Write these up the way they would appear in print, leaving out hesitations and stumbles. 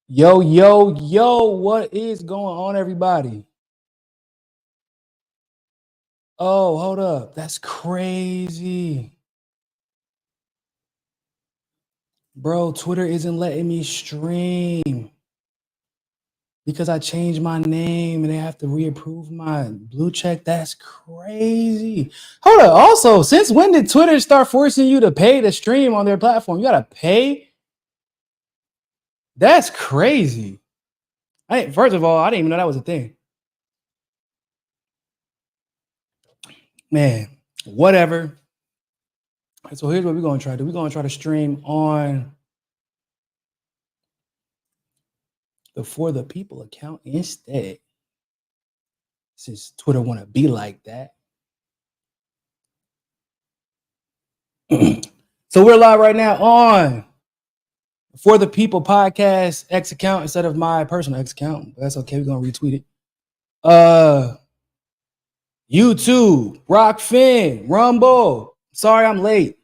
Yo, yo, yo, what is going on, everybody? Oh, hold up. That's crazy. Bro, Twitter isn't letting me stream because I changed my name and they have to reapprove my blue check. That's crazy. Hold up. Also, since when did Twitter start forcing you to pay to stream on their platform? You got to pay? That's crazy. First of all, I didn't even know that was a thing. Man, whatever. So here's what we're going to try to do. We're going to try to stream on the For the People account instead, since Twitter want to be like that. So we're live right now on For the People podcast X account instead of my personal X account. But that's okay. We're going to retweet it. YouTube, Rockfin, Rumble. Sorry I'm late.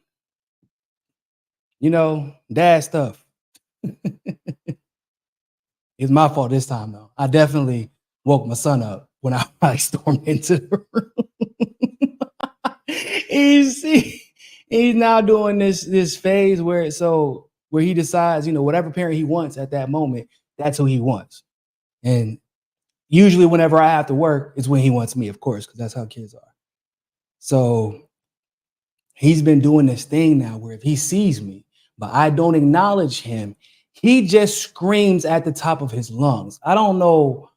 You know, dad stuff. It's my fault this time, though. I definitely woke my son up when I stormed into the room. He's now doing this phase where he decides, whatever parent he wants at that moment, that's who he wants. And usually whenever I have to work is when he wants me, of course, because that's how kids are. So he's been doing this thing now where if he sees me, but I don't acknowledge him, he just screams at the top of his lungs. I don't know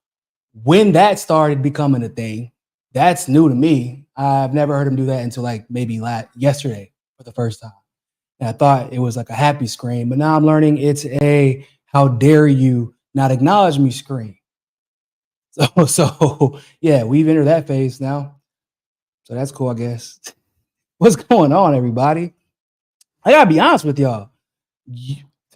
when that started becoming a thing. That's new to me. I've never heard him do that until like maybe yesterday for the first time. And I thought it was like a happy scream, but now I'm learning it's a how dare you not acknowledge me scream. So yeah, we've entered that phase now. So that's cool, I guess. What's going on, everybody? I gotta be honest with y'all.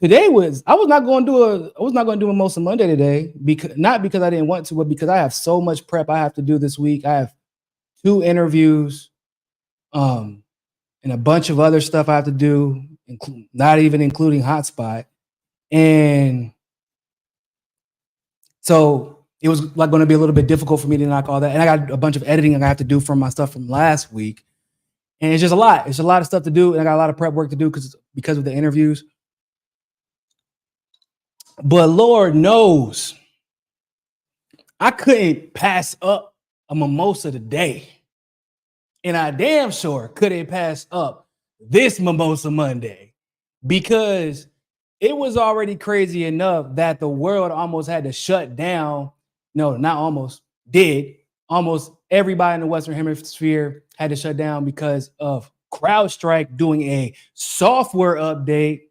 Today I was not going to do a Mimosa Monday today, not because I didn't want to, but because I have so much prep I have to do this week. I have 2 interviews, and a bunch of other stuff I have to do, not even including Hotspot. And so it was like going to be a little bit difficult for me to knock all that. And I got a bunch of editing I have to do from my stuff from last week. And it's just a lot. It's a lot of stuff to do. And I got a lot of prep work to do because of the interviews. But Lord knows, I couldn't pass up a mimosa today. And I damn sure couldn't pass up this Mimosa Monday, because it was already crazy enough that the world almost had to shut down. No, not almost, did. Almost everybody in the Western Hemisphere had to shut down because of Crowdstrike doing a software update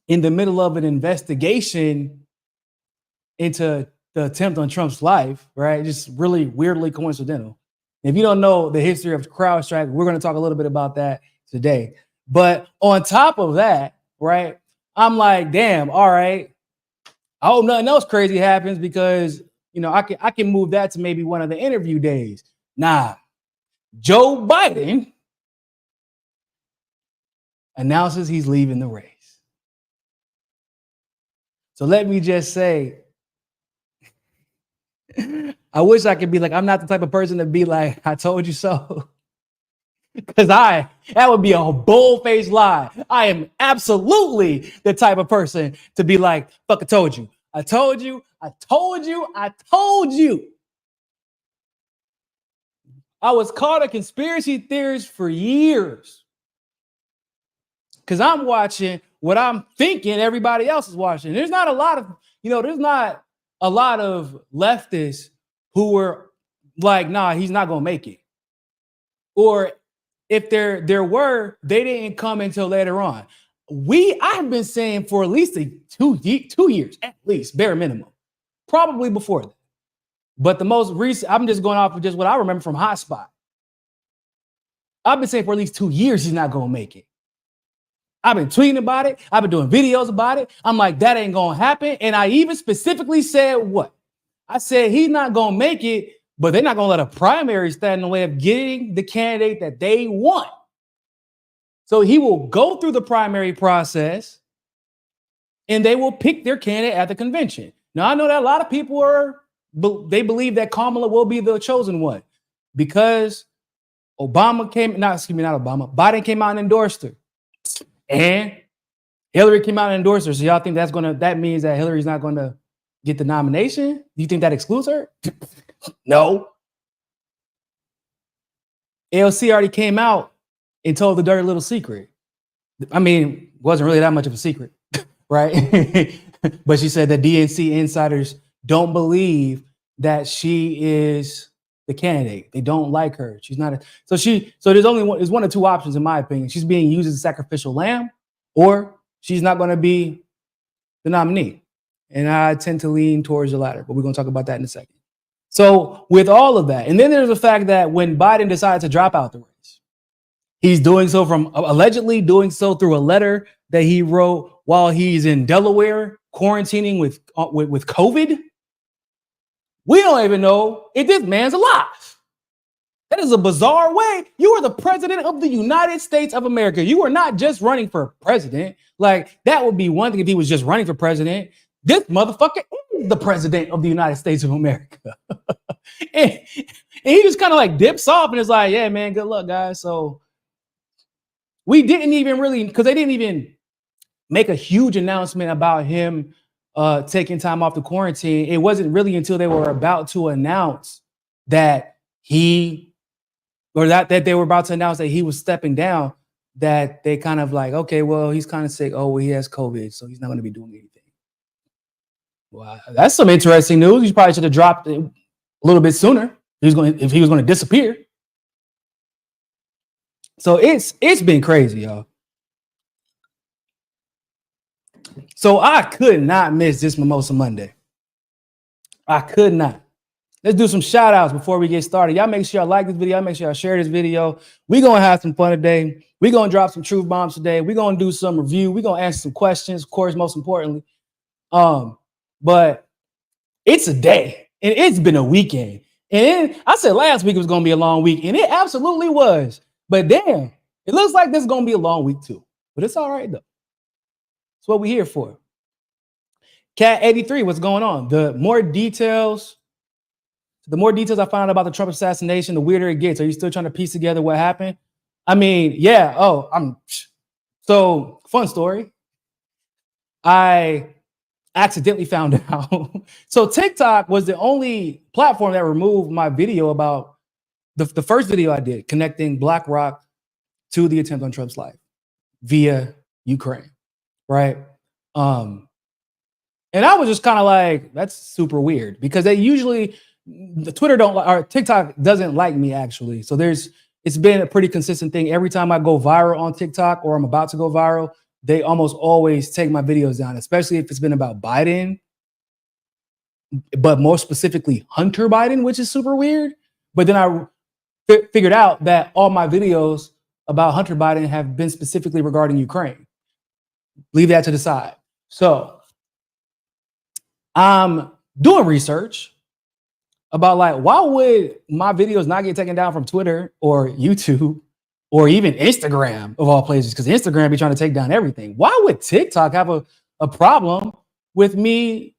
in the middle of an investigation into the attempt on Trump's life, right? Just really weirdly coincidental. If you don't know the history of Crowdstrike, we're going to talk a little bit about that today. But on top of that, right, I'm like, damn, all right. I hope nothing else crazy happens because, I can move that to maybe one of the interview days. Nah, Joe Biden announces he's leaving the race. So let me just say, I wish I could be like, I'm not the type of person to be like, I told you so. Because that would be a bold-faced lie. I am absolutely the type of person to be like, fuck, I told you. I told you. I told you. I told you. I was caught a conspiracy theorist for years. Because I'm watching what I'm thinking everybody else is watching. There's not a lot of, leftists who were like, nah, he's not going to make it. Or if there were, they didn't come until later on. I've been saying for at least 2 years, at least, bare minimum. Probably before that. But the most recent, I'm just going off of just what I remember from Hotspot. I've been saying for at least 2 years he's not going to make it. I've been tweeting about it. I've been doing videos about it. I'm like, that ain't going to happen. And I even specifically said what? I said he's not going to make it, but they're not going to let a primary stand in the way of getting the candidate that they want. So he will go through the primary process and they will pick their candidate at the convention. Now, I know that a lot of people they believe that Kamala will be the chosen one because Biden came out and endorsed her. And Hillary came out and endorsed her. So y'all think that means that Hillary's not gonna get the nomination? Do you think that excludes her? No. AOC already came out and told the dirty little secret. I mean, wasn't really that much of a secret, right? But she said that DNC insiders don't believe that she is the candidate. They don't like her. She's not so there's one of two options in my opinion. She's being used as a sacrificial lamb, or she's not going to be the nominee. And I tend to lean towards the latter, but we're going to talk about that in a second. So with all of that, and then there's the fact that when Biden decided to drop out the race, he's allegedly doing so through a letter that he wrote while he's in Delaware quarantining with COVID. We don't even know if this man's alive. That is a bizarre way. You are the president of the United States of America. You are not just running for president. Like, that would be one thing if he was just running for president. This motherfucker is the president of the United States of America. and he just kind of like dips off and is like, yeah, man, good luck, guys. So we didn't even really, because they didn't even make a huge announcement about him taking time off the quarantine. It wasn't really until they were about to announce that they were about to announce that he was stepping down, that they kind of like, okay, well, he's kind of sick. Oh, well, he has COVID, so he's not going to be doing anything. Well, that's some interesting news. You probably should have dropped it a little bit sooner if he was going to disappear. So it's been crazy, y'all. So I could not miss this Mimosa Monday. I could not. Let's do some shout outs before we get started. Y'all make sure y'all like this video. Y'all make sure y'all share this video. We're going to have some fun today. We're going to drop some truth bombs today. We're going to do some review. We're going to answer some questions, of course, most importantly. But it's a day and it's been a weekend. And I said last week it was going to be a long week, and it absolutely was. But damn, it looks like this is going to be a long week too. But it's all right, though. That's what we're here for. Cat 83, what's going on? The more details I find out about the Trump assassination, the weirder it gets. Are you still trying to piece together what happened? I mean, yeah. So fun story. I accidentally found out. So TikTok was the only platform that removed my video about the first video I did connecting BlackRock to the attempt on Trump's life via Ukraine, right? And I was just kind of like, that's super weird, because they usually TikTok doesn't like me, actually. So it's been a pretty consistent thing. Every time I go viral on TikTok or I'm about to go viral, they almost always take my videos down, especially if it's been about Biden, but more specifically Hunter Biden, which is super weird. But then I figured out that all my videos about Hunter Biden have been specifically regarding Ukraine. Leave that to the side. So I'm doing research about, like, why would my videos not get taken down from Twitter or YouTube or even Instagram, of all places? Because Instagram be trying to take down everything. Why would TikTok have a problem with me,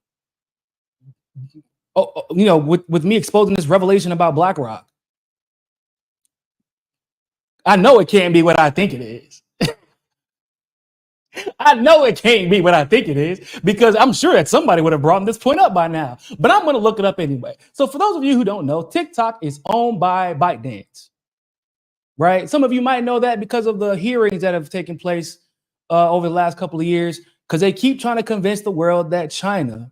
with me exposing this revelation about BlackRock? I know it can't be what I think it is. I know it can't be what I think it is, because I'm sure that somebody would have brought this point up by now, but I'm going to look it up anyway. So for those of you who don't know, TikTok is owned by ByteDance, right? Some of you might know that because of the hearings that have taken place over the last couple of years, because they keep trying to convince the world that China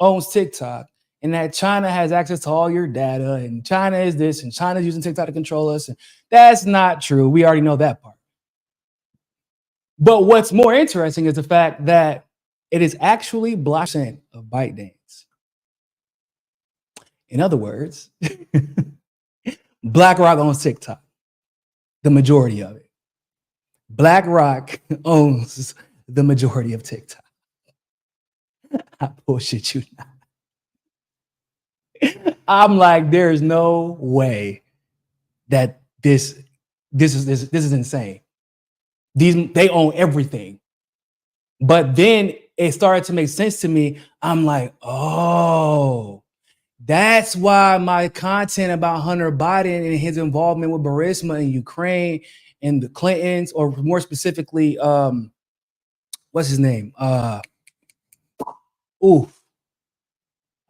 owns TikTok and that China has access to all your data, and China is this, and China's using TikTok to control us. And that's not true. We already know that part. But what's more interesting is the fact that it is actually blockchain of ByteDance. In other words, BlackRock owns TikTok, the majority of it. BlackRock owns the majority of TikTok. I bullshit you not. I'm like, there's no way that this is insane. They own everything. But then it started to make sense to me. I'm like, oh, that's why my content about Hunter Biden and his involvement with Burisma in Ukraine and the Clintons, or more specifically, what's his name? I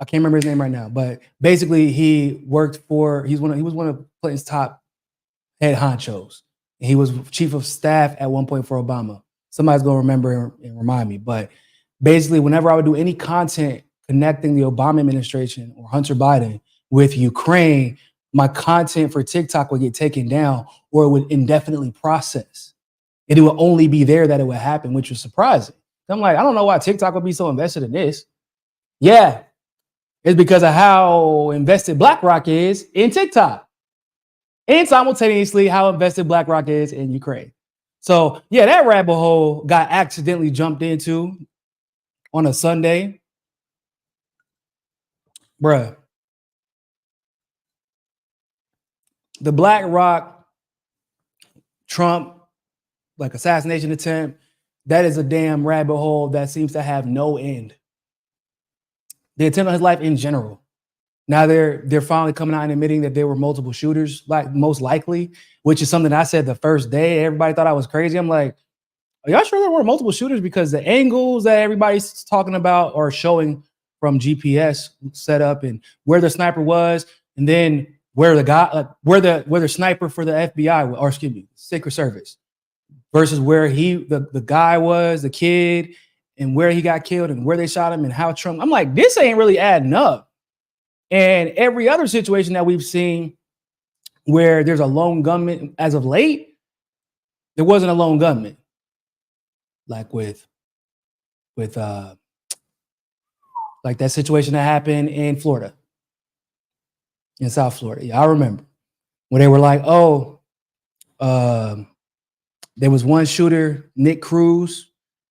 can't remember his name right now, but basically he worked for, he was one of Clinton's top head honchos. He was chief of staff at one point for Obama. Somebody's gonna remember and remind me, but basically whenever I would do any content connecting the Obama administration or Hunter Biden with Ukraine, my content for TikTok would get taken down or it would indefinitely process. And it would only be there that it would happen, which was surprising. I'm like, I don't know why TikTok would be so invested in this. Yeah, it's because of how invested BlackRock is in TikTok. And simultaneously how invested BlackRock is in Ukraine. So yeah, that rabbit hole got accidentally jumped into on a Sunday. Bruh. The BlackRock Trump like assassination attempt, that is a damn rabbit hole that seems to have no end. The attempt on his life in general. Now they're finally coming out and admitting that there were multiple shooters, like most likely, which is something I said the first day. Everybody thought I was crazy. I'm like, are y'all sure there were multiple shooters? Because the angles that everybody's talking about are showing from GPS setup and where the sniper was, and then where the guy, where the sniper for the FBI, or excuse me, Secret Service, versus where the guy was, the kid, and where he got killed and where they shot him and how Trump. I'm like, this ain't really adding up. And every other situation that we've seen where there's a lone gunman as of late, there wasn't a lone gunman. Like with like that situation that happened in Florida, in South Florida. Yeah, I remember when they were like, oh, there was one shooter, Nick Cruz,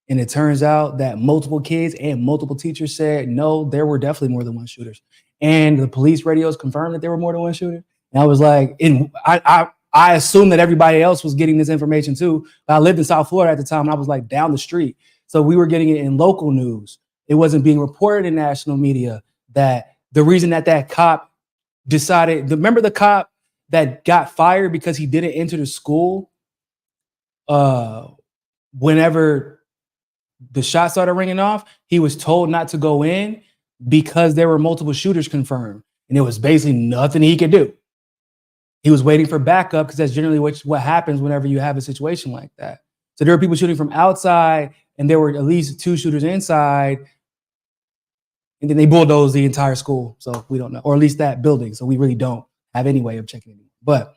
and it turns out that multiple kids and multiple teachers said, no, there were definitely more than one shooters. And the police radios confirmed that there were more than one shooter. And I was like, I assumed that everybody else was getting this information too. But I lived in South Florida at the time, and I was like down the street. So we were getting it in local news. It wasn't being reported in national media that the reason that cop decided, remember the cop that got fired because he didn't enter the school whenever the shots started ringing off? He was told not to go in because there were multiple shooters confirmed, and it was basically nothing he could do. He was waiting for backup because that's generally what happens whenever you have a situation like that. So there were people shooting from outside, and there were at least two shooters inside, and then they bulldozed the entire school. So we don't know, or at least that building. So we really don't have any way of checking it. But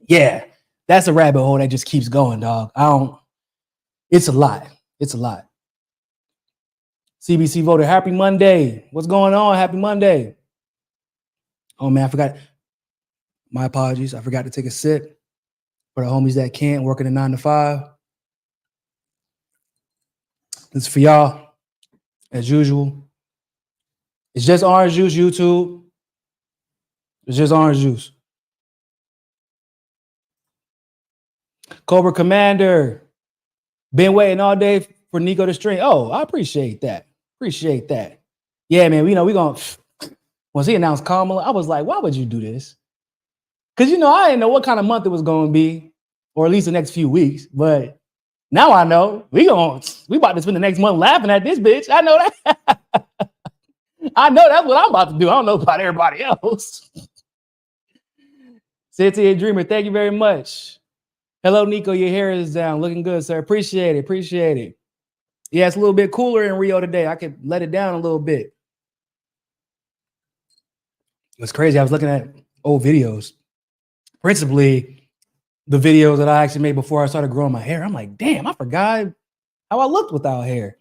yeah, that's a rabbit hole that just keeps going, dog. It's a lot. It's a lot. CBC voter, happy Monday. What's going on? Happy Monday. Oh man, I forgot. My apologies. I forgot to take a sip for the homies that can't, working a 9 to 5. This is for y'all, as usual. It's just orange juice, YouTube. It's just orange juice. Cobra Commander, been waiting all day for Niko to stream. Oh, I appreciate that. Appreciate that. Yeah, man, we gonna, once he announced Kamala, I was like, why would you do this? Because, I didn't know what kind of month it was going to be, or at least the next few weeks. But now I know we about to spend the next month laughing at this bitch. I know that. I know that's what I'm about to do. I don't know about everybody else. City and Dreamer, thank you very much. Hello, Niko. Your hair is down. Looking good, sir. Appreciate it. Appreciate it. Yeah, it's a little bit cooler in Rio today. I could let it down a little bit. It's crazy. I was looking at old videos. Principally, the videos that I actually made before I started growing my hair. I'm like, damn, I forgot how I looked without hair.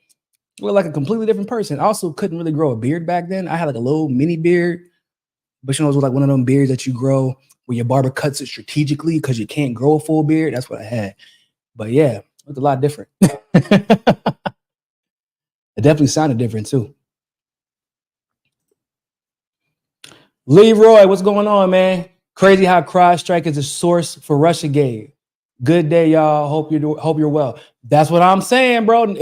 I looked like a completely different person. I also couldn't really grow a beard back then. I had like a little mini beard, but it was like one of them beards that you grow where your barber cuts it strategically because you can't grow a full beard. That's what I had. But yeah, it looked a lot different. It definitely sounded different too. Leroy, what's going on, man? Crazy how Crowdstrike is a source for Russiagate. Good day, y'all. Hope you're well. That's what I'm saying, bro.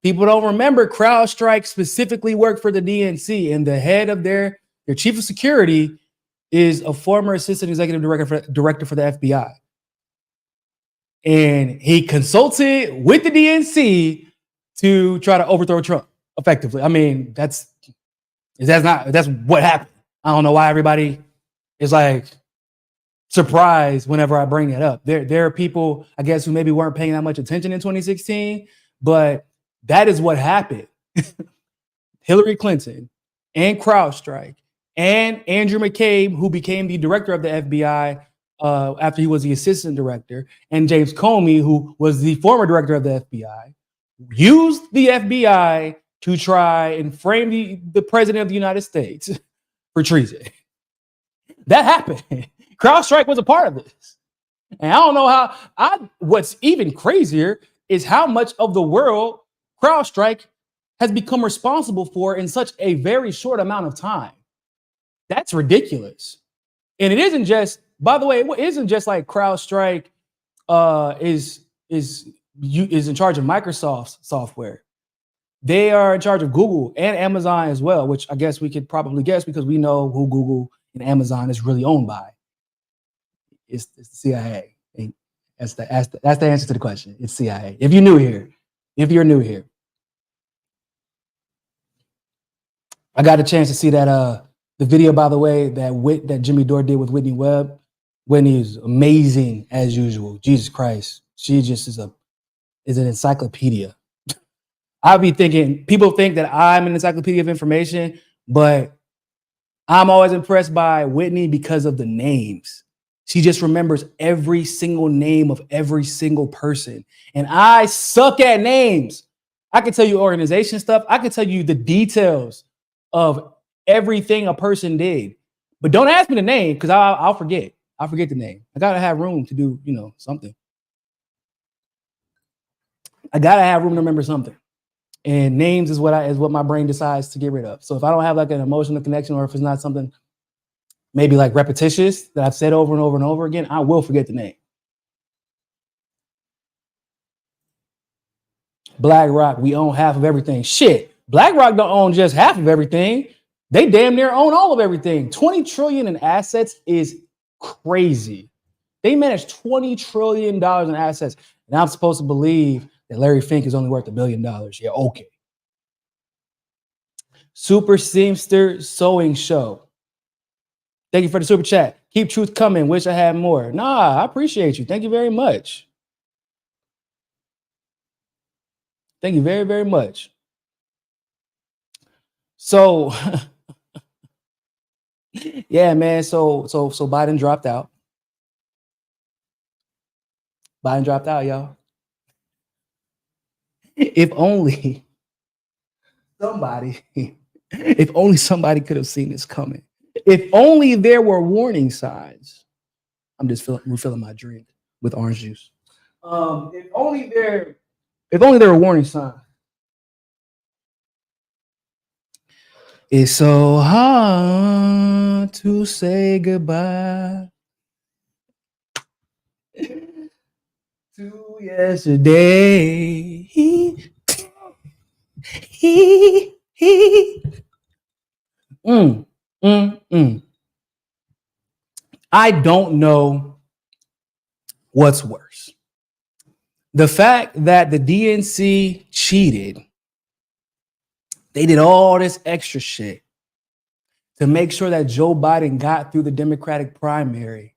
People don't remember CrowdStrike specifically worked for the DNC, and the head of their chief of security is a former assistant executive director for the FBI. And he consulted with the DNC to try to overthrow Trump effectively. I mean, that's what happened. I don't know why everybody is like surprised whenever I bring that up. There are people, I guess, who maybe weren't paying that much attention in 2016, but that is what happened. Hillary Clinton and CrowdStrike and Andrew McCabe, who became the director of the FBI after he was the assistant director, and James Comey, who was the former director of the FBI, used the FBI to try and frame the president of the United States for treason. That happened. CrowdStrike was a part of this. And I don't know what's even crazier is how much of the world CrowdStrike has become responsible for in such a very short amount of time. That's ridiculous. And it isn't just, by the way, it isn't just like CrowdStrike is in charge of Microsoft's software. They are in charge of Google and Amazon as well, which I guess we could probably guess because we know who Google and Amazon is really owned by. It's the CIA. And that's the answer to the question. It's CIA. If you're new here, I got a chance to see that the video, by the way, that Jimmy Dore did with Whitney Webb. Whitney is amazing as usual. Jesus Christ, she just is an encyclopedia. I'll be thinking, people think that I'm an encyclopedia of information, but I'm always impressed by Whitney because of the names. She just remembers every single name of every single person. And I suck at names. I can tell you organization stuff. I can tell you the details of everything a person did. But don't ask me the name because I'll forget. I'll forget the name. I got to have room to do, something. I got to have room to remember something. And names is what my brain decides to get rid of. So if I don't have like an emotional connection, or if it's not something maybe like repetitious that I've said over and over and over again, I will forget the name. BlackRock, we own half of everything. Shit, BlackRock don't own just half of everything. They damn near own all of everything. 20 trillion in assets is crazy. They manage $20 trillion in assets. And I'm supposed to believe that Larry Fink is only worth $1 billion. Yeah, okay. Super Seamster Sewing Show. Thank you for the super chat. Keep truth coming. Wish I had more. Nah, I appreciate you. Thank you very much. Thank you very, very much. So, yeah, man. So Biden dropped out. Biden dropped out, y'all. If only somebody could have seen this coming. If only there were warning signs. I'm just refilling my drink with orange juice. If only there were warning signs. It's so hard to say goodbye to yesterday. I don't know what's worse. The fact that the DNC cheated, they did all this extra shit to make sure that Joe Biden got through the Democratic primary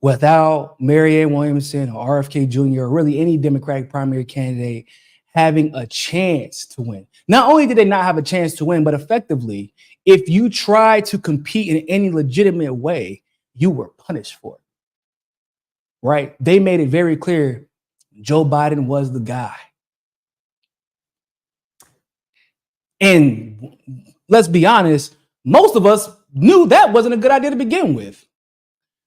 without Marianne Williamson or RFK Jr. or really any Democratic primary candidate having a chance to win. Not only did they not have a chance to win, but effectively, if you tried to compete in any legitimate way, you were punished for it. Right? They made it very clear Joe Biden was the guy. And let's be honest, most of us knew that wasn't a good idea to begin with.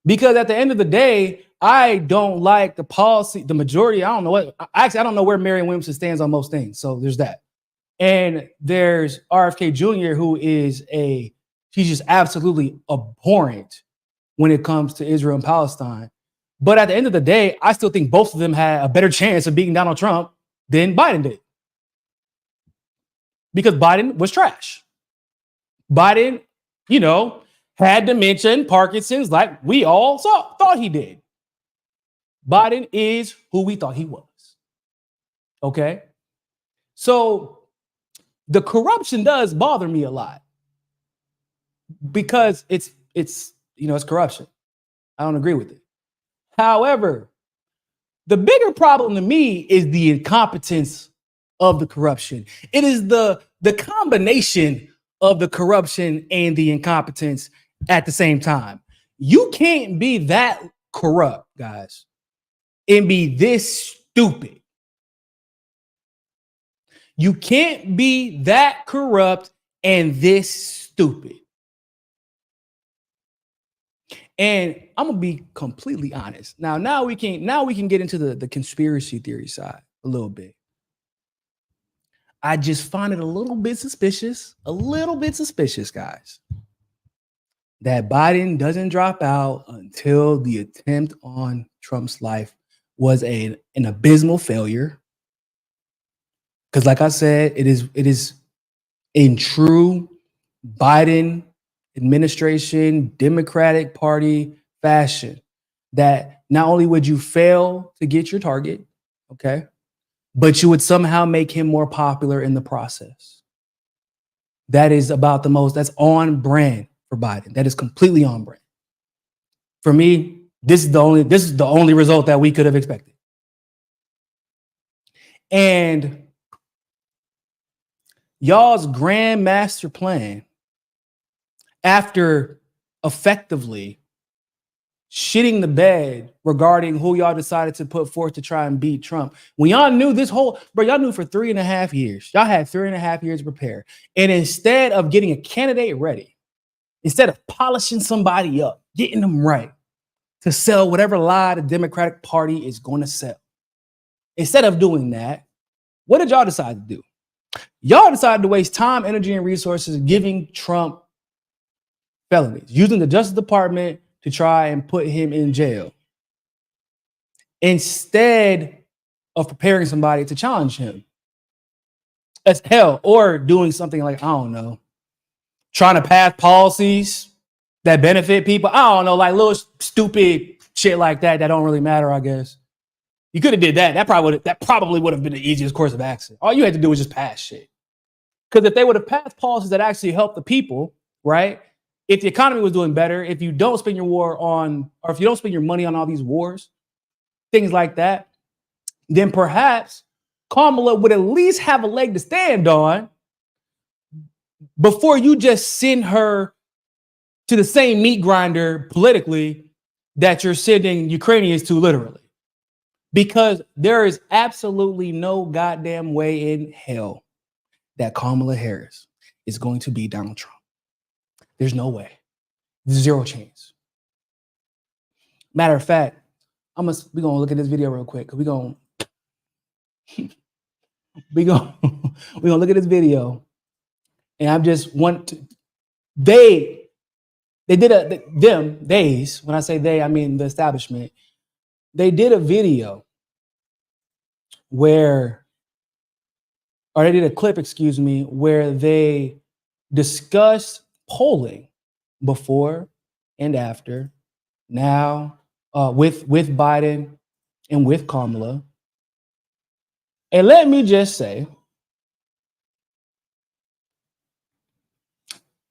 Because at the end of the day, I don't like the policy, the majority. I don't know where Marianne Williamson stands on most things. So there's that. And there's RFK Jr., who is he's just absolutely abhorrent when it comes to Israel and Palestine. But at the end of the day, I still think both of them had a better chance of beating Donald Trump than Biden did. because Biden was trash. Biden, you know, had dementia and Parkinson's like we all thought he did. Biden is who we thought he was. Okay? So the corruption does bother me a lot because it's corruption. I don't agree with it. However, the bigger problem to me is the incompetence of the corruption. It is the combination of the corruption and the incompetence at the same time. You can't be that corrupt, guys, and be this stupid. You can't be that corrupt and this stupid. And I'm gonna be completely honest. Now we can get into the conspiracy theory side a little bit. I just find it a little bit suspicious, guys, that Biden doesn't drop out until the attempt on Trump's life was an abysmal failure. Because, like I said, it is in true Biden administration, Democratic Party fashion that not only would you fail to get your target, okay, but you would somehow make him more popular in the process. That is about that's on brand for Biden. That is completely on brand. For me, this is the only result that we could have expected. And y'all's grand master plan, after effectively shitting the bed regarding who y'all decided to put forth to try and beat Trump, when y'all knew y'all knew for 3.5 years, y'all had 3.5 years to prepare. And instead of getting a candidate ready, instead of polishing somebody up, getting them right to sell whatever lie the Democratic Party is going to sell, instead of doing that, what did y'all decide to do? Y'all decided to waste time, energy, and resources giving Trump felonies, using the Justice Department to try and put him in jail, instead of preparing somebody to challenge him as hell, or doing something like, I don't know, trying to pass policies that benefit people. I don't know, like little stupid shit like that don't really matter, I guess. You could have did that. That probably would have been the easiest course of action. All you had to do was just pass shit. Because if they would have passed policies that actually help the people, right? If the economy was doing better, if you don't spend your if you don't spend your money on all these wars, things like that, then perhaps Kamala would at least have a leg to stand on before you just send her to the same meat grinder politically that you're sending Ukrainians to, literally. Because there is absolutely no goddamn way in hell that Kamala Harris is going to beat Donald Trump. There's no way. Zero chance. Matter of fact, we're gonna look at this video real quick. We're gonna look at this video, and I just want to. When I say they, I mean the establishment. They did a video they did a clip, where they discussed polling before and after, now with Biden and with Kamala. And let me just say,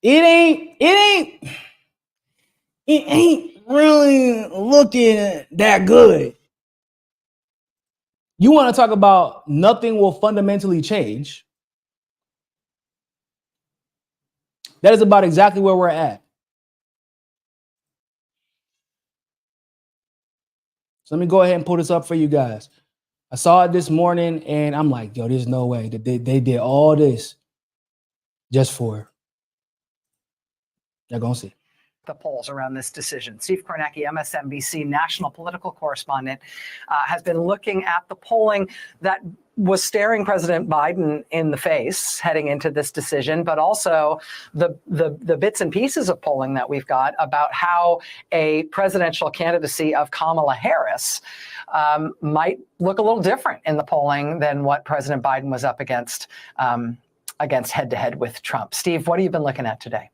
it ain't really looking that good. You want to talk about nothing will fundamentally change? That is about exactly where we're at. So let me go ahead and pull this up for you guys. I saw it this morning and I'm like, yo, there's no way that they did all this just for. You're going to see. The polls around this decision. Steve Kornacki, MSNBC national political correspondent, has been looking at the polling that was staring President Biden in the face heading into this decision, but also the bits and pieces of polling that we've got about how a presidential candidacy of Kamala Harris might look a little different in the polling than what President Biden was up against against head-to-head with Trump. Steve, what have you been looking at today?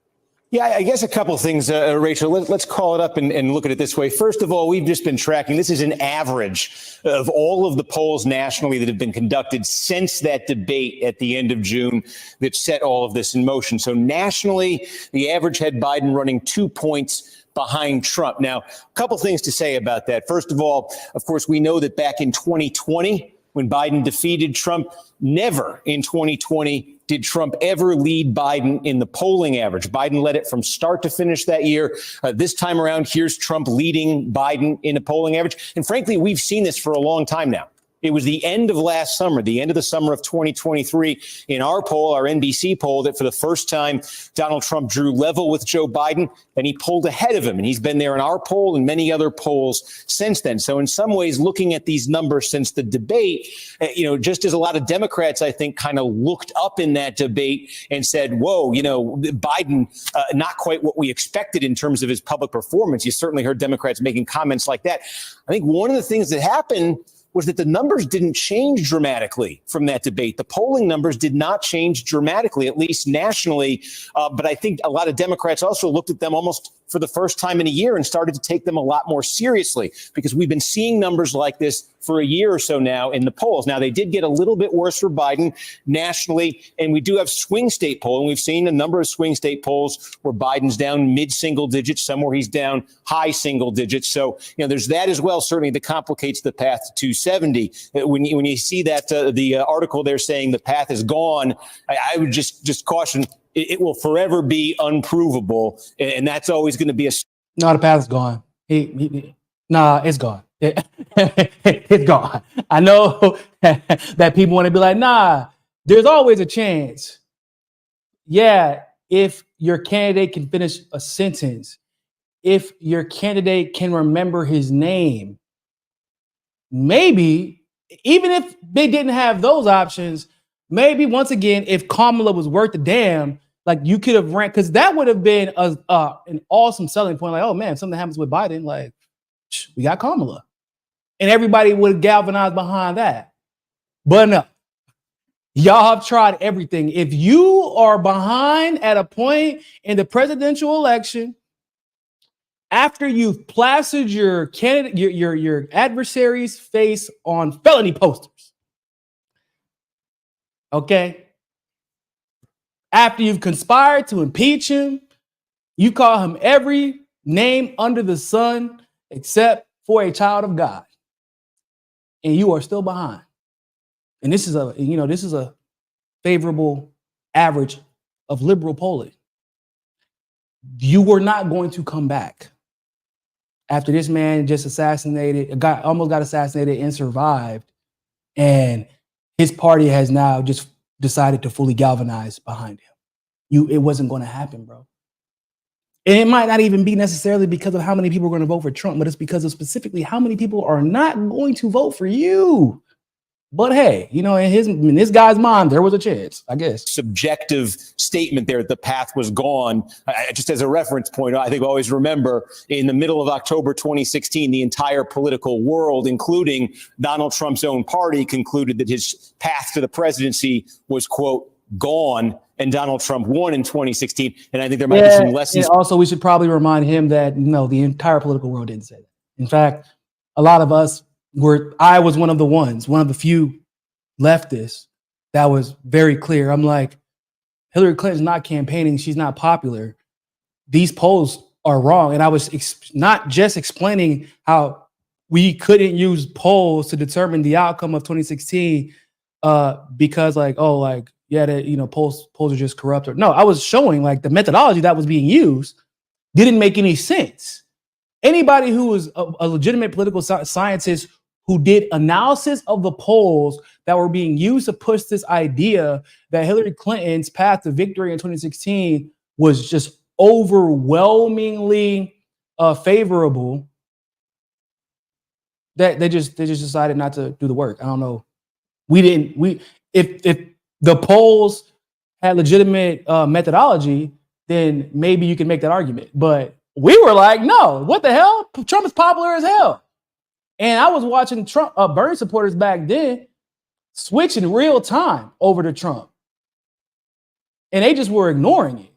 Yeah, I guess a couple of things, Rachel. Let's call it up and look at it this way. First of all, we've just been tracking. This is an average of all of the polls nationally that have been conducted since that debate at the end of June that set all of this in motion. So nationally, the average had Biden running 2 points behind Trump. Now, a couple things to say about that. First of all, of course, we know that back in 2020, when Biden defeated Trump, never in 2020 did Trump ever lead Biden in the polling average. Biden led it from start to finish that year. This time around, here's Trump leading Biden in a polling average. And frankly, we've seen this for a long time now. It was the end of last summer, the end of the summer of 2023, in our poll, our NBC poll, that for the first time, Donald Trump drew level with Joe Biden, and he pulled ahead of him. And he's been there in our poll and many other polls since then. So in some ways, looking at these numbers since the debate, just as a lot of Democrats, I think, kind of looked up in that debate and said, whoa, Biden, not quite what we expected in terms of his public performance. You certainly heard Democrats making comments like that. I think one of the things that happened was that the numbers didn't change dramatically from that debate. The polling numbers did not change dramatically, at least nationally. But I think a lot of Democrats also looked at them almost for the first time in a year and started to take them a lot more seriously, because we've been seeing numbers like this for a year or so now in the polls. Now, they did get a little bit worse for Biden nationally, and we do have swing state polls, and we've seen a number of swing state polls where Biden's down mid-single digits, some where he's down high single digits. So, there's that as well, certainly, that complicates the path to 270. When you see that, the article there saying the path is gone, I would just caution, it will forever be unprovable, and that's always going to be No, the path is gone. Nah, it's gone. It's gone. I know that people want to be like, nah, there's always a chance. Yeah, if your candidate can finish a sentence, if your candidate can remember his name, maybe, even if they didn't have those options, maybe once again, if Kamala was worth a damn, like you could have ran, because that would have been an awesome selling point. Like, oh man, if something happens with Biden, like we got Kamala, and everybody would galvanize behind that. But no, y'all have tried everything. If you are behind at a point in the presidential election, after you've plastered your candidate, your adversary's face on felony posters, okay? After you've conspired to impeach him, you call him every name under the sun except for a child of God, and you are still behind. And this is a favorable average of liberal polling. You were not going to come back after this man just almost got assassinated and survived, and his party has now just decided to fully galvanize behind him. It wasn't going to happen, bro. And it might not even be necessarily because of how many people are going to vote for Trump, but it's because of specifically how many people are not going to vote for you. But hey, in this guy's mind, there was a chance, I guess. Subjective statement there that the path was gone. Just as a reference point, I think we always remember in the middle of October 2016, the entire political world, including Donald Trump's own party, concluded that his path to the presidency was, quote, gone, and Donald Trump won in 2016. And I think there might be some lessons. And also, we should probably remind him that, no, the entire political world didn't say that. In fact, a lot of us I was one of the few leftists that was very clear. I'm like, Hillary Clinton's not campaigning. She's not popular. These polls are wrong. And I was not just explaining how we couldn't use polls to determine the outcome of 2016 because polls are just corrupt. No, I was showing like the methodology that was being used didn't make any sense. Anybody who was a legitimate political scientist who did analysis of the polls that were being used to push this idea that Hillary Clinton's path to victory in 2016 was just overwhelmingly favorable, that they just decided not to do the work. I don't know. If the polls had legitimate methodology, then maybe you can make that argument. But we were like, no, what the hell? Trump is popular as hell. And I was watching Bernie supporters back then switch in real time over to Trump. And they just were ignoring it.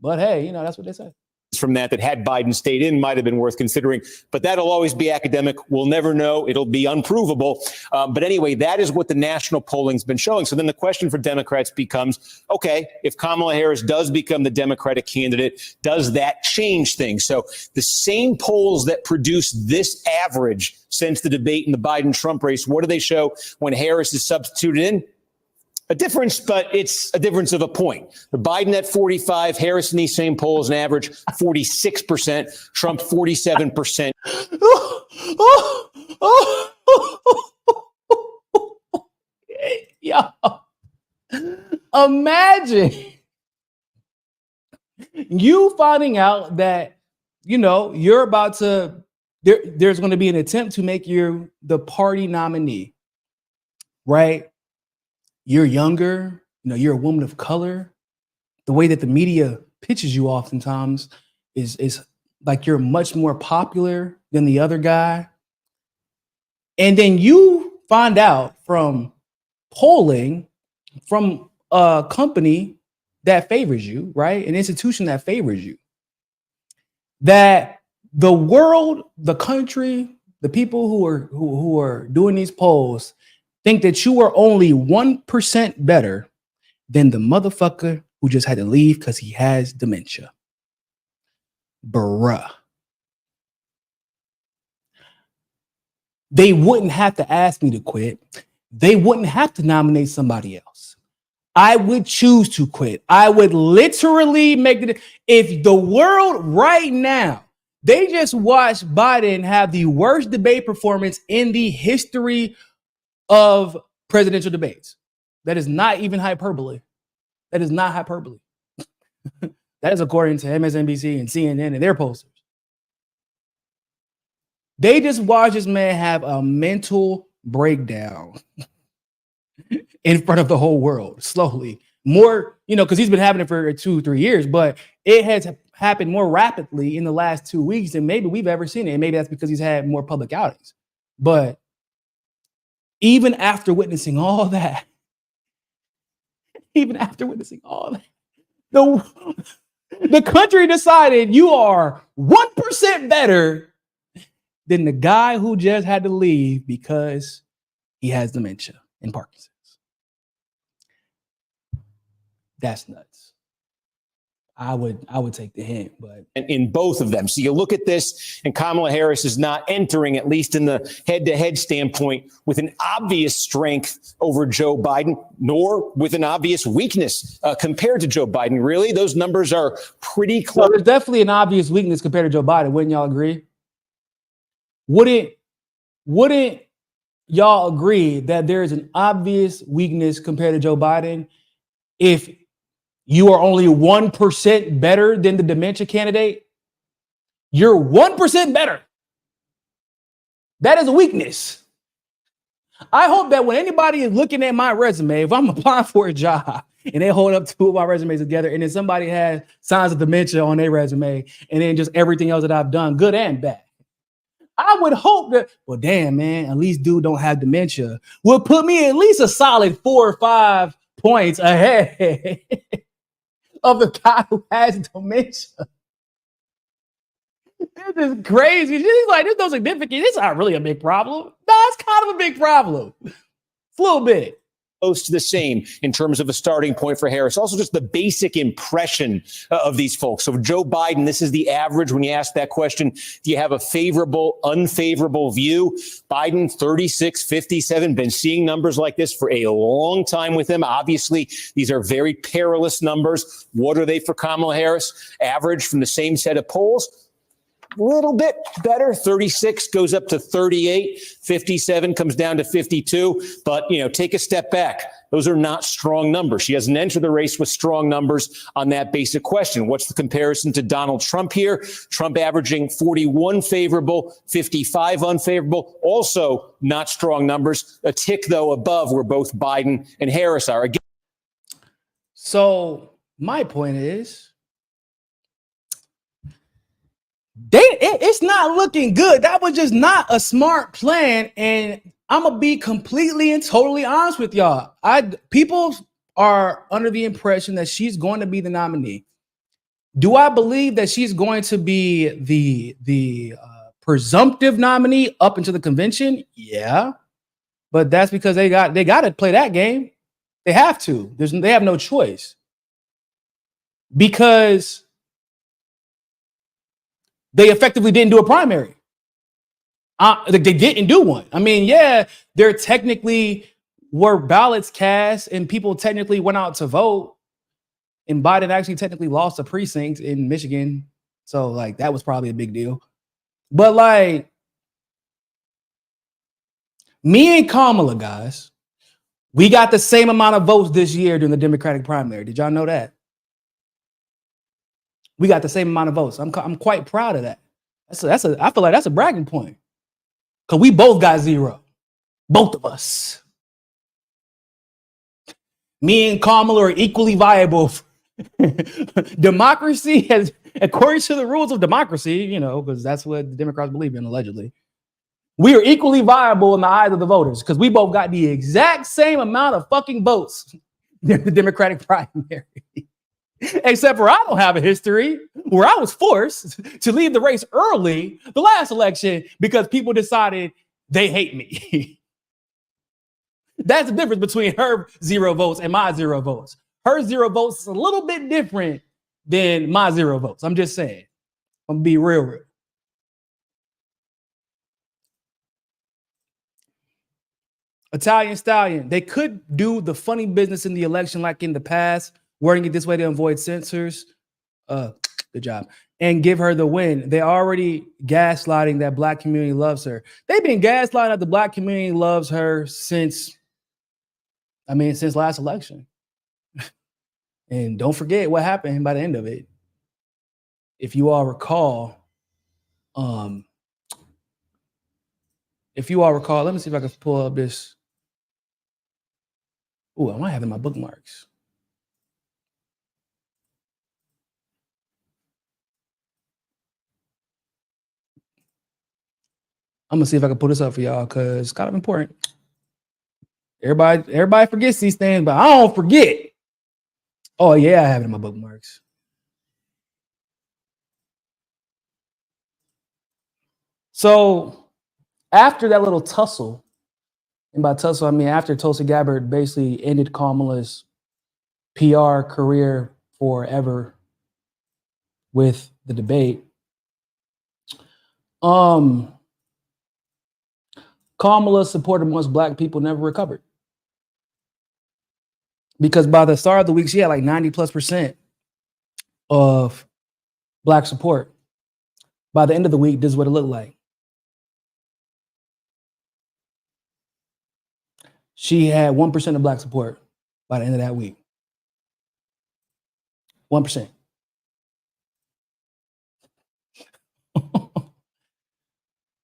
But hey, that's what they say. From that had Biden stayed in might have been worth considering, but that'll always be academic. We'll never know. It'll be unprovable. But anyway, that is what the national polling's been showing. So then the question for Democrats becomes, okay, if Kamala Harris does become the Democratic candidate, does that change things? So the same polls that produce this average since the debate in the Biden-Trump race, what do they show when Harris is substituted in? A difference, but it's a difference of a point. The Biden at 45, Harris in these same polls, an average 46%, Trump 47%. Yo, imagine you finding out that, you're about to, there's going to be an attempt to make you the party nominee, right? You're younger, you're a woman of color. The way that the media pitches you oftentimes is like you're much more popular than the other guy. And then you find out from polling from a company that favors you, right? An institution that favors you, that the world, the country, the people who are doing these polls think that you are only 1% better than the motherfucker who just had to leave because he has dementia. Bruh. They wouldn't have to ask me to quit. They wouldn't have to nominate somebody else. I would choose to quit. I would literally make it. If the world right now, they just watched Biden have the worst debate performance in the history of presidential debates. That is not even hyperbole. That is not hyperbole. That is according to MSNBC and CNN and their posters. They just watched this man have a mental breakdown in front of the whole world, slowly. More, because he's been having it for 2-3 years, but it has happened more rapidly in the last 2 weeks than maybe we've ever seen it. And maybe that's because he's had more public outings. But even after witnessing all that, the country decided you are 1% better than the guy who just had to leave because he has dementia and Parkinson's. That's nuts. I would take the hint, but in both of them. So you look at this, and Kamala Harris is not entering, at least in the head-to-head standpoint, with an obvious strength over Joe Biden, nor with an obvious weakness compared to Joe Biden. Really, those numbers are pretty close. Well, there's definitely an obvious weakness compared to Joe Biden. Wouldn't y'all agree? Wouldn't y'all agree that there is an obvious weakness compared to Joe Biden if you are only 1% better than the dementia candidate? You're 1% better. That is a weakness. I hope that when anybody is looking at my resume, if I'm applying for a job and they hold up two of my resumes together and then somebody has signs of dementia on their resume and then just everything else that I've done, good and bad, I would hope that, well, damn, man, at least dude don't have dementia, will put me at least a solid 4 or 5 points ahead of the guy who has dementia. This is crazy. He's like, there's no significance. It's not really a big problem. No, it's kind of a big problem. It's a little bit. Close to the same in terms of a starting point for Harris. Also, just the basic impression of these folks. So Joe Biden, this is the average when you ask that question. Do you have a favorable, unfavorable view? Biden, 36, 57, been seeing numbers like this for a long time with him. Obviously, these are very perilous numbers. What are they for Kamala Harris? Average from the same set of polls? Little bit better. 36 goes up to 38. 57 comes down to 52. But, take a step back. Those are not strong numbers. She doesn't enter the race with strong numbers on that basic question. What's the comparison to Donald Trump here? Trump averaging 41 favorable, 55 unfavorable. Also not strong numbers. A tick, though, above where both Biden and Harris are. Again. So my point is, it's not looking good. That was just not a smart plan. And I'm going to be completely and totally honest with y'all. People are under the impression that she's going to be the nominee. Do I believe that she's going to be the presumptive nominee up into the convention? Yeah, but that's because they got to play that game. They have to. They have no choice because they effectively didn't do a primary. They didn't do one. I mean, yeah, there technically were ballots cast and people technically went out to vote, and Biden actually technically lost a precinct in Michigan. So like that was probably a big deal. But like me and Kamala, guys, we got the same amount of votes this year during the Democratic primary. Did y'all know that? We got the same amount of votes. I'm quite proud of that. I feel like that's a bragging point. Because we both got 0. Both of us. Me and Kamala are equally viable. Democracy has, according to the rules of democracy, you know, because that's what the Democrats believe in, allegedly. We are equally viable in the eyes of the voters because we both got the exact same amount of fucking votes in the Democratic primary. Except for I don't have a history where I was forced to leave the race early the last election because people decided they hate me. That's the difference between her 0 votes and my 0 votes. Her 0 votes is a little bit different than my 0 votes. I'm just saying. I'm gonna be real. Italian Stallion, they could do the funny business in the election like in the past, wording it this way to avoid censors. Good job. And give her the win. They already gaslighting that black community loves her. They've been gaslighting that the black community loves her since last election. And don't forget what happened by the end of it. If you all recall, let me see if I can pull up this. Oh, I might have in my bookmarks. I'm gonna see if I can pull this up for y'all because it's kind of important. Everybody forgets these things, but I don't forget. Oh yeah, I have it in my bookmarks. So after that little tussle, and by tussle I mean after Tulsi Gabbard basically ended Kamala's PR career forever with the debate, Kamala's support amongst black people never recovered. Because by the start of the week, she had like 90+% of black support. By the end of the week, this is what it looked like. She had 1% of black support by the end of that week. 1%.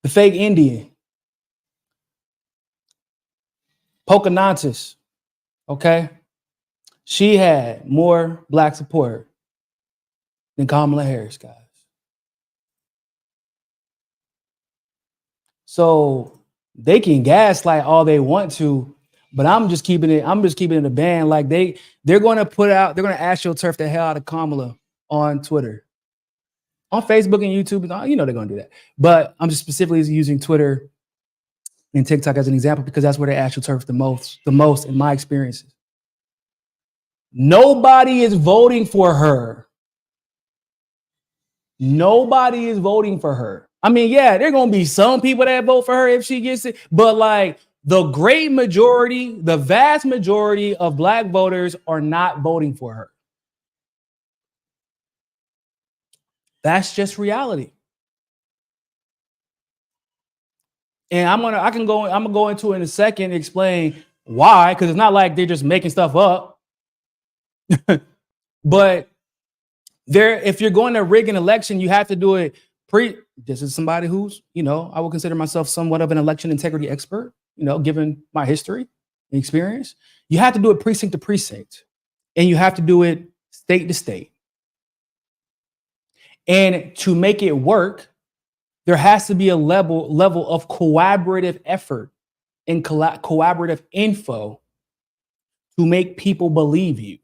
The fake Indian, Pocahontas, okay? She had more black support than Kamala Harris, guys. So they can gaslight all they want to, but I'm just keeping it in a band. Like they're gonna AstroTurf the hell out of Kamala on Twitter. On Facebook and YouTube, you know they're gonna do that. But I'm just specifically using Twitter and TikTok as an example because that's where they AstroTurf the most in my experiences. Nobody is voting for her. Nobody is voting for her. I mean, yeah, there are gonna be some people that vote for her if she gets it, but like the vast majority of black voters are not voting for her. That's just reality. And I'm gonna go into it in a second and explain why, because it's not like they're just making stuff up. But if you're going to rig an election, you have to do it this is somebody who's, I would consider myself somewhat of an election integrity expert, given my history and experience. You have to do it precinct to precinct, and you have to do it state to state. And to make it work, there has to be a level of collaborative effort and collaborative info to make people believe you.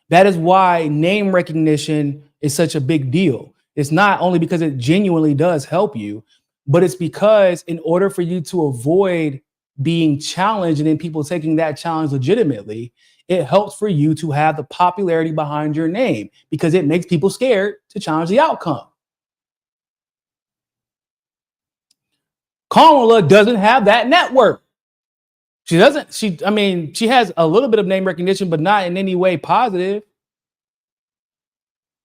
That is why name recognition is such a big deal. It's not only because it genuinely does help you, but it's because in order for you to avoid being challenged and then people taking that challenge legitimately, it helps for you to have the popularity behind your name because it makes people scared to challenge the outcome. Kamala doesn't have that network. She has a little bit of name recognition, but not in any way positive,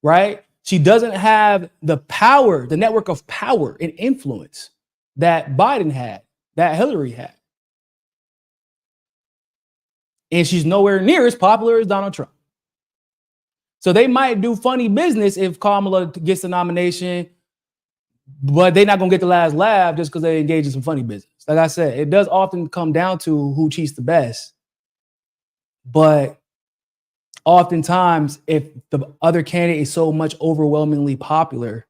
right? She doesn't have the power, the network of power and influence that Biden had, that Hillary had. And she's nowhere near as popular as Donald Trump. So they might do funny business if Kamala gets the nomination, but they're not going to get the last laugh just because they engage in some funny business. Like I said, it does often come down to who cheats the best. But oftentimes, if the other candidate is so much overwhelmingly popular,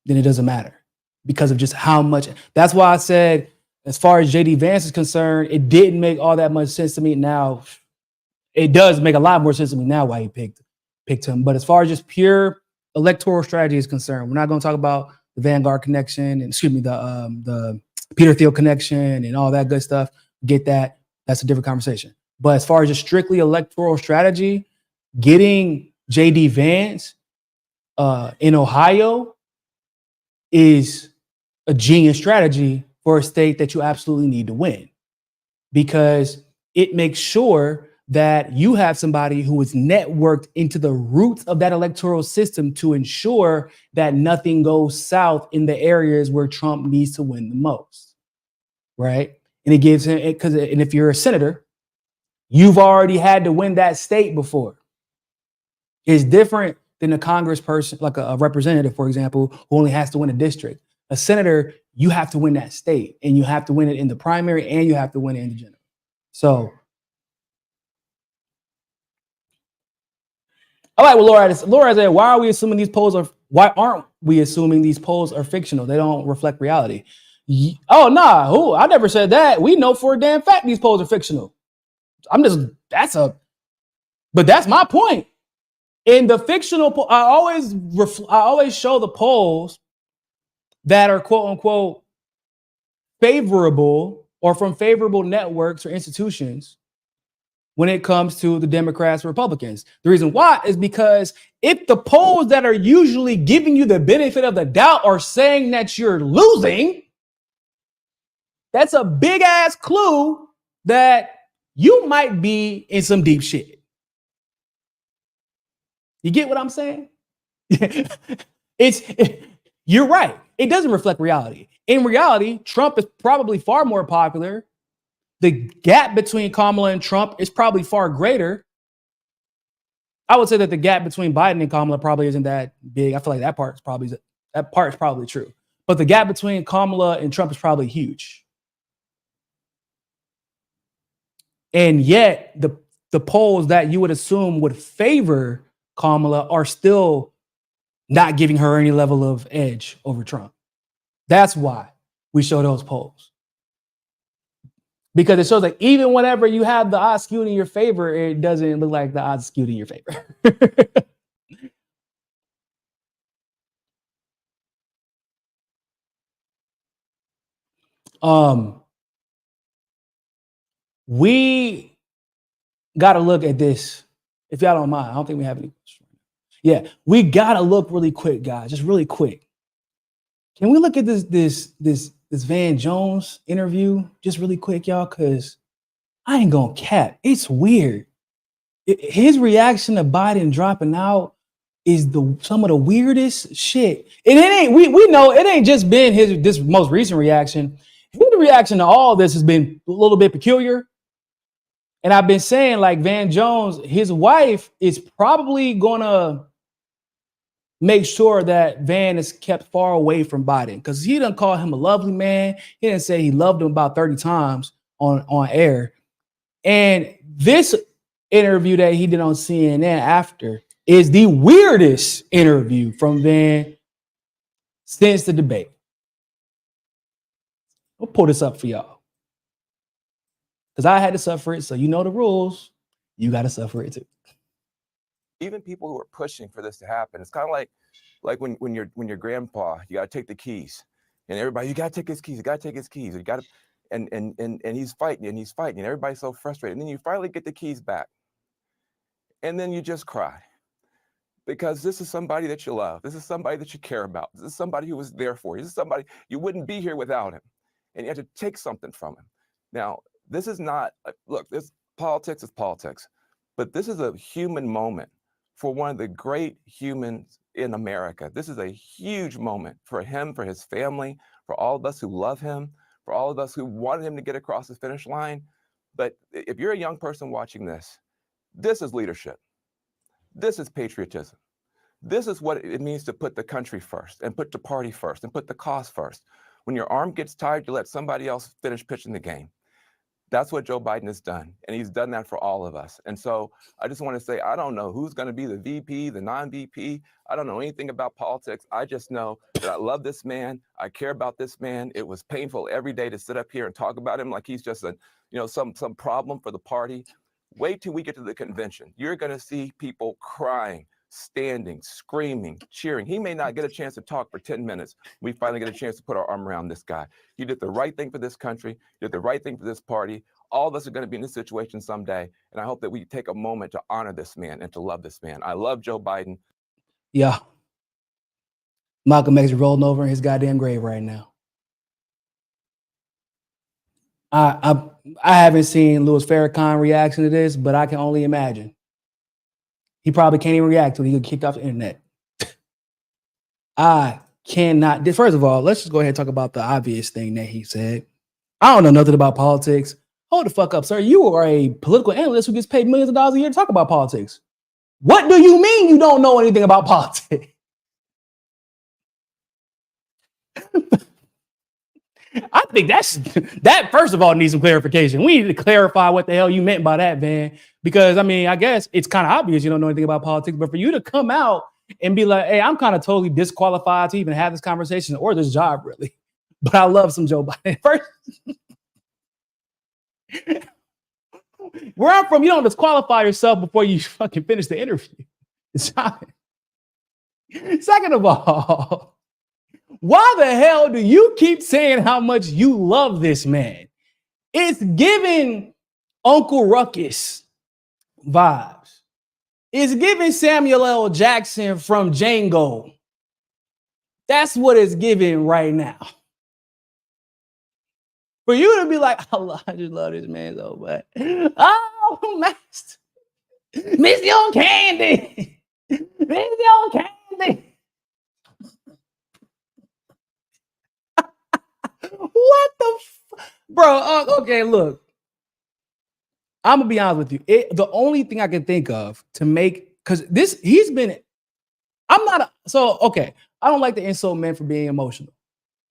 then it doesn't matter because of just how much. That's why I said, as far as JD Vance is concerned, it didn't make all that much sense to me. Now, it does make a lot more sense to me now why he picked him. But as far as just pure electoral strategy is concerned, we're not going to talk about the Vanguard connection and the Peter Thiel connection and all that good stuff. Get that. That's a different conversation. But as far as just strictly electoral strategy, getting JD Vance in Ohio is a genius strategy for a state that you absolutely need to win, because it makes sure that you have somebody who is networked into the roots of that electoral system to ensure that nothing goes south in the areas where Trump needs to win the most, right? And it gives him, and if you're a senator, you've already had to win that state before. It's different than a congressperson, like a representative, for example, who only has to win a district. A senator, you have to win that state, and you have to win it in the primary, and you have to win it in the general. So, all right, well, Laura said, why aren't we assuming these polls are fictional? They don't reflect reality. Oh, nah, I never said that. We know for a damn fact these polls are fictional. But that's my point. In the fictional, I always show the polls that are quote unquote favorable or from favorable networks or institutions when it comes to the Democrats or Republicans. The reason why is because if the polls that are usually giving you the benefit of the doubt are saying that you're losing, that's a big ass clue that you might be in some deep shit. You get what I'm saying? You're right. It doesn't reflect reality. In reality, Trump is probably far more popular. The gap between Kamala and Trump is probably far greater. I would say that the gap between Biden and Kamala probably isn't that big. I feel like that part's probably true. But the gap between Kamala and Trump is probably huge. And yet, the polls that you would assume would favor Kamala are still not giving her any level of edge over Trump. That's why we show those polls. Because it shows that even whenever you have the odds skewed in your favor, it doesn't look like the odds skewed in your favor. We got to look at this. If y'all don't mind, I don't think we have any questions. Yeah, we got to look really quick, guys, just really quick. Can we look at this Van Jones interview just really quick, y'all? Because I ain't gonna cap. It's weird. His reaction to Biden dropping out is some of the weirdest shit. And it ain't, we know it ain't just been this most recent reaction. His reaction to all this has been a little bit peculiar. And I've been saying, like, Van Jones, his wife is probably gonna make sure that Van is kept far away from Biden, because he done call him a lovely man. He didn't say he loved him about 30 times on air. And this interview that he did on CNN after is the weirdest interview from Van since the debate. We'll pull this up for y'all. because I had to suffer it. So you know the rules. You got to suffer it too. Even people who are pushing for this to happen, it's kind of like when your grandpa, you got to take the keys, and everybody, you got to take his keys, you got to take his keys, you got to, and he's fighting and he's fighting, and everybody's so frustrated, and then you finally get the keys back, and then you just cry. Because this is somebody that you love. This is somebody that you care about. This is somebody who was there for you. This is somebody you wouldn't be here without him. And you had to take something from him. Now, this is not, look, this politics is politics, but this is a human moment for one of the great humans in America. This is a huge moment for him, for his family, for all of us who love him, for all of us who wanted him to get across the finish line. But if you're a young person watching this is leadership. This is patriotism. This is what it means to put the country first and put the party first and put the cause first. When your arm gets tired, you let somebody else finish pitching the game. That's what Joe Biden has done. And he's done that for all of us. And so I just want to say, I don't know who's going to be the VP, the non-VP. I don't know anything about politics. I just know that I love this man. I care about this man. It was painful every day to sit up here and talk about him like he's just some problem for the party. Wait till we get to the convention. You're going to see people crying, standing, screaming, cheering. He may not get a chance to talk for 10 minutes. We finally get a chance to put our arm around this guy. He did the right thing for this country. He did the right thing for this party. All of us are going to be in this situation someday. And I hope that we take a moment to honor this man and to love this man. I love Joe Biden. Yeah. Malcolm X is rolling over in his goddamn grave right now. I haven't seen Louis Farrakhan reaction to this, but I can only imagine. He probably can't even react to it. He get kicked off the internet. I cannot. First of all, let's just go ahead and talk about the obvious thing that he said. I don't know nothing about politics. Hold the fuck up, sir. You are a political analyst who gets paid millions of dollars a year to talk about politics. What do you mean you don't know anything about politics? I think that first of all needs some clarification. We need to clarify what the hell you meant by that, man. Because I mean, I guess it's kind of obvious you don't know anything about politics, but for you to come out and be like, hey, I'm kind of totally disqualified to even have this conversation or this job, really. But I love some Joe Biden. First, where I'm from, you don't disqualify yourself before you fucking finish the interview. Second of all, why the hell do you keep saying how much you love this man? It's giving Uncle Ruckus vibes. It's giving Samuel L. Jackson from Django. That's what it's giving right now. For you to be like, I just love this man so much. Oh, master. Miss your candy. Miss your candy. What the bro? Okay, look. I'm gonna be honest with you. The only thing I can think of to make, because he's been. I'm not. Okay. I don't like to insult men for being emotional,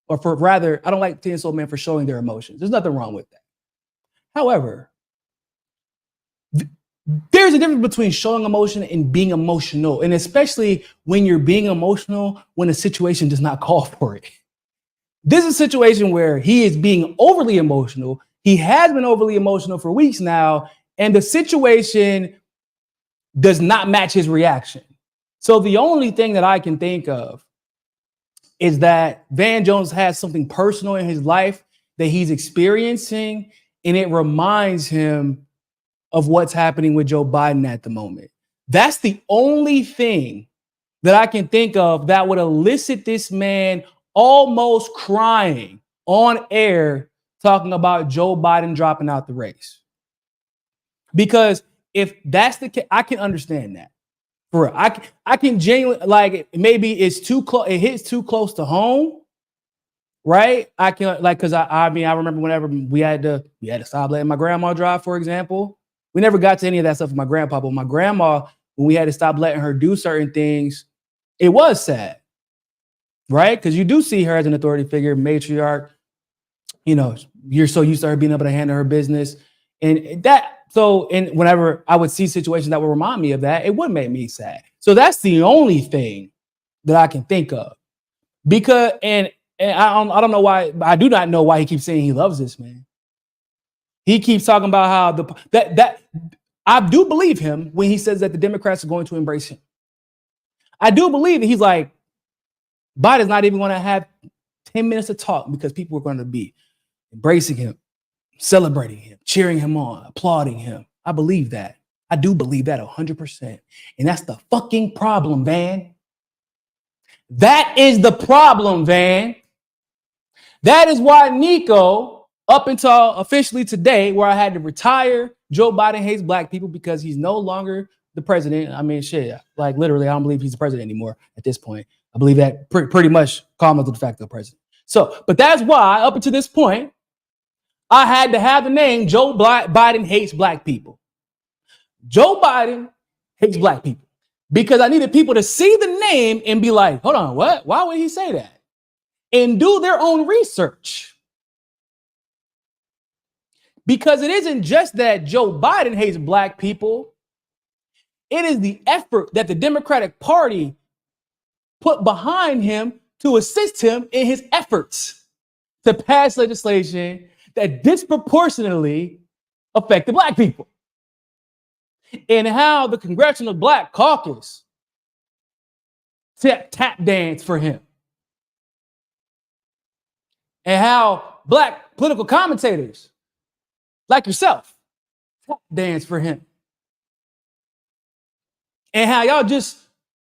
or I don't like to insult men for showing their emotions. There's nothing wrong with that. However, there's a difference between showing emotion and being emotional, and especially when you're being emotional when a situation does not call for it. This is a situation where he is being overly emotional. He has been overly emotional for weeks now, and the situation does not match his reaction. So the only thing that I can think of is that Van Jones has something personal in his life that he's experiencing, and it reminds him of what's happening with Joe Biden at the moment. That's the only thing that I can think of that would elicit this man almost crying on air talking about Joe Biden dropping out the race. Because if that's the case, I can understand that. For real. I can genuinely, like, maybe it's too close, it hits too close to home, right? I can, like, because I mean, I remember whenever we had to stop letting my grandma drive, for example. We never got to any of that stuff with my grandpa, but my grandma, when we had to stop letting her do certain things, it was sad. Right? Because you do see her as an authority figure, matriarch. You know, you're so used to her being able to handle her business. And whenever I would see situations that would remind me of that, it would make me sad. So that's the only thing that I can think of. Because, and I don't know why, I do not know why he keeps saying he loves this man. He keeps talking about how that I do believe him when he says that the Democrats are going to embrace him. I do believe that he's like, Biden's not even going to have 10 minutes to talk because people are going to be embracing him, celebrating him, cheering him on, applauding him. I believe that. I do believe that 100%. And that's the fucking problem, Van. That is the problem, Van. That is why Niko, up until officially today, where I had to retire, Joe Biden hates black people because he's no longer the president. I mean, shit, like literally, I don't believe he's the president anymore at this point. I believe that pretty much Kamala de facto president. So, but that's why up until this point, I had to have the name Joe Biden hates black people. Joe Biden hates black people because I needed people to see the name and be like, hold on, what? Why would he say that? And do their own research. Because it isn't just that Joe Biden hates black people. It is the effort that the Democratic Party put behind him to assist him in his efforts to pass legislation that disproportionately affected black people. And how the Congressional Black Caucus tap dance for him. And how black political commentators like yourself tap dance for him. And how y'all just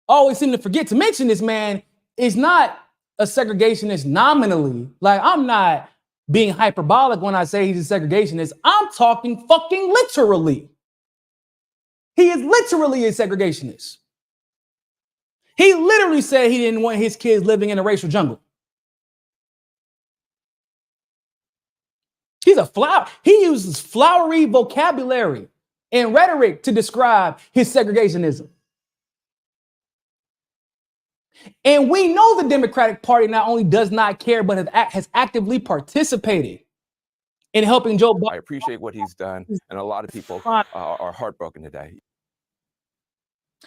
always seem to forget to mention this man is not a segregationist nominally. Like, I'm not being hyperbolic when I say he's a segregationist. I'm talking fucking literally. He is literally a segregationist. He literally said he didn't want his kids living in a racial jungle. He's a flower. He uses flowery vocabulary and rhetoric to describe his segregationism. And we know the Democratic Party not only does not care, but has actively participated in helping Joe Biden. I appreciate what he's done, and a lot of people are heartbroken today.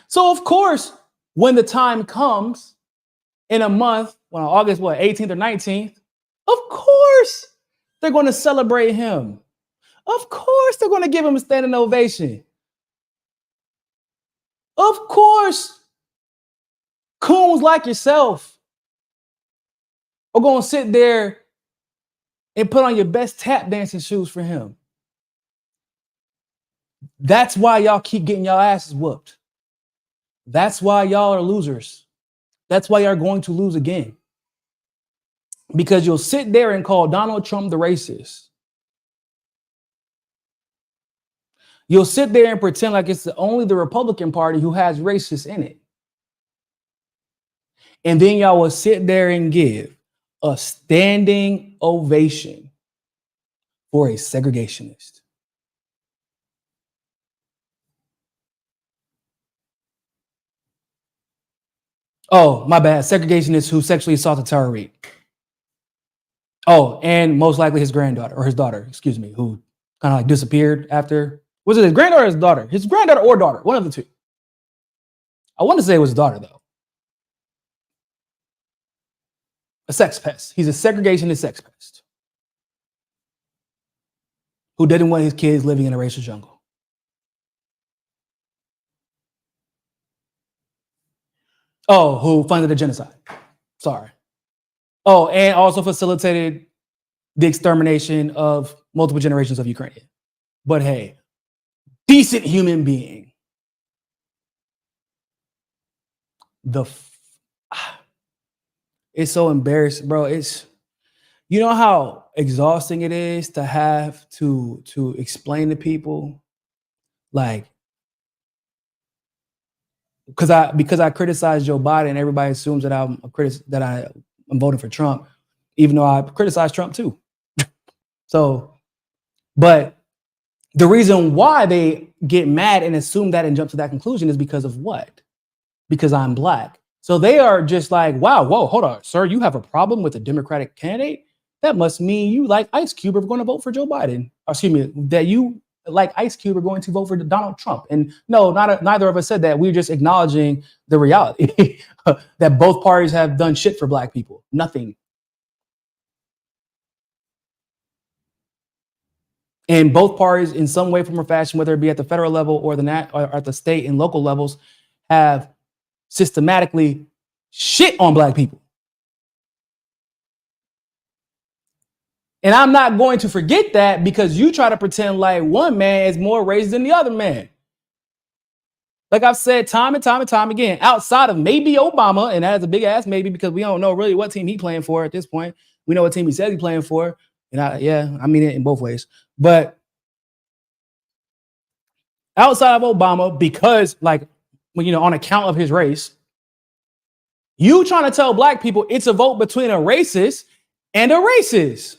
So, of course, when the time comes in a month, well, August, 18th or 19th, of course they're going to celebrate him. Of course they're going to give him a standing ovation. Of course, coons like yourself are going to sit there and put on your best tap dancing shoes for him. That's why y'all keep getting y'all asses whooped. That's why y'all are losers. That's why y'all are going to lose again. Because you'll sit there and call Donald Trump the racist. You'll sit there and pretend like it's only the Republican Party who has racists in it. And then y'all will sit there and give a standing ovation for a segregationist. Oh, my bad. Segregationist who sexually assaulted Tara Reid. Oh, and most likely his granddaughter or his daughter, excuse me, who kind of like disappeared after. Was it his granddaughter or his daughter? His granddaughter or daughter, one of the two. I want to say it was his daughter, though. A sex pest. He's a segregationist sex pest who didn't want his kids living in a racial jungle. Oh, who funded the genocide. Sorry. Oh, and also facilitated the extermination of multiple generations of Ukrainians. But hey, decent human being. It's so embarrassing, bro. It's, you know how exhausting it is to have to explain to people, like, because I criticize Joe Biden, everybody assumes that I'm voting for Trump, even though I criticize Trump too. So, but the reason why they get mad and assume that and jump to that conclusion is because of what? Because I'm black. So they are just like, wow, whoa, hold on, sir, you have a problem with a Democratic candidate? That must mean you, like Ice Cube, are going to vote for Joe Biden. Or excuse me, that you, like Ice Cube, are going to vote for Donald Trump. And no, neither of us said that. We're just acknowledging the reality that both parties have done shit for black people. Nothing. And both parties, in some way, form, or fashion, whether it be at the federal level or or at the state and local levels, have systematically shit on black people. And I'm not going to forget that because you try to pretend like one man is more racist than the other man. Like I've said time and time again, outside of maybe Obama, and that is a big ass maybe because we don't know really what team he's playing for at this point. We know what team he says he's playing for. And I mean it in both ways. But outside of Obama, because like, on account of his race, you trying to tell black people it's a vote between a racist and a racist.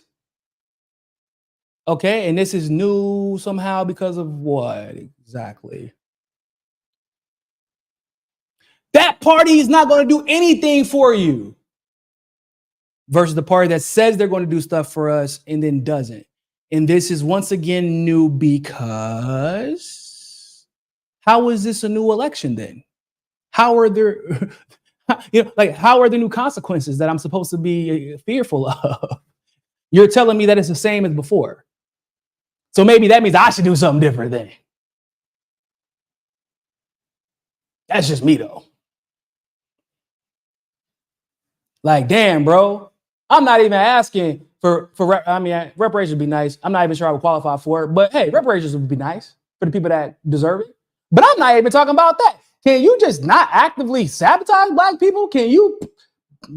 Okay, and this is new somehow because of what exactly? That party is not going to do anything for you versus the party that says they're going to do stuff for us and then doesn't. And this is once again new because how is this a new election then? How are there, how are there new consequences that I'm supposed to be fearful of? You're telling me that it's the same as before. So maybe that means I should do something different then. That's just me though. Like, damn, bro. I'm not even asking for reparations would be nice. I'm not even sure I would qualify for it, but hey, reparations would be nice for the people that deserve it. But I'm not even talking about that. Can you just not actively sabotage black people? Can you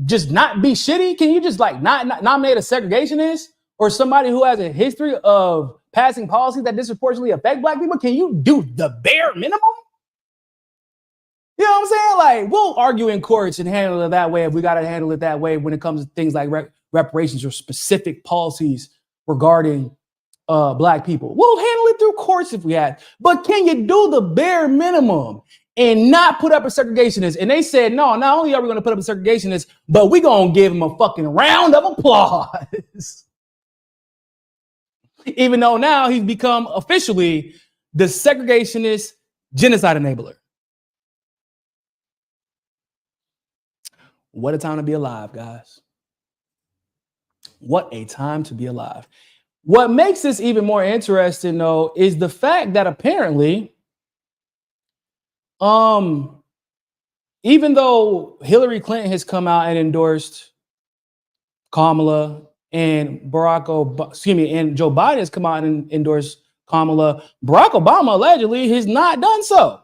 just not be shitty? Can you just like not nominate a segregationist or somebody who has a history of passing policies that disproportionately affect black people? Can you do the bare minimum? You know what I'm saying? Like, we'll argue in courts and handle it that way if we got to handle it that way when it comes to things like reparations or specific policies regarding black people. We'll handle it through courts if we have. But can you do the bare minimum and not put up a segregationist? And they said, no, not only are we going to put up a segregationist, but we're going to give him a fucking round of applause. Even though now he's become officially the segregationist genocide enabler. What a time to be alive, guys. What a time to be alive. What makes this even more interesting, though, is the fact that apparently, even though Hillary Clinton has come out and endorsed Kamala and and Joe Biden has come out and endorsed Kamala, Barack Obama allegedly has not done so.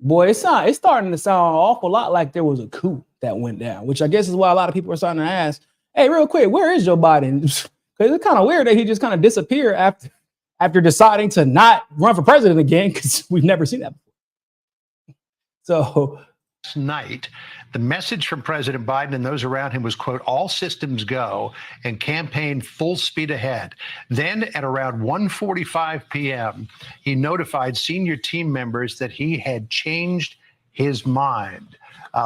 Boy, it's starting to sound an awful lot like there was a coup that went down, which I guess is why a lot of people are starting to ask, hey, real quick, where is Joe Biden? Because it's kind of weird that he just kind of disappeared after deciding to not run for president again, because we've never seen that before. So night, the message from President Biden and those around him was, quote, all systems go and campaign full speed ahead. Then at around 1:45 p.m., he notified senior team members that he had changed his mind.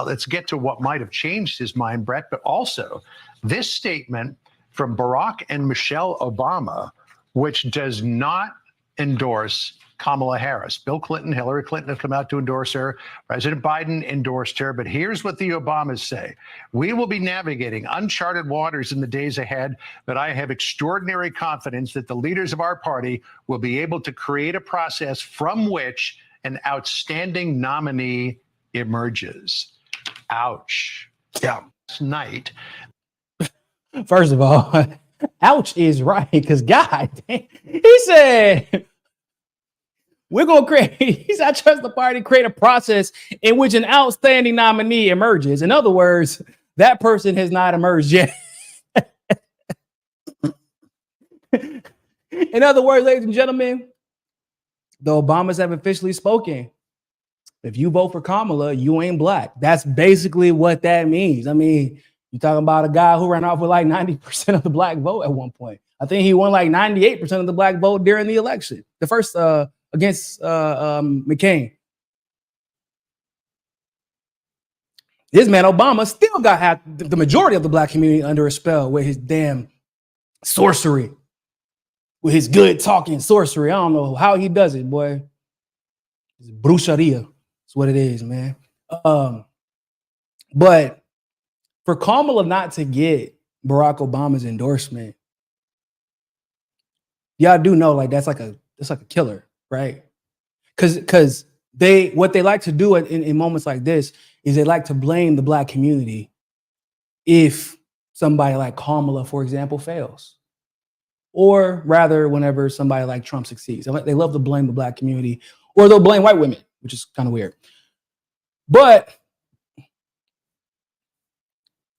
Let's get to what might have changed his mind, Brett, but also this statement from Barack and Michelle Obama, which does not endorse Kamala Harris. Bill Clinton, Hillary Clinton have come out to endorse her. President Biden endorsed her. But here's what the Obamas say. We will be navigating uncharted waters in the days ahead, but I have extraordinary confidence that the leaders of our party will be able to create a process from which an outstanding nominee emerges. Ouch. Yeah. Tonight. First of all, ouch is right, because God, he said, we're going to create, he said, I trust the party to create a process in which an outstanding nominee emerges. In other words, that person has not emerged yet. In other words, ladies and gentlemen, the Obamas have officially spoken. If you vote for Kamala, you ain't black. That's basically what that means. I mean, you're talking about a guy who ran off with like 90% of the black vote at one point. I think he won like 98% of the black vote during the election. The first against McCain. This man Obama still got the majority of the black community under a spell with his damn sorcery, with his good talking sorcery. I don't know how he does it, boy. It's brujeria. That's what it is, man. But for Kamala not to get Barack Obama's endorsement, y'all do know like that's like a killer, right? Because what they like to do in moments like this is they like to blame the Black community if somebody like Kamala, for example, fails. Or rather, whenever somebody like Trump succeeds. They love to blame the Black community, or they'll blame white women, which is kind of weird. But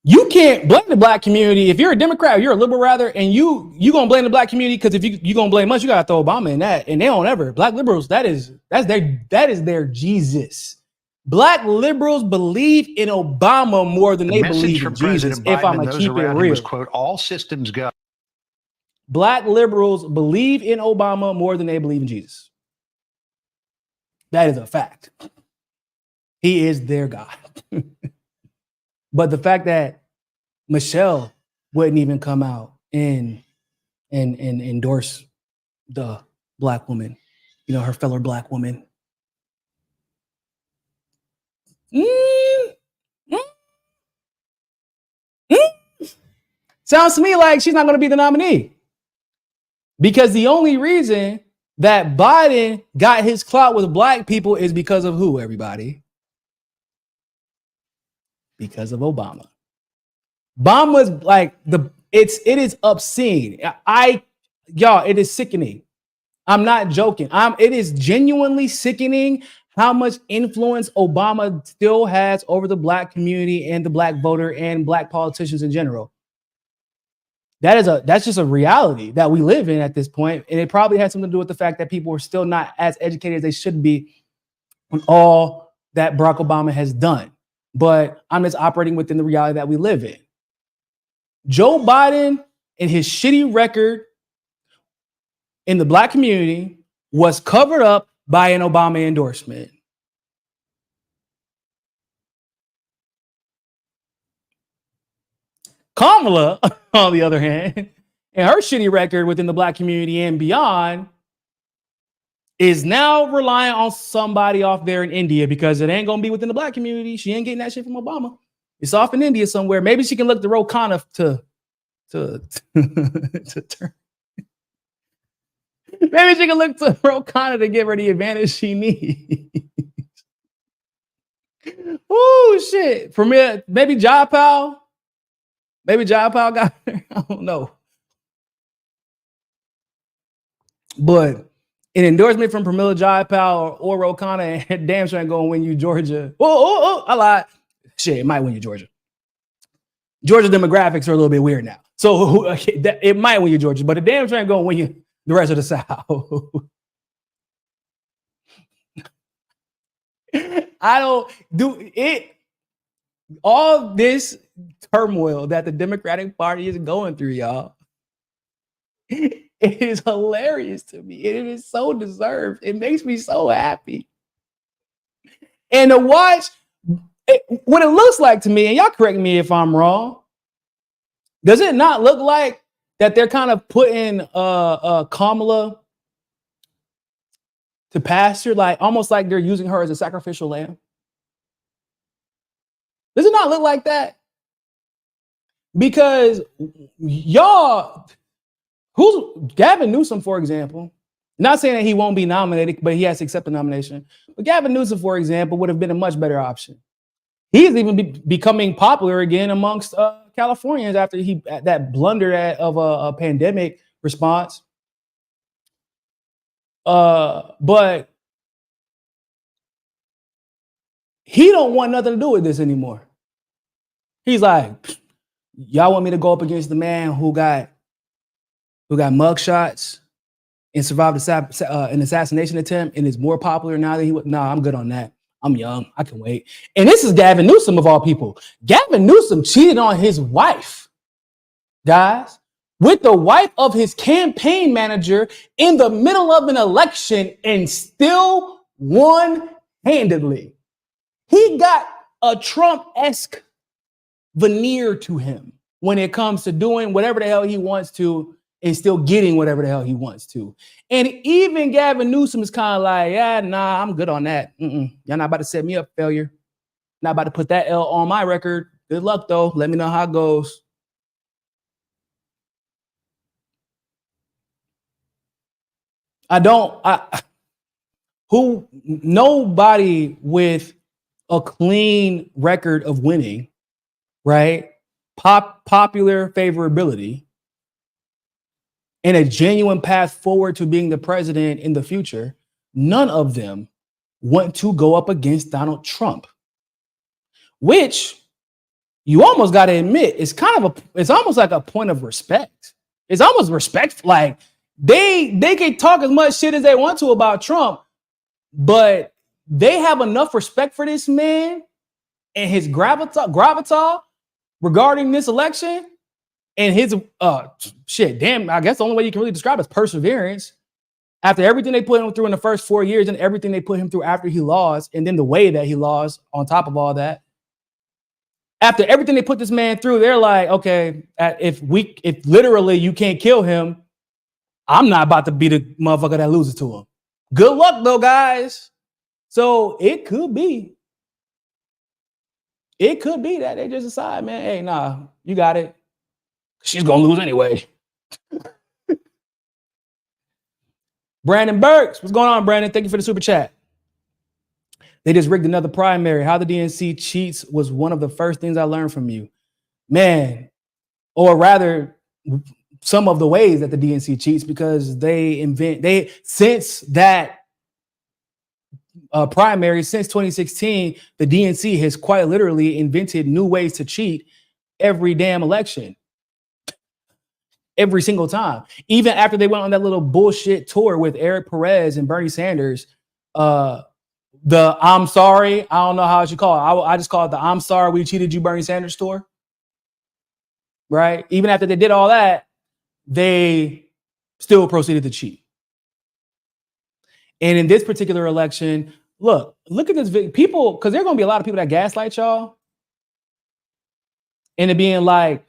you can't blame the Black community if you're a Democrat, or you're a liberal rather, and you gonna blame the Black community, because if you gonna blame us, you gotta throw Obama in that. And they don't ever. Black liberals, that is their Jesus. Black liberals believe in Obama more than they believe in Jesus. If I'm gonna keep it real, was, quote, all systems go. Black liberals believe in Obama more than they believe in Jesus. That is a fact. He is their God. But the fact that Michelle wouldn't even come out and endorse the Black woman, her fellow Black woman. Sounds to me like she's not going to be the nominee. Because the only reason that Biden got his clout with Black people is because of who, everybody? Because of Obama. Obama's like it is obscene. Y'all, it is sickening. I'm not joking. It is genuinely sickening how much influence Obama still has over the Black community and the Black voter and Black politicians in general. That's just a reality that we live in at this point. And it probably has something to do with the fact that people are still not as educated as they should be on all that Barack Obama has done. But I'm just operating within the reality that we live in. Joe Biden and his shitty record in the Black community was covered up by an Obama endorsement. Kamala, on the other hand, and her shitty record within the Black community and beyond is now relying on somebody off there in India, because it ain't going to be within the Black community. She ain't getting that shit from Obama. It's off in India somewhere. Maybe she can look to Ro Khanna to turn. Maybe she can look to Ro Khanna to give her the advantage she needs. Oh, shit. For me, maybe Jayapal. Maybe Jayapal got her. I don't know. But an endorsement from Pramila Jayapal or Ro Khanna, damn sure ain't going to win you Georgia. I lied. Shit, it might win you Georgia. Georgia demographics are a little bit weird now. So it might win you Georgia, but the damn sure ain't going to win you the rest of the South. I don't do it. All this turmoil that the Democratic Party is going through, y'all, it is hilarious to me. It is so deserved. It makes me so happy. And to watch what it looks like to me, and y'all correct me if I'm wrong, does it not look like that they're kind of putting Kamala to pasture, like almost like they're using her as a sacrificial lamb? Does it not look like that? Because y'all, who's Gavin Newsom, for example, not saying that he won't be nominated, but he has to accept the nomination. But Gavin Newsom, for example, would have been a much better option. He's even becoming popular again amongst Californians after that blunder of a pandemic response. But he don't want nothing to do with this anymore. He's like, y'all want me to go up against the man who got mugshots and survived an assassination attempt and is more popular now than he was? Nah, I'm good on that. I'm young. I can wait. And this is Gavin Newsom, of all people. Gavin Newsom cheated on his wife, guys, with the wife of his campaign manager in the middle of an election and still won handedly. He got a Trump-esque veneer to him when it comes to doing whatever the hell he wants to and still getting whatever the hell he wants to. And even Gavin Newsom is kind of like, yeah, nah, I'm good on that. Y'all not about to set me up, failure. Not about to put that L on my record. Good luck, though. Let me know how it goes. Nobody with a clean record of winning, right? Popular favorability and a genuine path forward to being the president in the future, none of them want to go up against Donald Trump, which you almost got to admit it's almost like a point of respect. It's almost respect. Like they can talk as much shit as they want to about Trump, but they have enough respect for this man and his gravitas regarding this election and his shit. Damn, I guess the only way you can really describe it is perseverance. After everything they put him through in the first 4 years and everything they put him through after he lost, and then the way that he lost on top of all that. After everything they put this man through, they're like, okay, if literally you can't kill him, I'm not about to be the motherfucker that loses to him. Good luck though, guys. So it could be that they just decide, man, hey, nah, you got it. She's gonna lose anyway. Brandon Burks, what's going on, Brandon? Thank you for the super chat. They just rigged another primary. How the DNC cheats was one of the first things I learned from you. Man, or rather, some of the ways that the DNC cheats, because since that primary, since 2016, the DNC has quite literally invented new ways to cheat every damn election. Every single time. Even after they went on that little bullshit tour with Eric Perez and Bernie Sanders, the I'm sorry, I don't know how I should call it. I just call it the I'm sorry we cheated you Bernie Sanders tour. Right? Even after they did all that, they still proceeded to cheat. And in this particular election, look at this people, because there are going to be a lot of people that gaslight y'all into being like,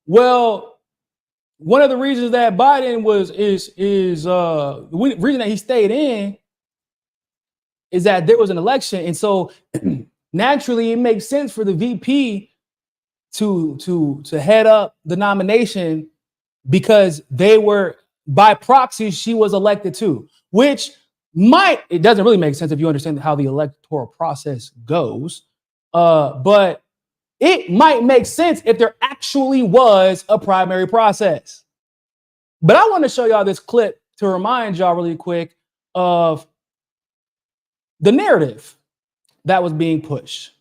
well, one of the reasons that Biden is the reason that he stayed in is that there was an election. And so naturally it makes sense for the VP to head up the nomination because they were, by proxy, she was elected too, which it doesn't really make sense if you understand how the electoral process goes. But it might make sense if there actually was a primary process. But I want to show y'all this clip to remind y'all really quick of the narrative that was being pushed.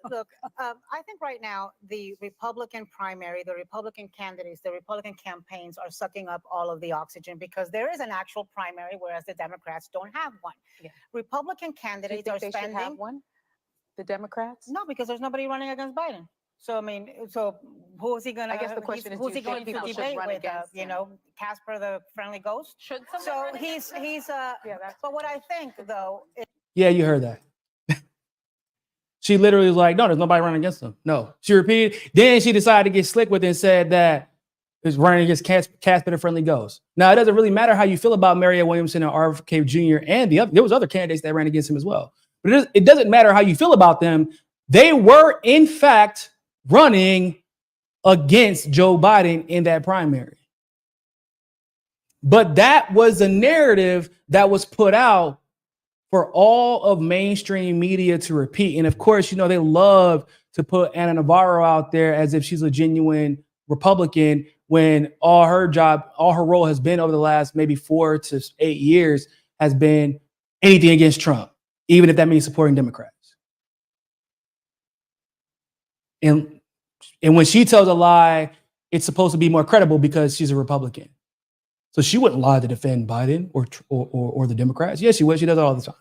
Look, I think right now the Republican primary, the Republican candidates, the Republican campaigns are sucking up all of the oxygen because there is an actual primary, whereas the Democrats don't have one. Yeah. Republican candidates are spending. They should have one? The Democrats? No, because there's nobody running against Biden. So I mean, who is he going to? I guess the question is, who's he going to debate with? Casper the Friendly Ghost. Should so he's But what I think though, yeah, you heard that. She literally was like, no, there's nobody running against him. No, she repeated. Then she decided to get slick with it and said that it's running against Casper the Friendly Ghost. Now it doesn't really matter how you feel about Marietta Williamson and RFK Jr. and there was other candidates that ran against him as well. But it doesn't matter how you feel about them. They were, in fact, running against Joe Biden in that primary. But that was the narrative that was put out for all of mainstream media to repeat. And of course, they love to put Ana Navarro out there as if she's a genuine Republican when all her role has been over the last maybe 4 to 8 years has been anything against Trump, even if that means supporting Democrats. And when she tells a lie, it's supposed to be more credible because she's a Republican. So she wouldn't lie to defend Biden or the Democrats. Yes, she would. She does it all the time.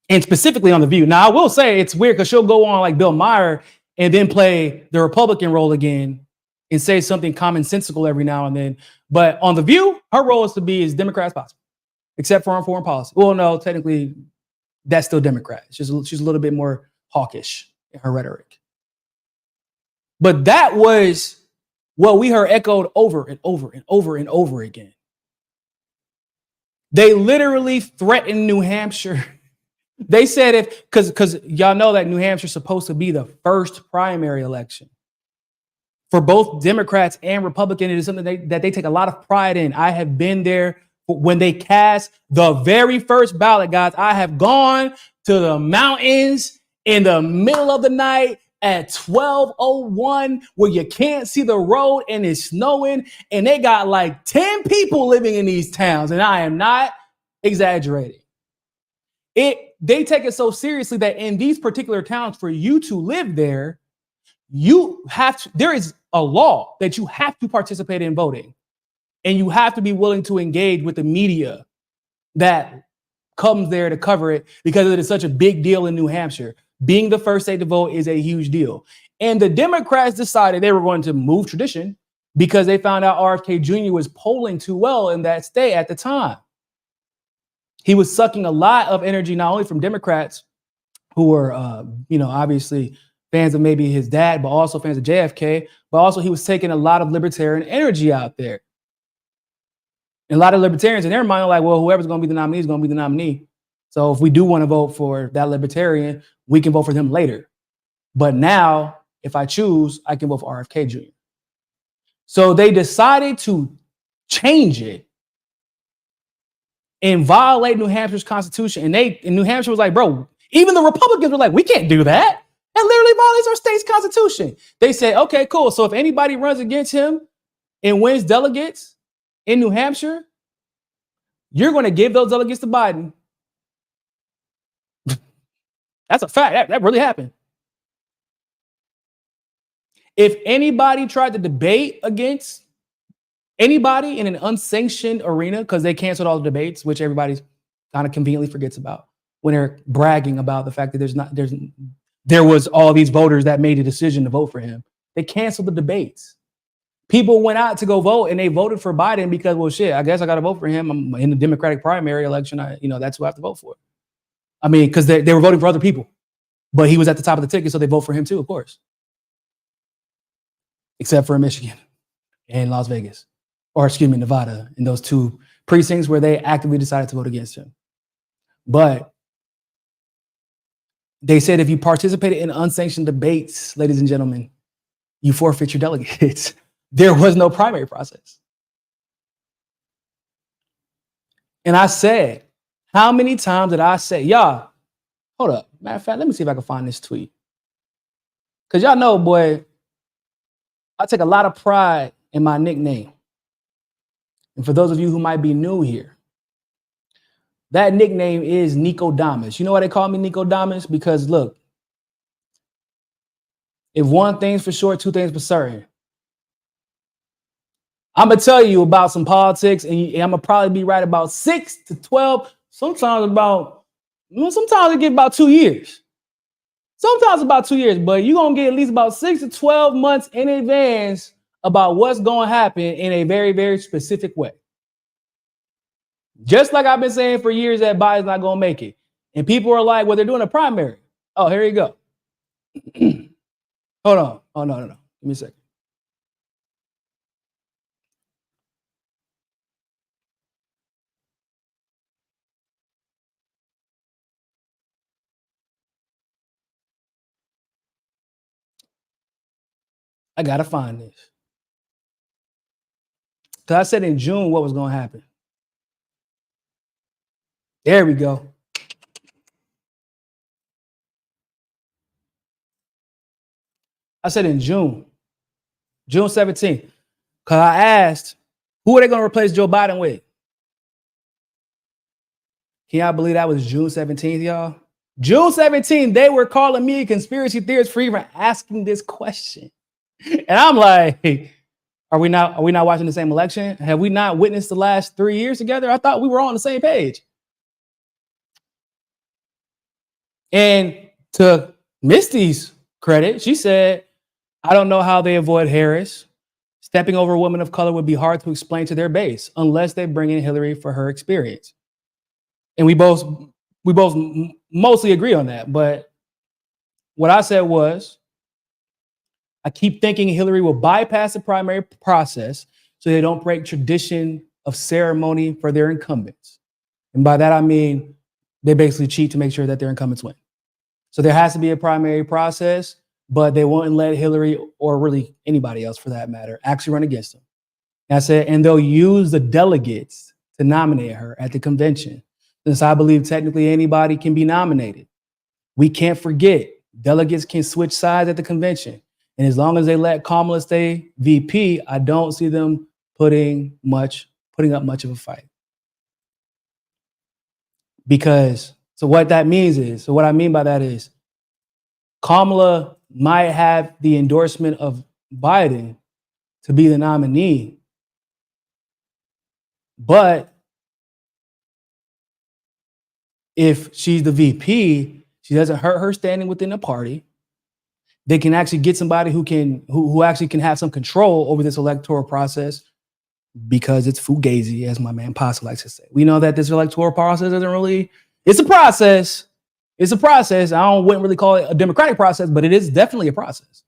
And specifically on The View. Now, I will say it's weird because she'll go on like Bill Maher and then play the Republican role again and say something commonsensical every now and then. But on The View, her role is to be as Democrat as possible, except for on foreign policy. Well, no, technically, that's still Democrat. She's a little bit more hawkish in her rhetoric. But that was what we heard echoed over and over and over and over again. They literally threatened New Hampshire They said because y'all know that New Hampshire is supposed to be the first primary election for both Democrats and Republicans. It is something that they take a lot of pride in. I have been there when they cast the very first ballot, guys. I have gone to the mountains in the middle of the night at 12:01 where you can't see the road and it's snowing, and they got like 10 people living in these towns, and I am not exaggerating. They take it so seriously that in these particular towns, for you to live there, there is a law that you have to participate in voting, and you have to be willing to engage with the media that comes there to cover it, because it is such a big deal in New Hampshire. Being the first state to vote is a huge deal. And the Democrats decided they were going to move tradition because they found out RFK Jr. was polling too well in that state at the time. He was sucking a lot of energy, not only from Democrats who were, obviously fans of maybe his dad, but also fans of JFK, but also he was taking a lot of libertarian energy out there. And a lot of libertarians in their mind are like, well, whoever's going to be the nominee is going to be the nominee. So if we do want to vote for that libertarian, we can vote for them later. But now, if I choose, I can vote for RFK Jr. So they decided to change it and violate New Hampshire's constitution. And New Hampshire was like, bro, even the Republicans were like, we can't do that. That literally violates our state's constitution. They said, okay, cool. So if anybody runs against him and wins delegates in New Hampshire, you're going to give those delegates to Biden. That's a fact. That really happened. If anybody tried to debate against anybody in an unsanctioned arena, because they canceled all the debates, which everybody kind of conveniently forgets about when they're bragging about the fact that there was all these voters that made a decision to vote for him. They canceled the debates. People went out to go vote and they voted for Biden because, well, shit, I guess I got to vote for him. I'm in the Democratic primary election. That's who I have to vote for. I mean, because they were voting for other people, but he was at the top of the ticket, so they vote for him too, of course. Except for in Michigan and Las Vegas, Nevada, in those two precincts where they actively decided to vote against him. But they said if you participated in unsanctioned debates, ladies and gentlemen, you forfeit your delegates. There was no primary process. And I said, how many times did I say, y'all, hold up. Matter of fact, let me see if I can find this tweet. Because y'all know, boy, I take a lot of pride in my nickname. And for those of you who might be new here, that nickname is Niko Damas. You know why they call me Niko Damas? Because look, if one thing's for sure, two things for certain. I'm going to tell you about some politics, and I'm going to probably be right about 6 to 12, sometimes it get about 2 years. Sometimes about 2 years, but you're going to get at least about 6 to 12 months in advance about what's going to happen in a very, very specific way. Just like I've been saying for years that Biden's not going to make it. And people are like, well, they're doing a primary. Oh, here you go. Hold on. Oh, no. Give me a second. I got to find this. Because I said in June what was going to happen. There we go. I said in June 17th. Because I asked, who are they going to replace Joe Biden with? Can y'all believe that was June 17th, y'all? June 17th, they were calling me a conspiracy theorist for even asking this question. And I'm like, are we not watching the same election? Have we not witnessed the last 3 years together? I thought we were all on the same page. And to Misty's credit, she said, I don't know how they avoid Harris. Stepping over a woman of color would be hard to explain to their base unless they bring in Hillary for her experience. And we both mostly agree on that. But what I said was, I keep thinking Hillary will bypass the primary process so they don't break tradition of ceremony for their incumbents. And by that, I mean, They basically cheat to make sure that their incumbents win. So there has to be a primary process, but they won't let Hillary, or really anybody else for that matter, actually run against them. That's it. And they'll use the delegates to nominate her at the convention. Since I believe technically anybody can be nominated. We can't forget, delegates can switch sides at the convention. And as long as they let Kamala stay VP, I don't see them putting up much of a fight. Because, so what that means is, so what I mean by that is, Kamala might have the endorsement of Biden to be the nominee, but if she's the VP, she doesn't hurt her standing within the party. They can actually get somebody who actually can have some control over this electoral process, because it's fugazi, as my man Pasa likes to say. We know that this electoral process isn't really, it's a process. It's a process. Wouldn't really call it a democratic process, but it is definitely a process.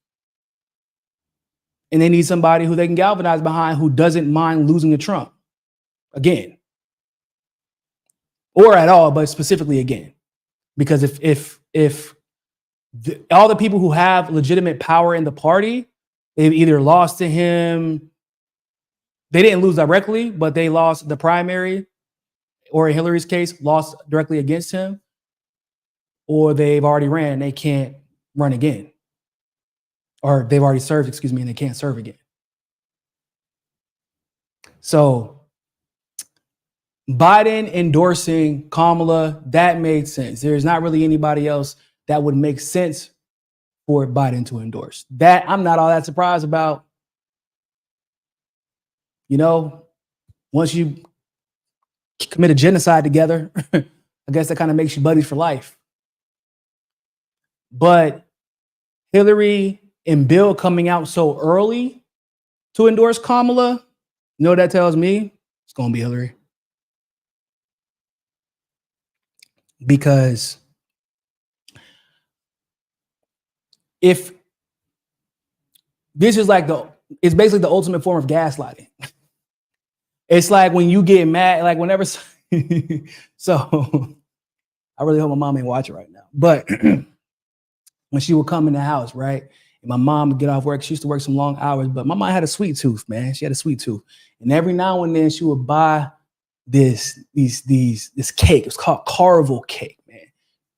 And they need somebody who they can galvanize behind, who doesn't mind losing to Trump again. Or at all, but specifically again. Because if all the people who have legitimate power in the party, they've either lost to him, they didn't lose directly, but they lost the primary, or in Hillary's case, lost directly against him, or they've already ran, they can't run again. Or they've already served, and they can't serve again. So Biden endorsing Kamala, that made sense. There's not really anybody else that would make sense for Biden to endorse. That I'm not all that surprised about. You know, once you commit a genocide together, I guess that kind of makes you buddies for life. But Hillary and Bill coming out so early to endorse Kamala, you know what that tells me? It's going to be Hillary. Because if this is like it's basically the ultimate form of gaslighting. It's like when you get mad, like whenever, so I really hope my mom ain't watching right now. But when she would come in the house, right? And my mom would get off work. She used to work some long hours, but my mom had a sweet tooth, man. She had a sweet tooth. And every now and then she would buy this cake. It was called Carvel cake, man. It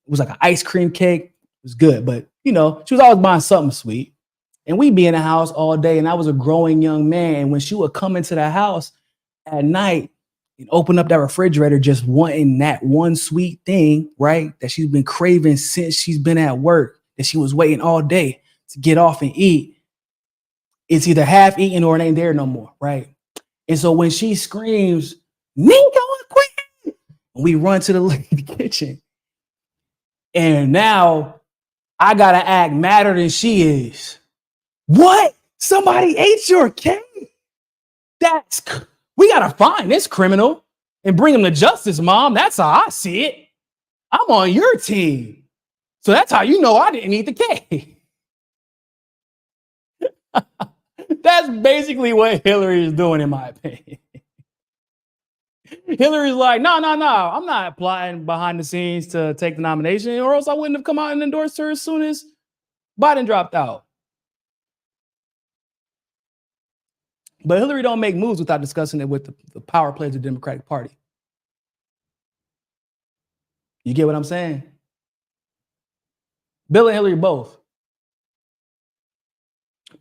was like an ice cream cake. It was good, but you know, she was always buying something sweet. And we'd be in the house all day, and I was a growing young man. And when she would come into the house at night and open up that refrigerator, just wanting that one sweet thing, right, that she's been craving since she's been at work, that she was waiting all day to get off and eat, it's either half eaten or it ain't there no more, right? And so when she screams, Niko, quick, we run to the kitchen. And now I gotta act madder than she is. What? Somebody ate your cake? We gotta find this criminal and bring him to justice, Mom. That's how I see it. I'm on your team. So that's how you know I didn't eat the cake. That's basically what Hillary is doing, in my opinion. Hillary's like, no, I'm not plotting behind the scenes to take the nomination, or else I wouldn't have come out and endorsed her as soon as Biden dropped out. But Hillary don't make moves without discussing it with the power players of the Democratic Party. You get what I'm saying? Bill and Hillary both.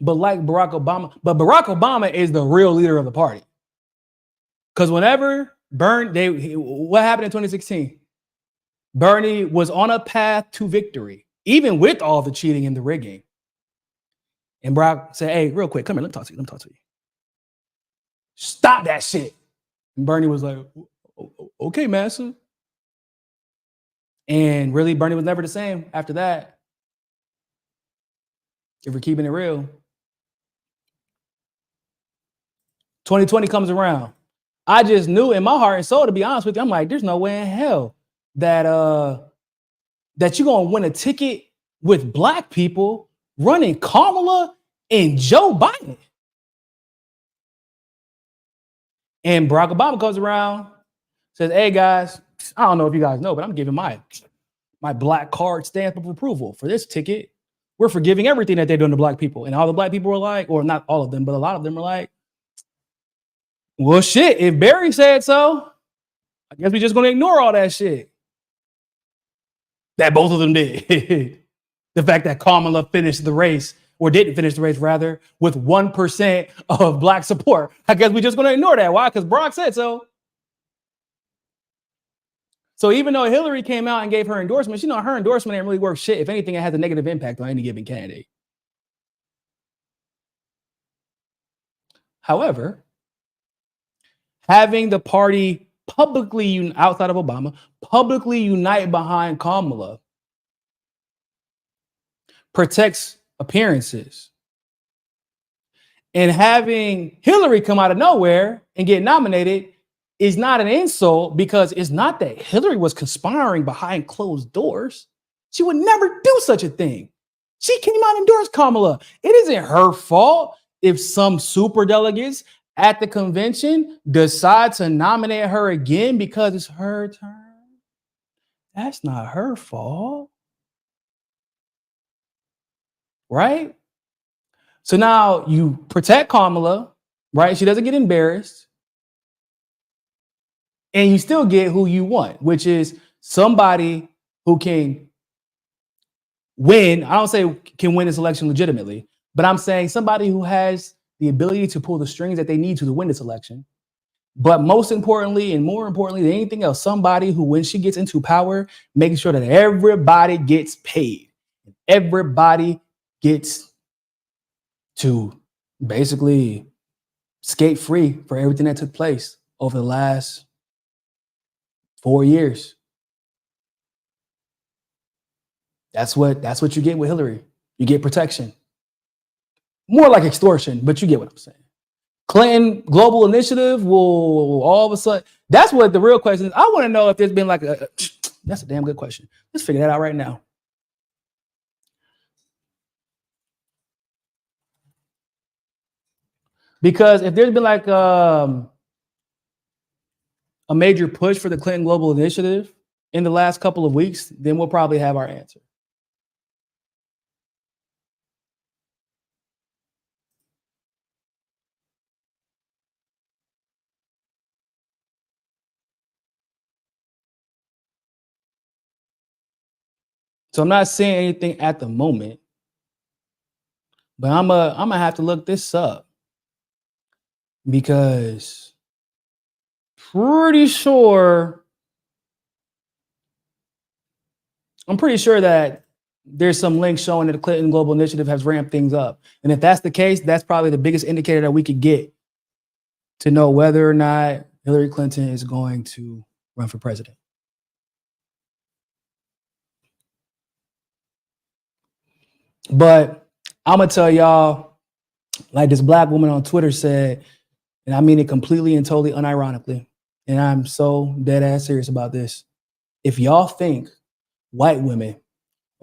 But like Barack Obama is the real leader of the party. Because whenever what happened in 2016? Bernie was on a path to victory, even with all the cheating and the rigging. And Barack said, hey, real quick, come here, let me talk to you. Stop that shit. And Bernie was like, okay, master. And really, Bernie was never the same after that. If we're keeping it real. 2020 comes around. I just knew in my heart and soul, to be honest with you, I'm like, there's no way in hell that you're gonna win a ticket with black people running Kamala and Joe Biden. And Barack Obama comes around, says, hey guys, I don't know if you guys know, but I'm giving my black card stamp of approval for this ticket. We're forgiving everything that they're doing to black people. And all the black people were like, or not all of them, but a lot of them were like, well, shit, if Barry said so, I guess we're just going to ignore all that shit. That both of them did. The fact that Kamala finished the race, or didn't finish the race rather, with 1% of black support. I guess we're just going to ignore that. Why? Because Barack said so. So even though Hillary came out and gave her endorsement, her endorsement ain't really worth shit. If anything, it has a negative impact on any given candidate. However, having the party publicly, outside of Obama, publicly unite behind Kamala protects appearances. And having Hillary come out of nowhere and get nominated is not an insult, because it's not that Hillary was conspiring behind closed doors. She would never do such a thing. She came out and endorsed Kamala. It isn't her fault if some superdelegates at the convention decide to nominate her again because it's her turn. That's not her fault. Right? So now you protect Kamala, right? She doesn't get embarrassed. And you still get who you want, which is somebody who can win. I don't say can win this election legitimately, but I'm saying somebody who has the ability to pull the strings that they need to win this election. But most importantly, and more importantly than anything else, somebody who, when she gets into power, making sure that everybody gets paid. Everybody gets to basically skate free for everything that took place over the last 4 years. That's what you get with Hillary. You get protection. More like extortion, but you get what I'm saying. Clinton Global Initiative will all of a sudden, that's what the real question is. I want to know if there's been like that's a damn good question. Let's figure that out right now. Because if there's been like a major push for the Clinton Global Initiative in the last couple of weeks, then we'll probably have our answer. So I'm not saying anything at the moment, but I'm gonna have to look this up, because I'm pretty sure that there's some links showing that the Clinton Global Initiative has ramped things up. And if that's the case, that's probably the biggest indicator that we could get to know whether or not Hillary Clinton is going to run for president. But I'm gonna tell y'all, like this black woman on Twitter said, and I mean it completely and totally unironically, and I'm so dead ass serious about this. If y'all think white women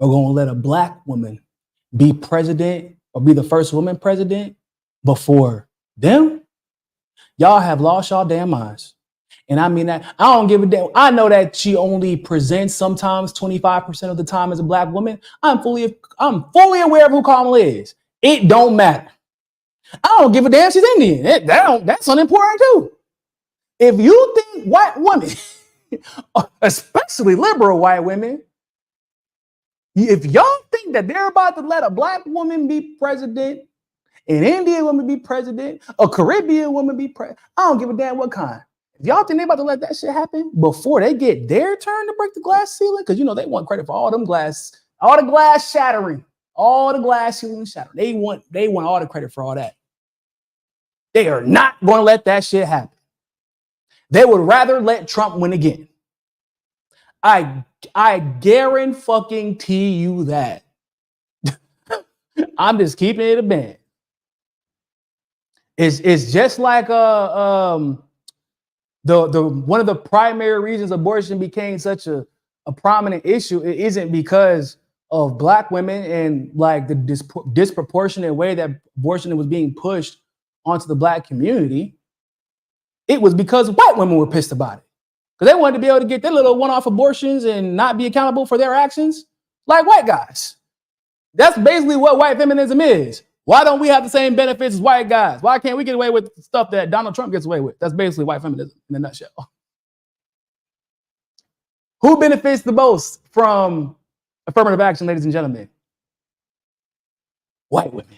are gonna let a black woman be president or be the first woman president before them, y'all have lost y'all damn minds. And I mean that. I don't give a damn. I know that she only presents sometimes 25% of the time as a black woman. I'm fully aware of who Kamala is. It don't matter. I don't give a damn she's Indian. That's unimportant too. If you think white women, especially liberal white women, if y'all think that they're about to let a black woman be president, an Indian woman be president, a Caribbean woman be president, I don't give a damn what kind. If y'all think they're about to let that shit happen before they get their turn to break the glass ceiling, because they want credit for all the glass shattering, all the glass ceiling shattering. They want all the credit for all that. They are not going to let that shit happen. They would rather let Trump win again. I guarantee you that. I'm just keeping it a band. It's just like the one of the primary reasons abortion became such a prominent issue. It isn't because of black women and like the disproportionate way that abortion was being pushed onto the black community. It was because white women were pissed about it. because they wanted to be able to get their little one-off abortions and not be accountable for their actions like white guys. That's basically what white feminism is. Why don't we have the same benefits as white guys? Why can't we get away with stuff that Donald Trump gets away with? That's basically white feminism in a nutshell. Who benefits the most from affirmative action, ladies and gentlemen? White women.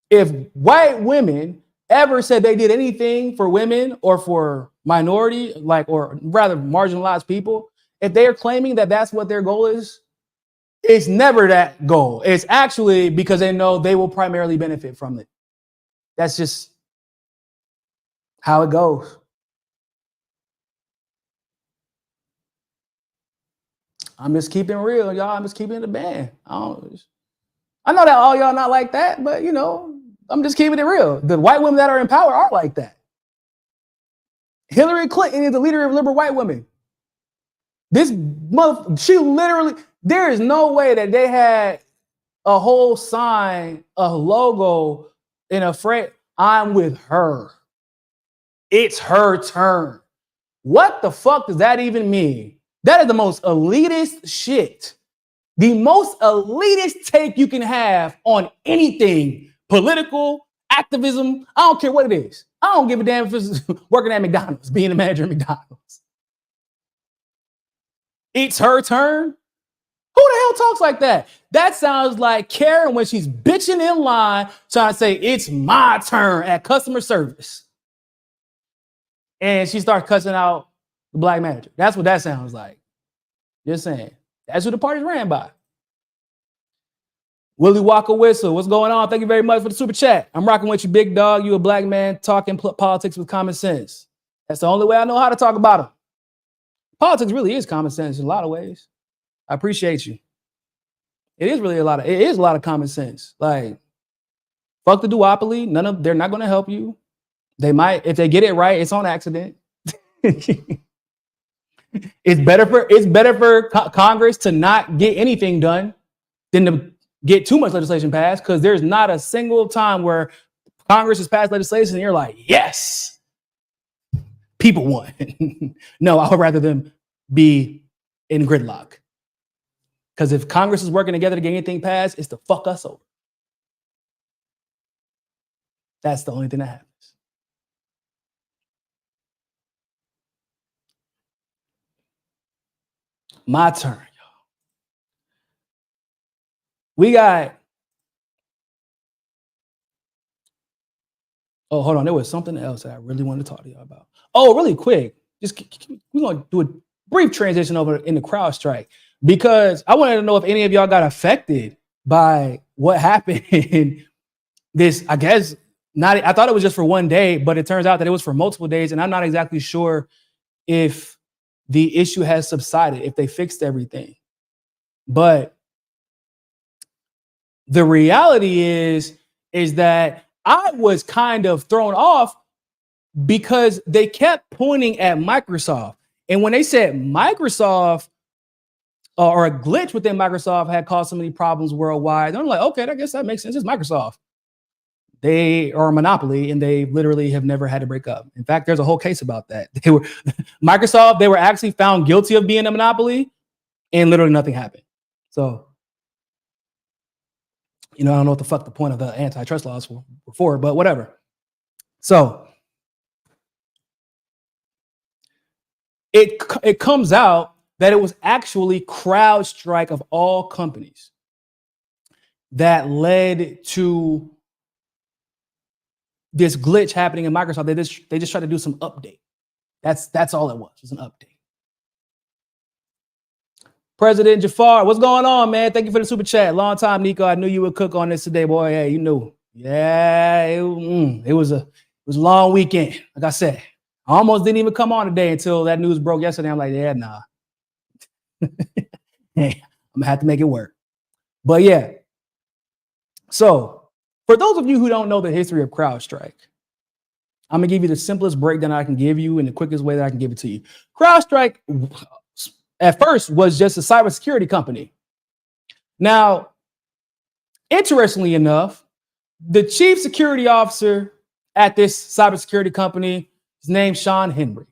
If white women ever said they did anything for women or for minority, or rather marginalized people, if they are claiming that that's what their goal is, it's never that goal. It's actually because they know they will primarily benefit from it. That's just how it goes. I'm just keeping it real, y'all. I'm just keeping it a band. I know that all y'all not like that, but I'm just keeping it real. The white women that are in power are like that. Hillary Clinton is the leader of liberal white women. She literally, there is no way that they had a whole sign, a logo in a frame. I'm with her. It's her turn. What the fuck does that even mean? That is the most elitist shit. The most elitist take you can have on anything. Political, activism, I don't care what it is. I don't give a damn if it's working at McDonald's, being a manager at McDonald's. It's her turn? Who the hell talks like that? That sounds like Karen when she's bitching in line trying to say, it's my turn at customer service. And she starts cussing out the black manager. That's what that sounds like. Just saying. That's who the party's ran by. Willie Walker Whistle, what's going on? Thank you very much for the super chat. I'm rocking with you, big dog. You a black man talking politics with common sense. That's the only way I know how to talk about them. Politics really is common sense in a lot of ways. I appreciate you. It is a lot of common sense. Like, fuck the duopoly. They're not going to help you. They might, if they get it right, it's on accident. It's better for Congress to not get anything done than to get too much legislation passed, because there's not a single time where Congress has passed legislation and you're like, yes, people won. No, I would rather them be in gridlock. Because if Congress is working together to get anything passed, it's to fuck us over. That's the only thing that happens. My turn, y'all. We got. Oh, hold on. There was something else that I really wanted to talk to y'all about. Oh, really quick. We're going to do a brief transition over into Crowdstrike, because I wanted to know if any of y'all got affected by what happened. This, I guess, I thought it was just for one day, but it turns out that it was for multiple days. And I'm not exactly sure if the issue has subsided, if they fixed everything. But the reality is that I was kind of thrown off because they kept pointing at Microsoft. And when they said Microsoft or a glitch within Microsoft had caused so many problems worldwide, I'm like, okay, I guess that makes sense. It's Microsoft. They are a monopoly and they literally have never had to break up. In fact, there's a whole case about that. Microsoft, they were actually found guilty of being a monopoly and literally nothing happened. So, I don't know what the fuck the point of the antitrust laws were for, but whatever. So it comes out that it was actually CrowdStrike of all companies that led to this glitch happening in Microsoft. They just tried to do some update. That's all it was an update. President Jafar, what's going on, man? Thank you for the super chat. Long time, Niko. I knew you would cook on this today, boy. Hey, you knew. Yeah, it was a long weekend. Like I said, I almost didn't even come on today until that news broke yesterday. I'm like, yeah, nah. Hey, I'm gonna have to make it work. But yeah. So for those of you who don't know the history of CrowdStrike, I'm gonna give you the simplest breakdown I can give you in the quickest way that I can give it to you. CrowdStrike at first was just a cybersecurity company. Now, interestingly enough, the chief security officer at this cybersecurity company His name's Sean Henry.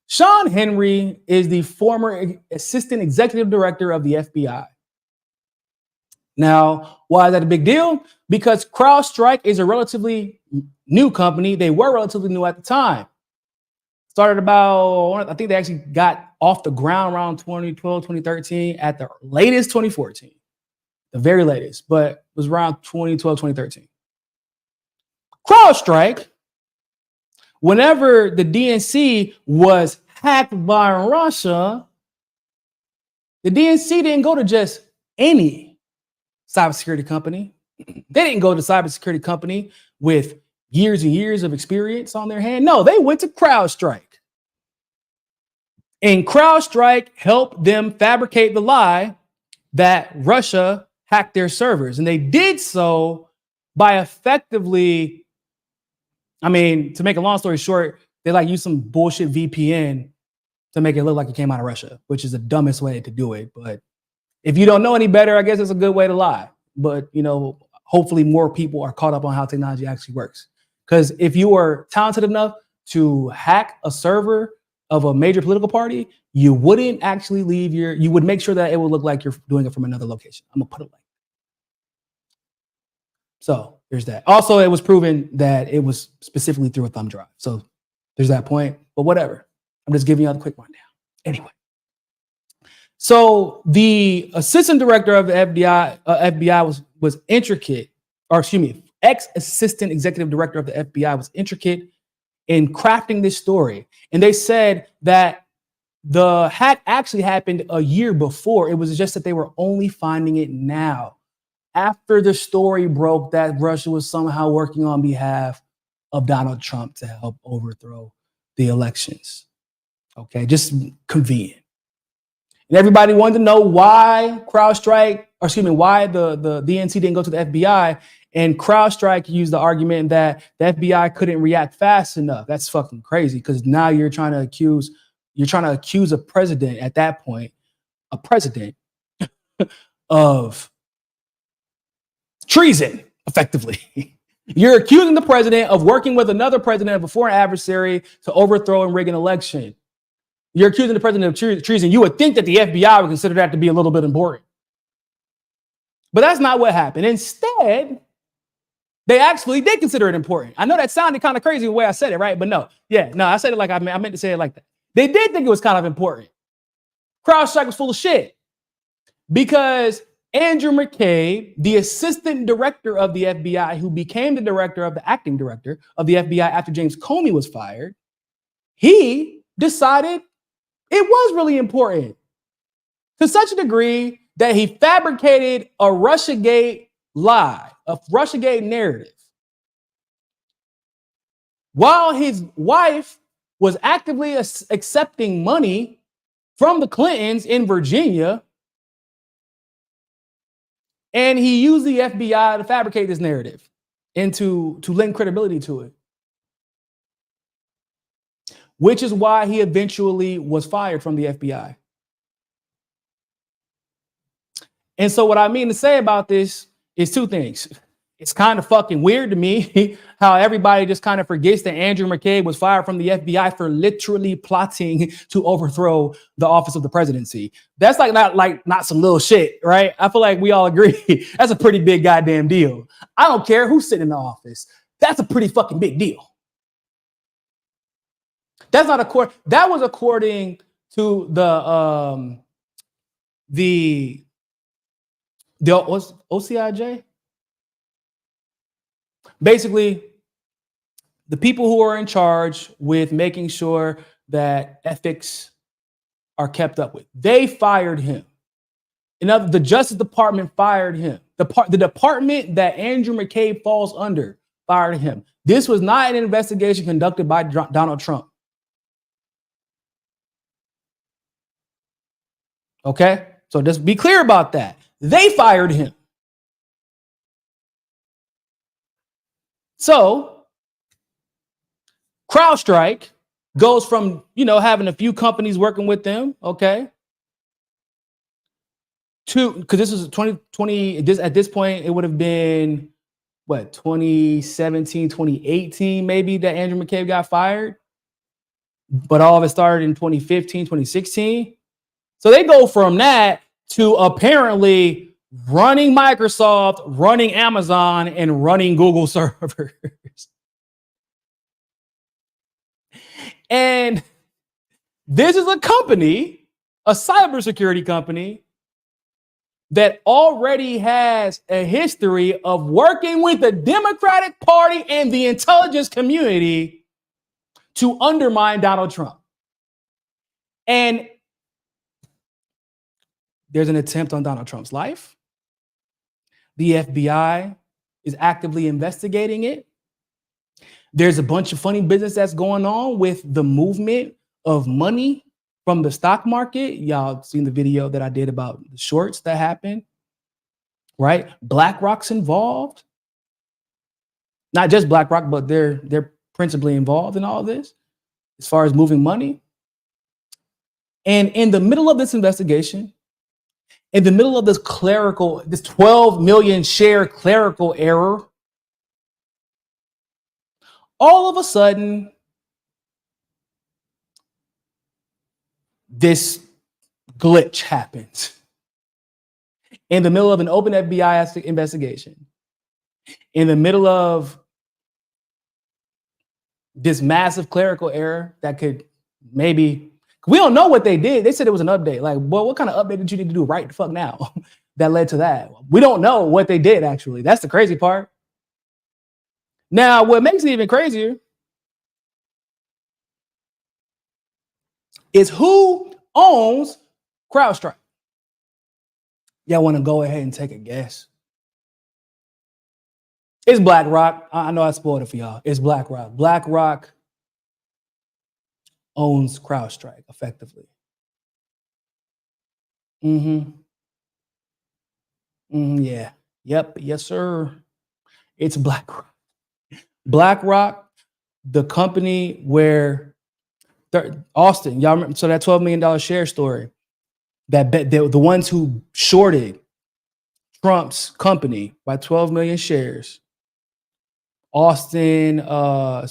Sean Henry is the former assistant executive director of the FBI. Now, why is that a big deal? Because Crowdstrike is a relatively new company. They were relatively new at the time. Started about, I think they actually got off the ground around 2012, 2013, at the latest 2014. The very latest, but it was around 2012, 2013. Crowdstrike, whenever the DNC was hacked by Russia, the DNC didn't go to just any cybersecurity company. They didn't go to cybersecurity company with years and years of experience on their hand. No, they went to Crowdstrike. And Crowdstrike helped them fabricate the lie that Russia hacked their servers. And they did so by effectively, I mean, to make a long story short, they like use some bullshit VPN to make it look like it came out of Russia, which is the dumbest way to do it. But if you don't know any better, I guess it's a good way to lie. But, you know, hopefully more people are caught up on how technology actually works. Because if you are talented enough to hack a server of a major political party, you wouldn't actually leave you would make sure that it would look like you're doing it from another location. I'm gonna put it like that. So there's that. Also, it was proven that it was specifically through a thumb drive. So there's that point, but whatever. I'm just giving you a quick rundown. Anyway. So the assistant director of the FBI was intricate, or excuse me, ex-assistant executive director of the FBI was intricate in crafting this story. And they said that the hack actually happened a year before. It was just that they were only finding it now, after the story broke that Russia was somehow working on behalf of Donald Trump to help overthrow the elections. Okay, just convenient. And everybody wanted to know why Crowdstrike, or excuse me, why the DNC didn't go to the FBI. And Crowdstrike used the argument that the FBI couldn't react fast enough. That's fucking crazy, because now you're trying to accuse a president at that point, a president of treason, effectively. You're accusing the president of working with another president of a foreign adversary to overthrow and rig an election. You're accusing the president of treason. You would think that the FBI would consider that to be a little bit important. But that's not what happened. Instead, they actually did consider it important. I know that sounded kind of crazy the way I said it, right? But no, I said it like I meant to say it like that. They did think it was kind of important. Crowdstrike was full of shit, because Andrew McCabe, the assistant director of the FBI, who became the acting director of the FBI after James Comey was fired, he decided it was really important, to such a degree that he fabricated a Russiagate lie, a Russiagate narrative, while his wife was actively accepting money from the Clintons in Virginia. And he used the FBI to fabricate this narrative and to lend credibility to it, which is why he eventually was fired from the FBI. And so what I mean to say about this is two things. It's kind of fucking weird to me how everybody just kind of forgets that Andrew McCabe was fired from the FBI for literally plotting to overthrow the office of the presidency. That's not some little shit, right? I feel like we all agree that's a pretty big goddamn deal. I don't care who's sitting in the office. That's a pretty fucking big deal. That was according to the OCIJ. Basically, the people who are in charge with making sure that ethics are kept up with, they fired him. The Justice Department fired him. The department that Andrew McCabe falls under fired him. This was not an investigation conducted by Donald Trump. Okay? So just be clear about that. They fired him. So Crowdstrike goes from, having a few companies working with them, okay, to, because this was 2020, at this point, it would have been, 2017, 2018, maybe, that Andrew McCabe got fired. but all of it started in 2015, 2016. So they go from that to apparently running Microsoft, running Amazon, and running Google servers. And this is a company, a cybersecurity company, that already has a history of working with the Democratic Party and the intelligence community to undermine Donald Trump. And there's an attempt on Donald Trump's life. The FBI is actively investigating it. There's a bunch of funny business that's going on with the movement of money from the stock market. Y'all seen the video that I did about the shorts that happened, right? BlackRock's involved. Not just BlackRock, but they're principally involved in all this as far as moving money. And in the middle of this investigation, in the middle of this 12 million share clerical error, all of a sudden, this glitch happens. In the middle of an open FBI investigation, in the middle of this massive clerical error that could maybe, we don't know what they did. They said it was an update. Like, well, what kind of update did you need to do right the fuck now that led to that? We don't know what they did, actually. That's the crazy part. Now, what makes it even crazier is who owns Crowdstrike. Y'all want to go ahead and take a guess? It's BlackRock. I know I spoiled it for y'all. It's BlackRock. BlackRock owns Crowdstrike effectively. Yeah. Yep. Yes, sir. It's BlackRock. BlackRock, the company where Austin, y'all remember? So that $12 million share story, that the ones who shorted Trump's company by 12 million shares, Austin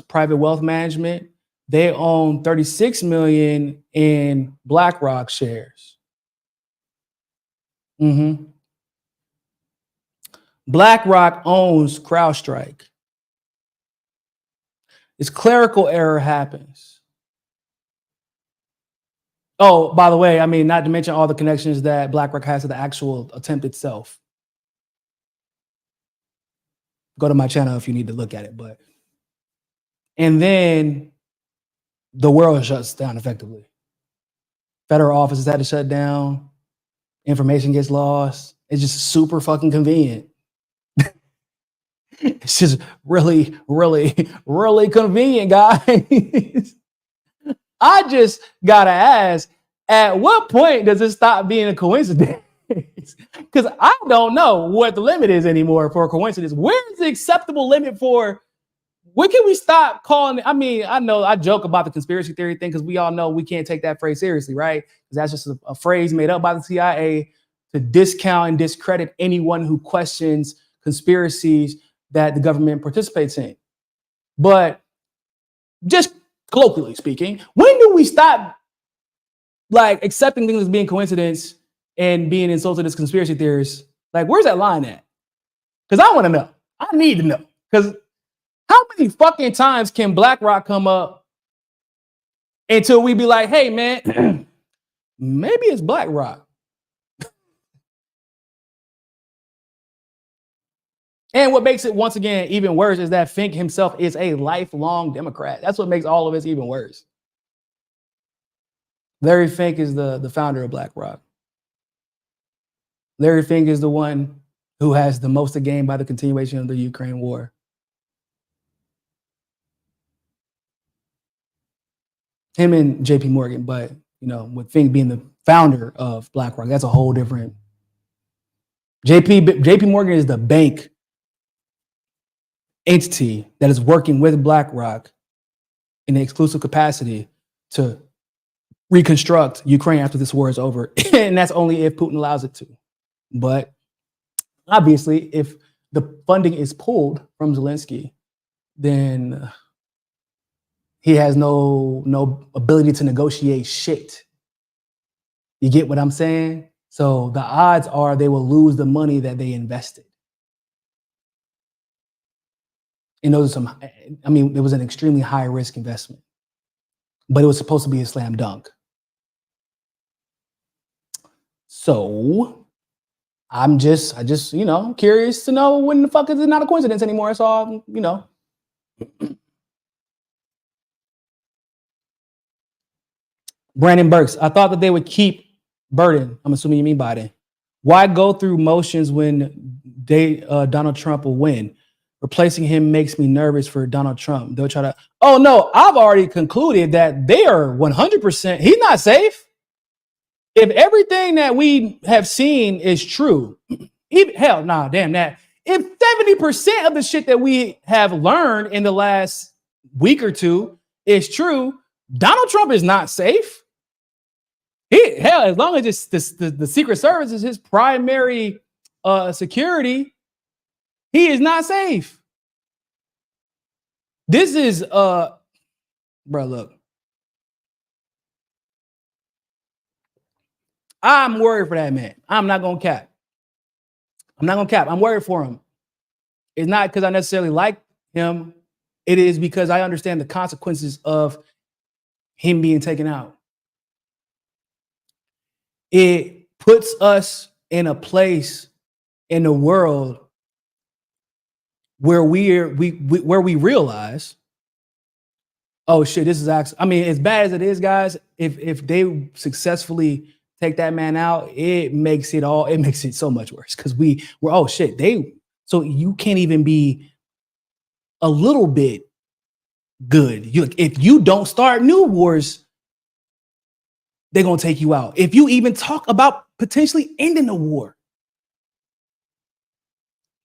Private Wealth Management, they own 36 million in BlackRock shares. BlackRock owns CrowdStrike. This clerical error happens. Oh, by the way, I mean, not to mention all the connections that BlackRock has to the actual attempt itself. Go to my channel if you need to look at it. And then the world shuts down effectively. Federal offices had to shut down. Information gets lost. It's just super fucking convenient. It's just really, really, really convenient, guys. I just gotta ask, at what point does it stop being a coincidence? Because I don't know what the limit is anymore for a coincidence. Where's the acceptable limit for, when can we stop calling it? I mean, I know I joke about the conspiracy theory thing because we all know we can't take that phrase seriously, right? Because that's just a phrase made up by the CIA to discount and discredit anyone who questions conspiracies that the government participates in. But just colloquially speaking, when do we stop like accepting things as being coincidence and being insulted as conspiracy theorists? Like, where's that line at? Because I want to know. I need to know. Because how many fucking times can BlackRock come up until we be like, hey, man, maybe it's BlackRock. And what makes it, once again, even worse is that Fink himself is a lifelong Democrat. That's what makes all of this even worse. Larry Fink is the founder of BlackRock. Larry Fink is the one who has the most to gain by the continuation of the Ukraine war. Him and JP Morgan, but you know, with Fink being the founder of BlackRock, that's a whole different. JP Morgan is the bank entity that is working with BlackRock in an exclusive capacity to reconstruct Ukraine after this war is over. And that's only if Putin allows it to. But obviously, if the funding is pulled from Zelensky, then He has no ability to negotiate shit. You get what I'm saying? So the odds are they will lose the money that they invested. And those are some, I mean, it was an extremely high risk investment, but it was supposed to be a slam dunk. So I just, you know, curious to know when the fuck is it not a coincidence anymore. That's all, you know. Brandon Burks, I thought that they would keep Burden. I'm assuming you mean Biden. Why go through motions when Donald Trump will win? Replacing him makes me nervous for Donald Trump. They'll try to, oh no, I've already concluded that they are 100%, he's not safe. If everything that we have seen is true, even, hell, nah, damn that. If 70% of the shit that we have learned in the last week or two is true, Donald Trump is not safe. Hell, as long as the Secret Service is his primary security, he is not safe. This is bro, look. I'm worried for that man. I'm not gonna cap. I'm worried for him. It's not because I necessarily like him. It is because I understand the consequences of him being taken out. It puts us in a place in the world where we realize, oh shit, this is actually, I mean, as bad as it is, guys, if they successfully take that man out, it makes it so much worse because we're oh shit, so you can't even be a little bit good. If you don't start new wars, they're gonna take you out. If you even talk about potentially ending the war,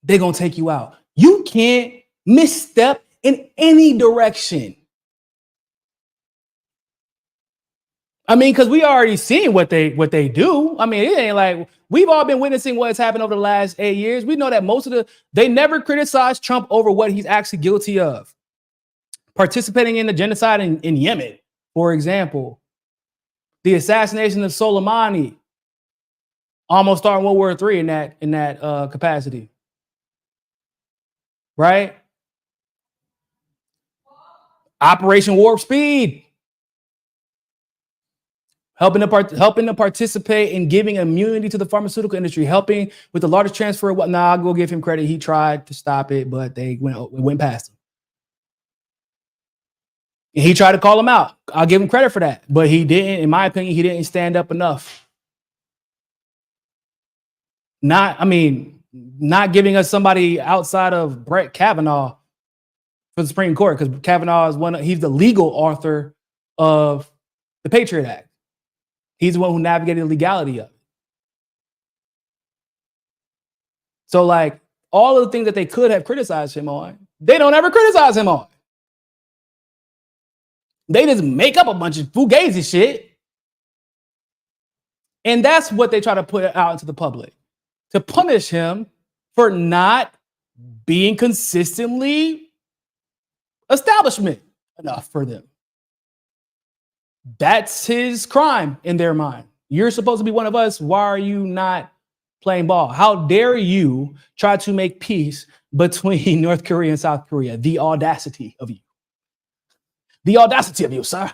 they're gonna take you out. You can't misstep in any direction. I mean, because we already seen what they do. I mean, it ain't like we've all been witnessing what's happened over the last 8 years. We know that they never criticized Trump over what he's actually guilty of. Participating in the genocide in Yemen, for example. The assassination of Soleimani, almost starting World War III in that capacity, right? Operation Warp Speed, helping to participate in giving immunity to the pharmaceutical industry, helping with the largest transfer of what? Nah, I'll go give him credit. He tried to stop it, but they went past him. And he tried to call him out. I'll give him credit for that. But he didn't, in my opinion, he didn't stand up enough. Not giving us somebody outside of Brett Kavanaugh for the Supreme Court, because Kavanaugh is he's the legal author of the Patriot Act. He's the one who navigated the legality of it. So like all of the things that they could have criticized him on, they don't ever criticize him on. They just make up a bunch of fugazi shit. And that's what they try to put out into the public, to punish him for not being consistently establishment enough for them. That's his crime in their mind. You're supposed to be one of us. Why are you not playing ball? How dare you try to make peace between North Korea and South Korea? The audacity of you. The audacity of you, sir.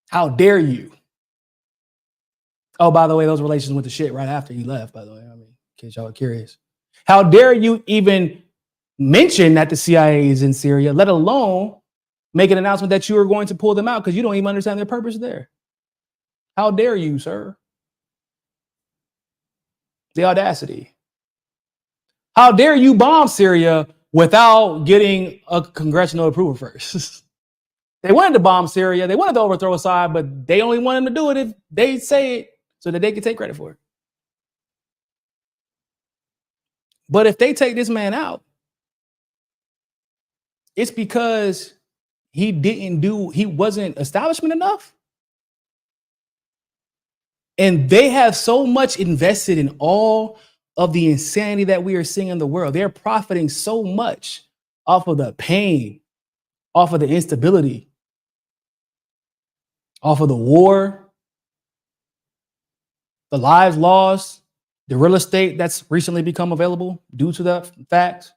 How dare you? Oh, by the way, those relations went to shit right after he left, by the way. I mean, in case y'all are curious. How dare you even mention that the CIA is in Syria, let alone make an announcement that you are going to pull them out because you don't even understand their purpose there. How dare you, sir? The audacity. How dare you bomb Syria without getting a congressional approval first? They wanted to bomb Syria. They wanted to overthrow Assad, but they only wanted to do it if they say it so that they can take credit for it. But if they take this man out, it's because he wasn't establishment enough. And they have so much invested in all of the insanity that we are seeing in the world. They're profiting so much off of the pain, off of the instability, off of the war, the lives lost, the real estate that's recently become available due to that fact.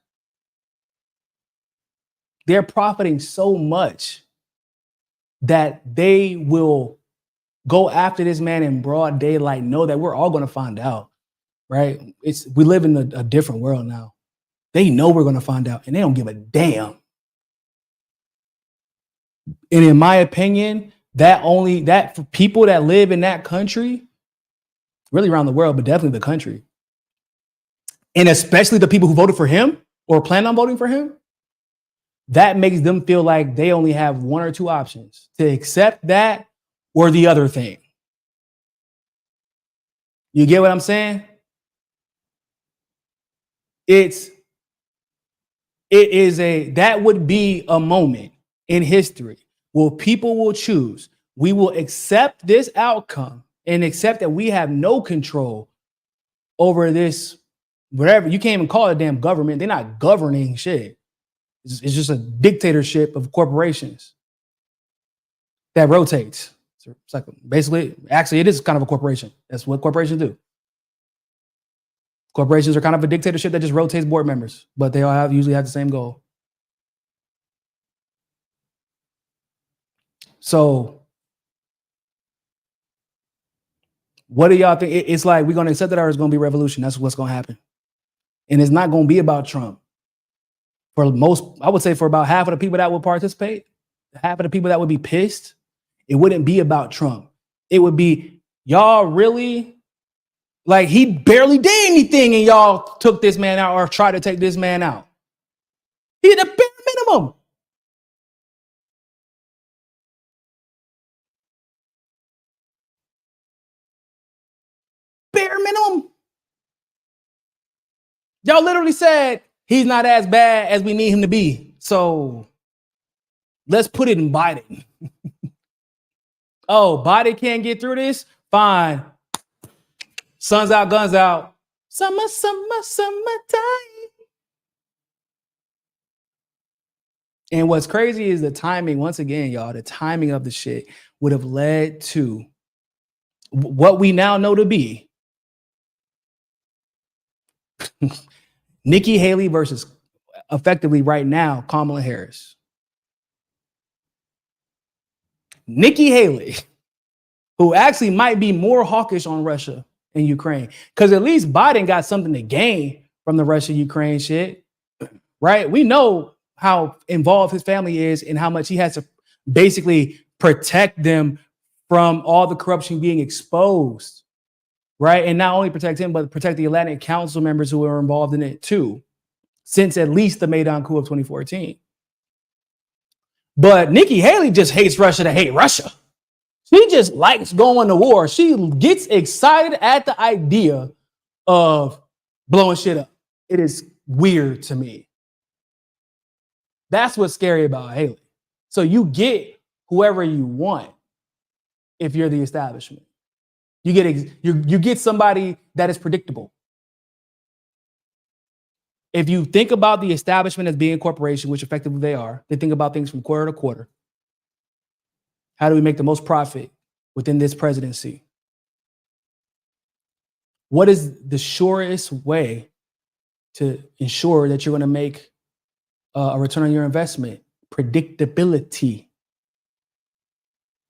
They're profiting so much that they will go after this man in broad daylight, know that we're all going to find out, right? We live in a different world now. They know we're going to find out, and they don't give a damn. And in my opinion, that for people that live in that country, really around the world, but definitely the country, and especially the people who voted for him or plan on voting for him, that makes them feel like they only have one or two options: to accept that or the other thing. You get what I'm saying? That would be a moment in history where people will choose. We will accept this outcome and accept that we have no control over this, whatever. You can't even call it a damn government. They're not governing shit. It's just a dictatorship of corporations that rotates. It's like basically, actually, it is kind of a corporation. That's what corporations do. Corporations are kind of a dictatorship that just rotates board members, but they all usually have the same goal. So, what do y'all think? It's like we're going to accept that it's going to be revolution. That's what's going to happen. And it's not going to be about Trump. For most, I would say for about half of the people that would participate, half of the people that would be pissed, it wouldn't be about Trump. It would be, y'all really, like, he barely did anything and y'all took this man out or tried to take this man out. He did the bare minimum. Bare minimum. Y'all literally said he's not as bad as we need him to be. So let's put it in Biden. Oh, Biden can't get through this? Fine. Sun's out, guns out. Summer, summer, summertime. And what's crazy is the timing, once again, y'all, the timing of the shit would have led to what we now know to be Nikki Haley versus, effectively right now, Kamala Harris. Nikki Haley, who actually might be more hawkish on Russia and Ukraine, because at least Biden got something to gain from the Russia-Ukraine shit, right? We know how involved his family is and how much he has to basically protect them from all the corruption being exposed, right? And not only protect him, but protect the Atlantic Council members who were involved in it too, since at least the Maidan coup of 2014. But Nikki Haley just hates Russia to hate Russia. She just likes going to war. She gets excited at the idea of blowing shit up. It is weird to me. That's what's scary about Haley. So you get whoever you want if you're the establishment. You get somebody that is predictable. If you think about the establishment as being a corporation, which effectively they are, they think about things from quarter to quarter. How do we make the most profit within this presidency? What is the surest way to ensure that you're going to make a return on your investment? Predictability.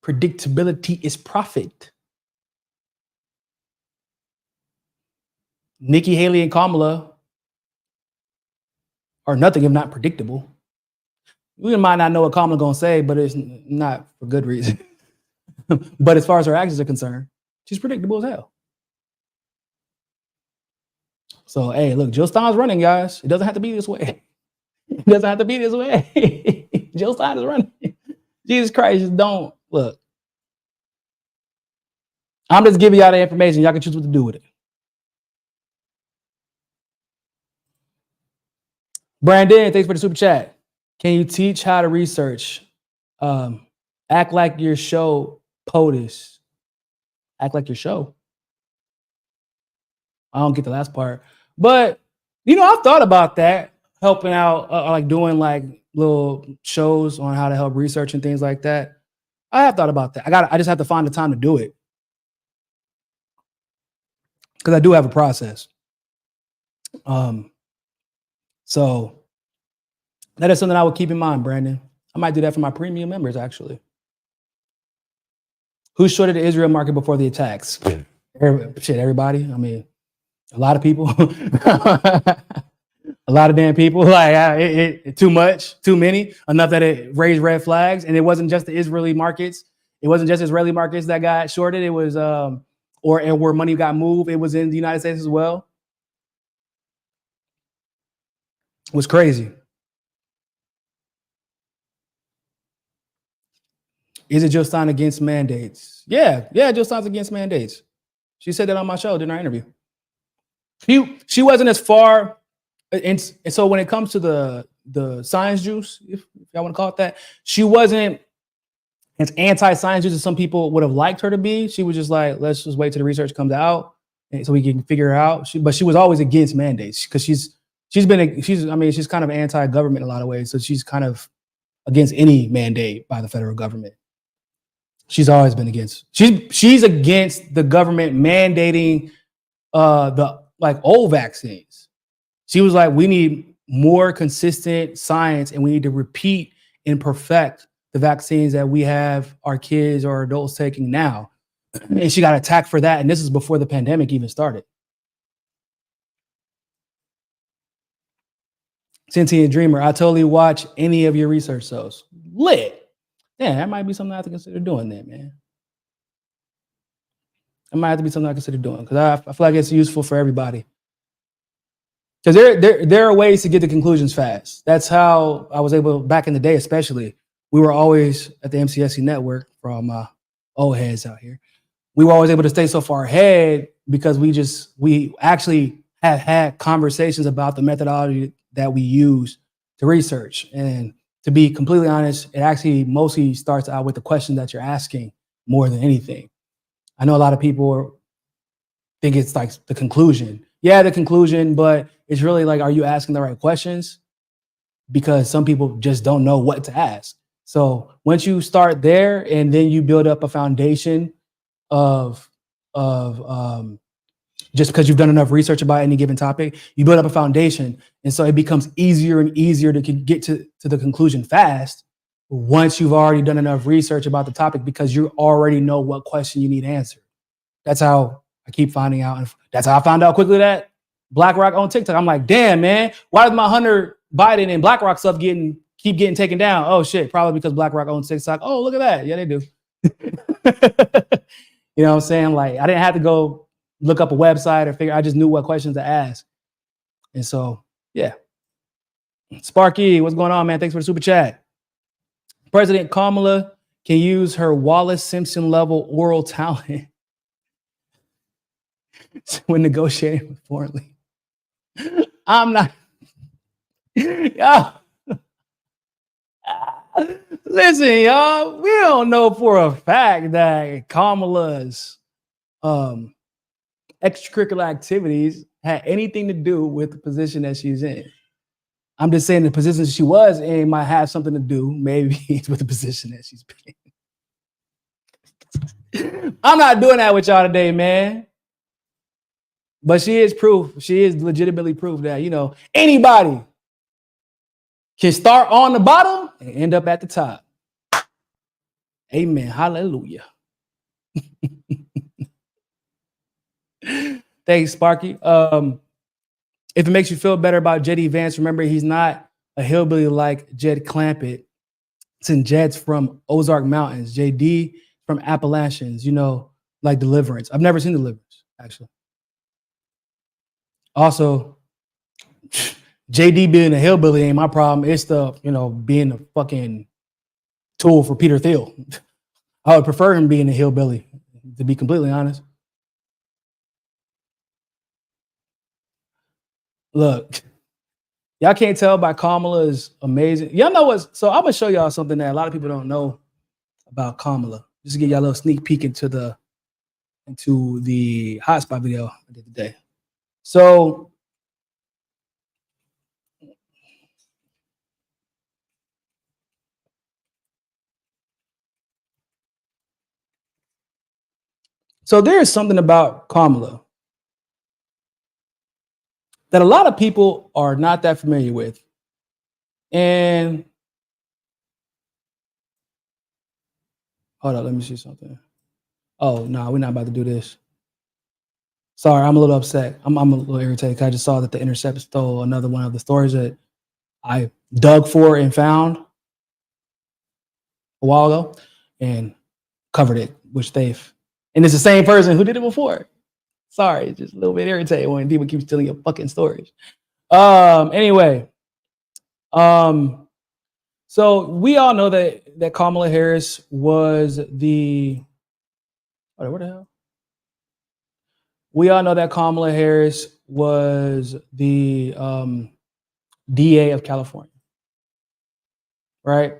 Predictability is profit. Nikki Haley and Kamala are nothing if not predictable. We might not know what Kamala gonna say, but it's not for good reason. But as far as her actions are concerned, she's predictable as hell. So, hey, look, Jill Stein's running, guys. It doesn't have to be this way. It doesn't have to be this way. Jill Stein is running. Jesus Christ, just don't look. I'm just giving y'all the information. Y'all can choose what to do with it. Brandon, thanks for the super chat. Can you teach how to research? Act like your show POTUS. Act like your show. I don't get the last part. But, I've thought about that. helping out, like doing like little shows on how to help research and things like that. I have thought about that. I just have to find the time to do it. Because I do have a process. So that is something I would keep in mind, Brandon. I might do that for my premium members, actually. Who shorted the Israel market before the attacks? Everybody. I mean, a lot of people. A lot of damn people. Like too much, too many, enough that it raised red flags. And it wasn't just the Israeli markets. It wasn't just Israeli markets that got shorted. It was or where money got moved. It was in the United States as well. It was crazy. Is it Jill Stein against mandates? Yeah, Jill Stein's against mandates. She said that on my show during our interview. She wasn't as far, and so when it comes to the science juice, if y'all want to call it that, she wasn't as anti-science juice as some people would have liked her to be. She was just like, let's just wait till the research comes out, and so we can figure it out. But she was always against mandates because she's kind of anti-government in a lot of ways. So she's kind of against any mandate by the federal government. She's always been against. She's against the government mandating the old vaccines. She was like, we need more consistent science, and we need to repeat and perfect the vaccines that we have our kids or adults taking now. And she got attacked for that. And this is before the pandemic even started. Sentient Dreamer, I totally watch any of your research shows. Lit. Yeah, that might be something I have to consider doing then, man. It might have to be something I consider doing because I feel like it's useful for everybody. Because there are ways to get to conclusions fast. That's how I was able, back in the day especially, we were always at the MCSC network, for all my old heads out here. We were always able to stay so far ahead because we actually have had conversations about the methodology that we use to research. And to be completely honest, it actually mostly starts out with the question that you're asking more than anything. I know a lot of people think it's like the conclusion. Yeah, the conclusion, but it's really like, are you asking the right questions? Because some people just don't know what to ask. So once you start there and then you build up a foundation of just because you've done enough research about any given topic, you build up a foundation. And so it becomes easier and easier to get to the conclusion fast once you've already done enough research about the topic because you already know what question you need answered. That's how I keep finding out. And that's how I found out quickly that BlackRock on TikTok. I'm like, damn, man, why does my Hunter Biden and BlackRock stuff keep getting taken down? Oh, shit, probably because BlackRock owns TikTok. Oh, look at that. Yeah, they do. You know what I'm saying? Like, I didn't have to go look up a website or figure. I just knew what questions to ask. And so, yeah. Sparky, what's going on, man? Thanks for the super chat. President Kamala can use her Wallace Simpson level oral talent when negotiating with foreign leaders. I'm not. Y'all. Listen, y'all, we don't know for a fact that Kamala's extracurricular activities had anything to do with the position that she's in. I'm just saying the position she was in might have something to do, maybe, with the position that she's been. I'm not doing that with y'all today, man. But she is proof. She is legitimately proof that, anybody can start on the bottom and end up at the top. Amen. Hallelujah. Thanks, Sparky. If it makes you feel better about J.D. Vance, remember he's not a hillbilly like Jed Clampett. Since Jed's from Ozark Mountains, J.D. from Appalachians, like Deliverance. I've never seen Deliverance, actually. Also, JD being a hillbilly ain't my problem. It's the, being a fucking tool for Peter Thiel. I would prefer him being a hillbilly, to be completely honest. Look, y'all can't tell by Kamala's amazing. Y'all know what? So I'm gonna show y'all something that a lot of people don't know about Kamala. Just to give y'all a little sneak peek into the hotspot video I did today. So So there is something about Kamala that a lot of people are not that familiar with. And hold on, let me see something. Oh, no, we're not about to do this. Sorry, I'm a little upset. I'm a little irritated because I just saw that The Intercept stole another one of the stories that I dug for and found a while ago and covered it, which and it's the same person who did it before. Sorry, it's just a little bit irritating when people keep stealing your fucking stories. Anyway, so we all know that Kamala Harris was the where the hell? We all know that Kamala Harris was the DA of California, right?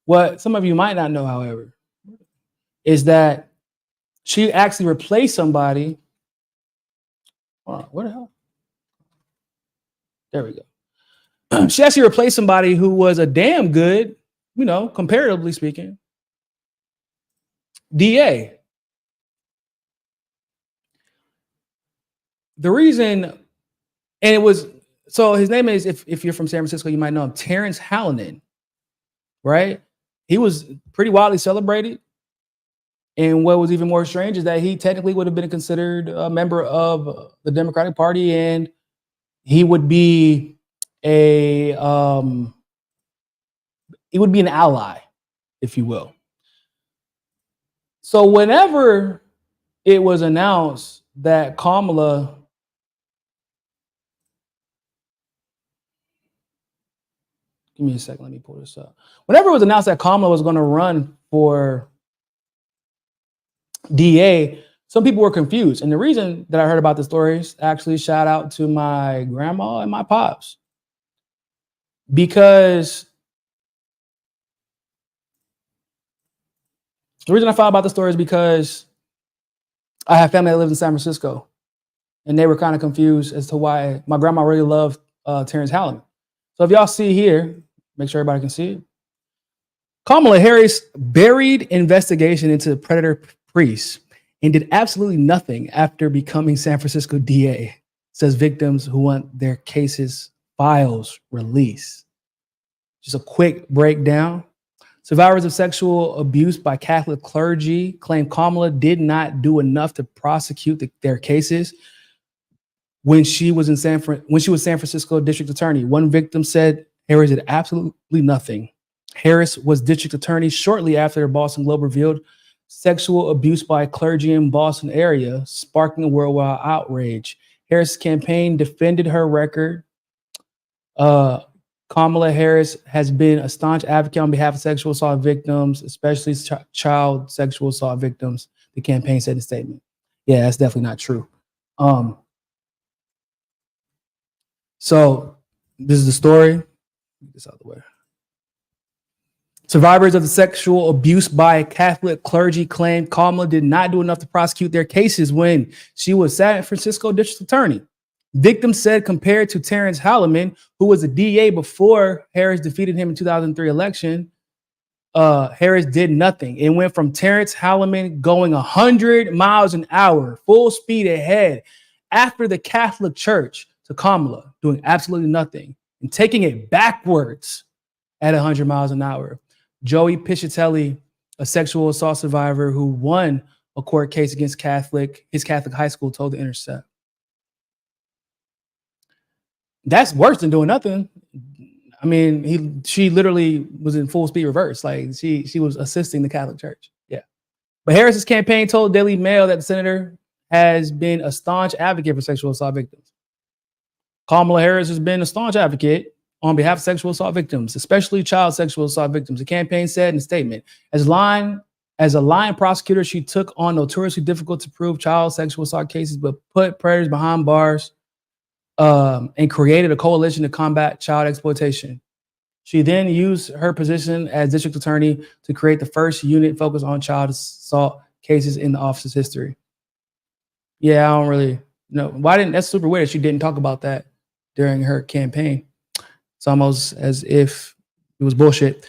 What some of you might not know, however, is that she actually replaced somebody. Hold on, where the hell? There we go. She actually replaced somebody who was a damn good, comparatively speaking, DA. The reason, and it was, so his name is, if you're from San Francisco, you might know him, Terrence Hallinan, right? He was pretty widely celebrated. And what was even more strange is that he technically would have been considered a member of the Democratic Party, and he would be an ally, if you will. So whenever it was announced that Kamala give me a second, let me pull this up. Whenever it was announced that Kamala was going to run for DA, some people were confused. And the reason that I heard about the stories, actually shout out to my grandma and my pops. Because the reason I found about the story is because I have family that lives in San Francisco. And they were kind of confused as to why my grandma really loved Terrence Hallinan. So if y'all see here, make sure everybody can see it. Kamala Harris buried investigation into predator priests and did absolutely nothing after becoming San Francisco DA, says victims who want their cases files released. Just a quick breakdown. Survivors of sexual abuse by Catholic clergy claim Kamala did not do enough to prosecute their cases when she was San Francisco district attorney. One victim said Harris did absolutely nothing. Harris was district attorney shortly after the Boston Globe revealed sexual abuse by clergy in Boston area, sparking a worldwide outrage. Harris' campaign defended her record. Kamala Harris has been a staunch advocate on behalf of sexual assault victims, especially child sexual assault victims, the campaign said in a statement. Yeah, that's definitely not true. So this is the story. Get this out of the way. Survivors of the sexual abuse by Catholic clergy claim Kamala did not do enough to prosecute their cases when she was San Francisco district attorney. Victims said compared to Terrence Hallinan, who was a DA before Harris defeated him in 2003 election, Harris did nothing. It went from Terrence Hallinan going 100 miles an hour, full speed ahead after the Catholic Church to Kamala doing absolutely nothing and taking it backwards at 100 miles an hour. Joey Piscitelli, a sexual assault survivor who won a court case against his Catholic high school, told The Intercept. That's worse than doing nothing. I mean, she literally was in full speed reverse. Like she was assisting the Catholic Church. Yeah. But Harris's campaign told Daily Mail that the senator has been a staunch advocate for sexual assault victims. Kamala Harris has been a staunch advocate on behalf of sexual assault victims, especially child sexual assault victims. The campaign said in a statement, as a line prosecutor, she took on notoriously difficult to prove child sexual assault cases, but put predators behind bars and created a coalition to combat child exploitation. She then used her position as district attorney to create the first unit focused on child assault cases in the office's history. Yeah, I don't really know. That's super weird that she didn't talk about that during her campaign. It's almost as if it was bullshit.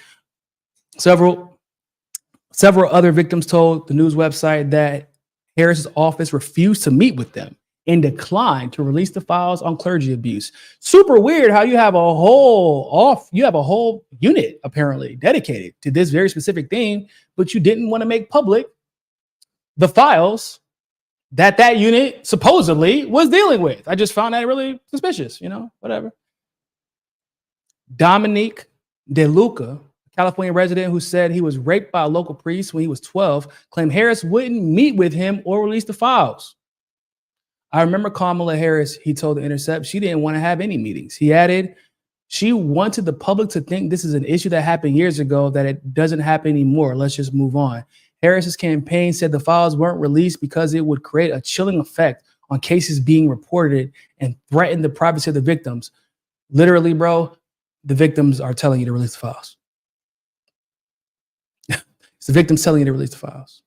Several Several other victims told the news website that Harris's office refused to meet with them and declined to release the files on clergy abuse. Super weird how you have a whole unit apparently dedicated to this very specific thing, but you didn't want to make public the files that unit supposedly was dealing with. I just found that really suspicious, whatever. Dominique DeLuca, California resident who said he was raped by a local priest when he was 12, claimed Harris wouldn't meet with him or release the files. I remember Kamala Harris, he told The Intercept, she didn't want to have any meetings. He added, she wanted the public to think this is an issue that happened years ago, that it doesn't happen anymore. Let's just move on. Harris's campaign said the files weren't released because it would create a chilling effect on cases being reported and threaten the privacy of the victims. Literally, bro, the victims are telling you to release the files. It's the victims telling you to release the files.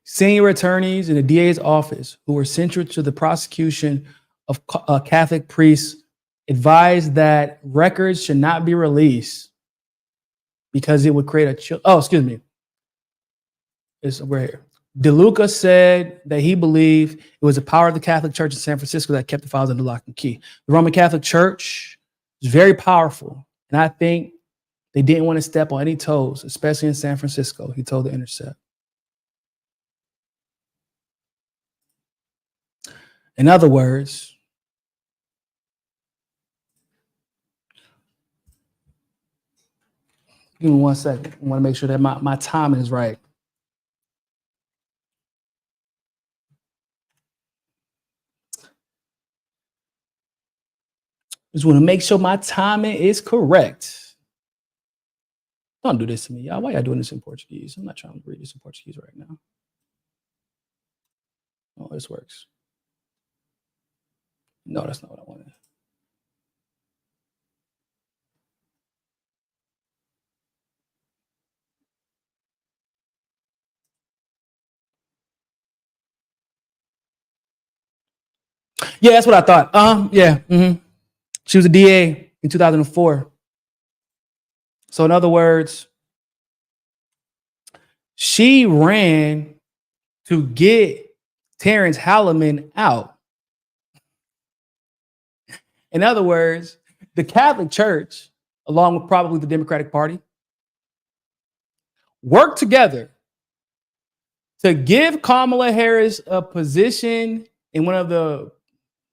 Senior attorneys in the DA's office who were central to the prosecution of Catholic priests advised that records should not be released because it would create a chill. Oh, excuse me. We're here. DeLuca said that he believed it was the power of the Catholic Church in San Francisco that kept the files under lock and key. The Roman Catholic Church is very powerful, and I think they didn't want to step on any toes, especially in San Francisco, he told The Intercept. In other words, give me 1 second. I want to make sure that my timing is right. Just want to make sure my timing is correct. Don't do this to me, y'all. Why y'all doing this in Portuguese? I'm not trying to read this in Portuguese right now. Oh, this works. No, that's not what I wanted. Yeah, that's what I thought. Yeah. She was a DA in 2004. So in other words, she ran to get Terrence Halliman out. In other words, the Catholic Church, along with probably the Democratic Party, worked together to give Kamala Harris a position in one of the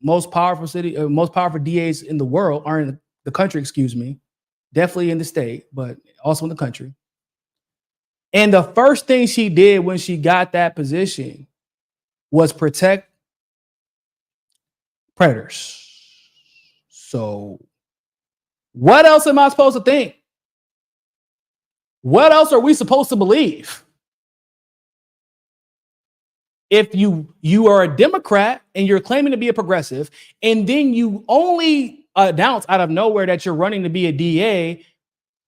most powerful DAs in the world, or in the country, excuse me, definitely in the state, but also in the country. And the first thing she did when she got that position was protect predators. So what else am I supposed to think? What else are we supposed to believe? If you are a Democrat and you're claiming to be a progressive, and then you only announce out of nowhere that you're running to be a DA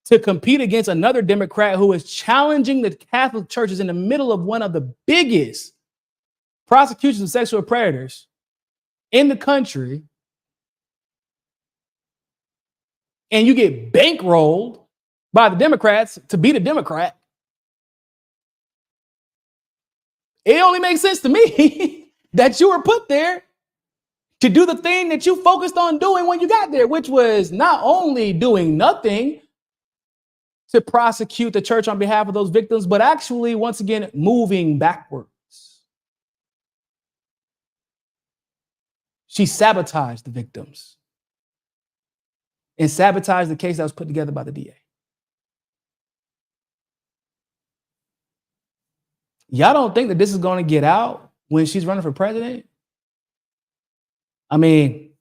to compete against another Democrat who is challenging the Catholic Church in the middle of one of the biggest prosecutions of sexual predators in the country, and you get bankrolled by the Democrats to be the Democrat, it only makes sense to me that you were put there to do the thing that you focused on doing when you got there, which was not only doing nothing to prosecute the church on behalf of those victims, but actually, once again, moving backwards. She sabotaged the victims and sabotaged the case that was put together by the DA. Y'all don't think that this is going to get out when she's running for president? I mean,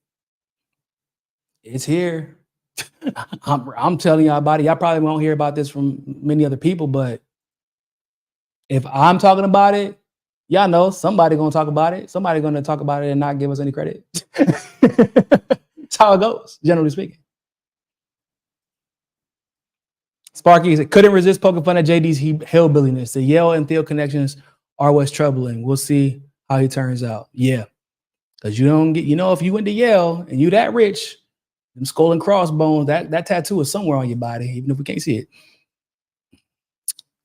it's here. I'm telling y'all about it. Y'all probably won't hear about this from many other people, but if I'm talking about it, y'all know somebody going to talk about it. Somebody going to talk about it and not give us any credit. That's how it goes, generally speaking. Sparky said, couldn't resist poking fun at JD's hillbilliness. The Yale and Theo connections are what's troubling. We'll see how he turns out. Yeah. Because you don't get, if you went to Yale and you that rich, them skull and crossbones, that tattoo is somewhere on your body, even if we can't see it.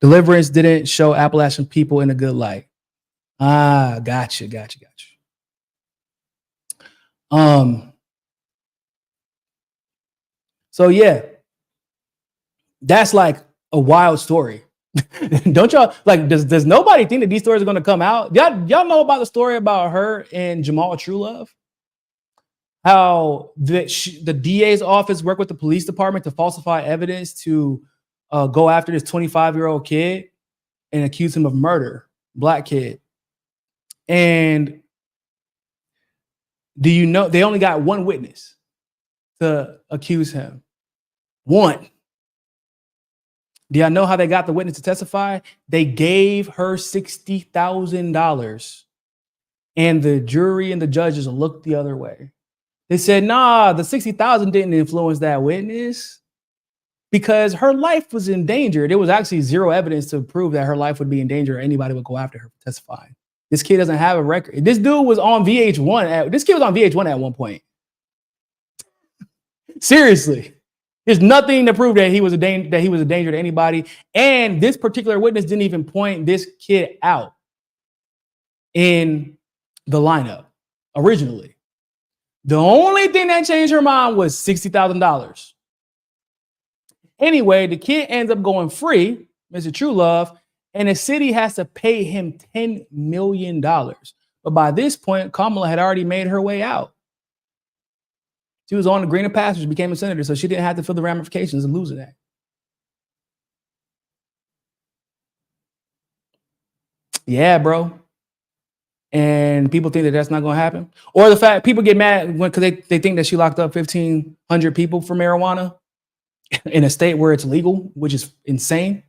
Deliverance didn't show Appalachian people in a good light. Ah, gotcha. So yeah, that's like a wild story. Don't y'all like? Does nobody think that these stories are going to come out? Y'all know about the story about her and Jamal Truelove? How the DA's office worked with the police department to falsify evidence to go after this 25-year-old kid and accuse him of murder, black kid. And do you know they only got one witness to accuse him? One. Do y'all know how they got the witness to testify? They gave her $60,000 and the jury and the judges looked the other way. They said, nah, the $60,000 didn't influence that witness because her life was in danger. There was actually zero evidence to prove that her life would be in danger or anybody would go after her for testifying. This kid doesn't have a record. This dude was on VH1. This kid was on VH1 at one point. Seriously. There's nothing to prove that he was a danger to anybody. And this particular witness didn't even point this kid out in the lineup originally. The only thing that changed her mind was $60,000. Anyway, the kid ends up going free, Mr. Truelove, and the city has to pay him $10 million. But by this point, Kamala had already made her way out. She was on the greener pastures, became a senator, so she didn't have to feel the ramifications of losing that. Yeah, bro. And people think that that's not going to happen. Or the fact people get mad because they think that she locked up 1,500 people for marijuana in a state where it's legal, which is insane.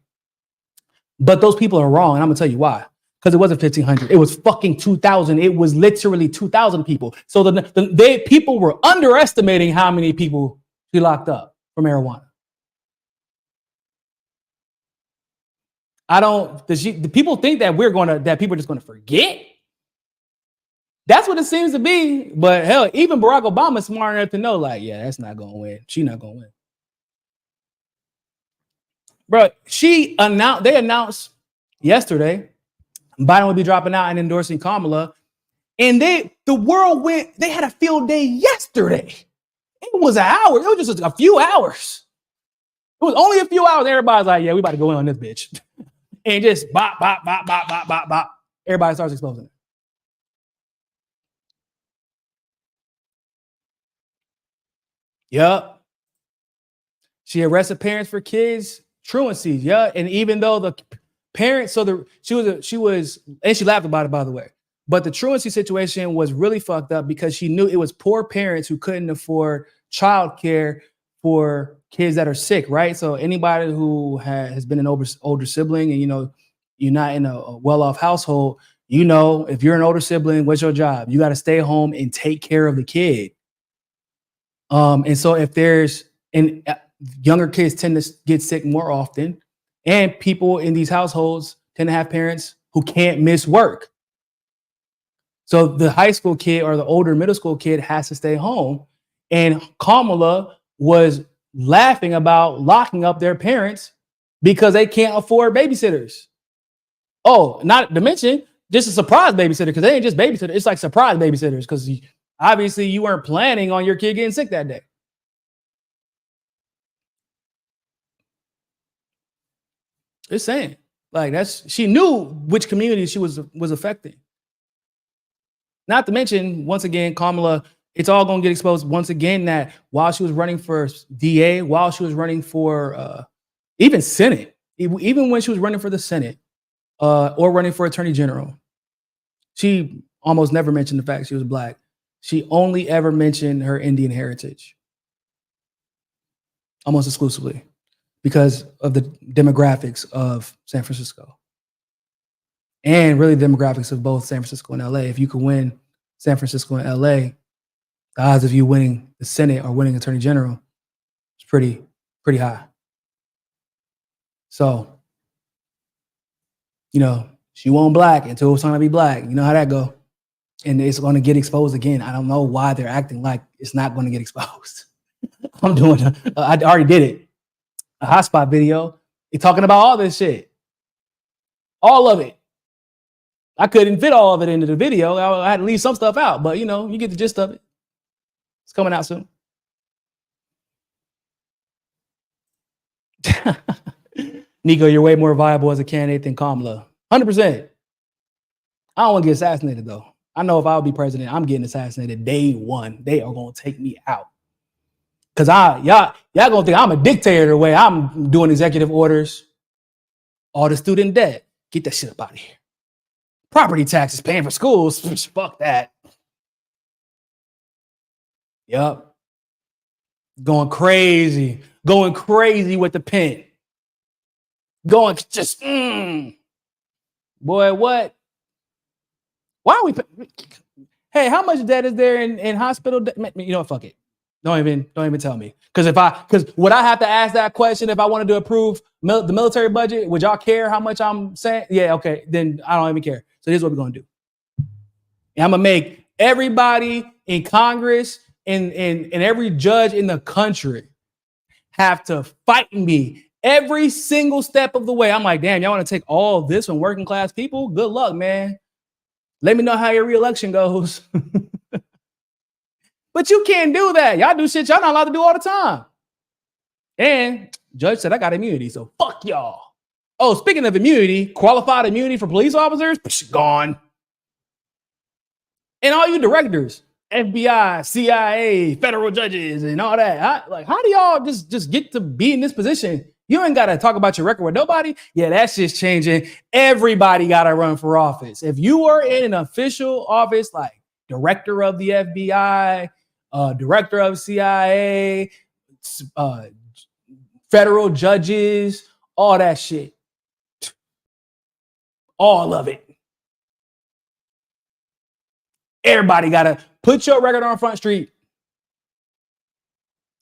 But those people are wrong, and I'm going to tell you why. Because it wasn't 1,500. It was fucking 2,000. It was literally 2,000 people. So people were underestimating how many people she locked up for marijuana. The people think that that people are just going to forget. That's what it seems to be. But hell, even Barack Obama is smart enough to know, like, yeah, that's not going to win. She's not going to win. Bro, they announced yesterday Biden would be dropping out and endorsing Kamala. And they had a field day yesterday. It was an hour. It was just a few hours. It was only a few hours. Everybody's like, yeah, we about to go in on this bitch. And just bop, bop, bop, bop, bop, bop, bop. Everybody starts exposing it. Yup. She arrested parents for kids truancies. Yeah. And even though the parents, she was, and she laughed about it, by the way. But the truancy situation was really fucked up because she knew it was poor parents who couldn't afford childcare for kids that are sick, right? So anybody who has been an older sibling and, you're not in a well-off household, if you're an older sibling, what's your job? You got to stay home and take care of the kid. And so younger kids tend to get sick more often, and people in these households tend to have parents who can't miss work. So the high school kid or the older middle school kid has to stay home. And Kamala was laughing about locking up their parents because they can't afford babysitters. Oh, not to mention just a surprise babysitter, because they ain't just babysitter. It's like surprise babysitters because obviously you weren't planning on your kid getting sick that day. Just saying, like she knew which community she was affecting. Not to mention, once again, Kamala, it's all going to get exposed once again that while she was running for DA, while she was running for even Senate, even when she was running for the Senate or running for Attorney General, she almost never mentioned the fact she was Black. She only ever mentioned her Indian heritage, almost exclusively, because of the demographics of San Francisco. And really the demographics of both San Francisco and LA. If you could win San Francisco and LA, the odds of you winning the Senate or winning Attorney General is pretty high. So, she won't Black until it's time to be Black. You know how that go. And it's going to get exposed again. I don't know why they're acting like it's not going to get exposed. I already did it. A hotspot video. They're talking about all this shit. All of it. I couldn't fit all of it into the video. I had to leave some stuff out, but you get the gist of it. It's coming out soon. Niko, you're way more viable as a candidate than Kamala. 100%. I don't want to get assassinated, though. I know if I would be president, I'm getting assassinated day one. They are going to take me out. Because y'all going to think I'm a dictator the way I'm doing executive orders. All the student debt. Get that shit up out of here. Property taxes, paying for schools. Fuck that. Yup. Going crazy with the pen. Going just, boy, what? Why are we? Hey, how much debt is there in hospital debt? Fuck it. Don't even tell me. Because would I have to ask that question if I wanted to approve the military budget? Would y'all care how much I'm saying? Yeah, okay. Then I don't even care. So here's what we're gonna do. And I'm gonna make everybody in Congress and every judge in the country have to fight me every single step of the way. I'm like, damn, y'all want to take all of this from working class people? Good luck, man. Let me know how your re-election goes. But you can't do that. Y'all do shit y'all not allowed to do all the time. And judge said I got immunity, so fuck y'all. Oh, speaking of immunity, qualified immunity for police officers, gone. And all you directors, FBI, CIA, federal judges, and all that. How do y'all just get to be in this position? You ain't got to talk about your record with nobody. Yeah, that's just changing. Everybody got to run for office. If you are in an official office like director of the FBI, director of CIA, federal judges, all that shit. All of it. Everybody got to put your record on Front Street.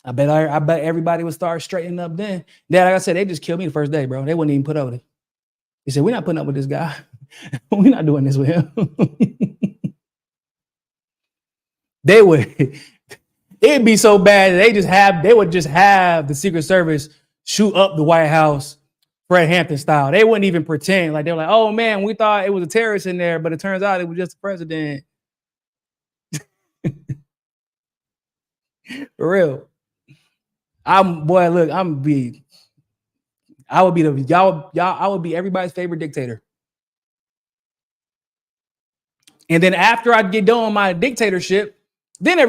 I bet everybody would start straightening up then. Like I said, they just killed me the first day, bro. They wouldn't even put up with it. They said, we're not putting up with this guy. We're not doing this with him. It'd be so bad that they would just have the Secret Service shoot up the White House, Fred Hampton style. They wouldn't even pretend. Like, they were like, oh man, we thought it was a terrorist in there, but it turns out it was just the president. For real. I would be everybody's favorite dictator. And then after I get done with my dictatorship, then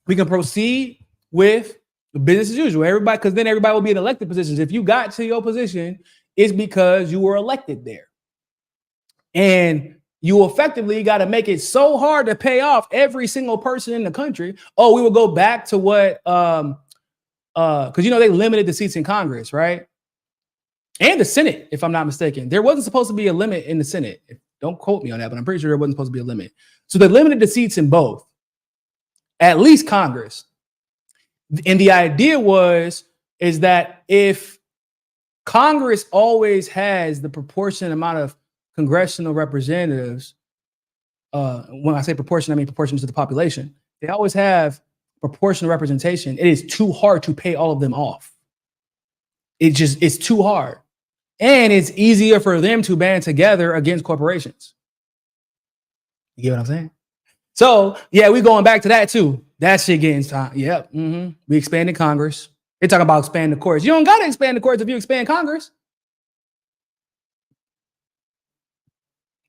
we can proceed with business as usual. Because then everybody will be in elected positions. If you got to your position, it's because you were elected there. And you effectively got to make it so hard to pay off every single person in the country. Oh, we will go back to what, because they limited the seats in Congress, right? And the Senate, if I'm not mistaken. There wasn't supposed to be a limit in the Senate. Don't quote me on that, but I'm pretty sure there wasn't supposed to be a limit. So they limited the seats in both, at least Congress. And the idea is that if Congress always has the proportionate amount of congressional representatives, when I say proportion, I mean proportion to the population. They always have proportional representation. It is too hard to pay all of them off. It's too hard. And it's easier for them to band together against corporations. You get what I'm saying? So, yeah, we going back to that too. That shit getting time. Yep. Mm-hmm. We expanded Congress. They talking about expanding the courts. You don't got to expand the courts if you expand Congress.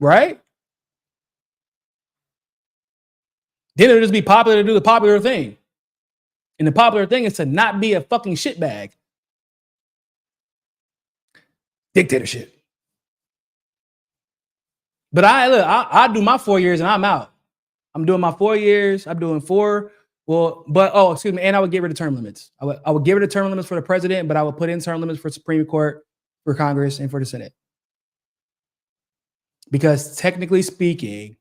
Right? Then it'll just be popular to do the popular thing. And the popular thing is to not be a fucking shitbag. Dictatorship. But I do my 4 years and I'm out. I'm doing my 4 years. I'm doing 4. And I would get rid of term limits. I would get rid of term limits for the president, but I would put in term limits for Supreme Court, for Congress, and for the Senate. Because technically speaking,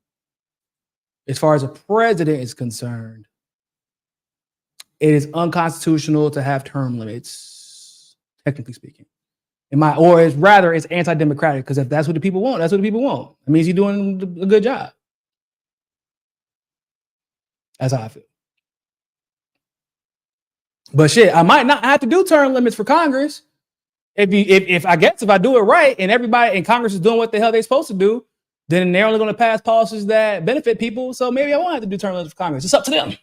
as far as a president is concerned, it is unconstitutional to have term limits, technically speaking. It's anti-democratic, because if that's what the people want, that's what the people want. It means you're doing a good job. That's how I feel. But shit, I might not have to do term limits for Congress If I guess if I do it right and everybody in Congress is doing what the hell they're supposed to do, then they're only going to pass policies that benefit people. So maybe I won't have to do term limits for Congress. It's up to them.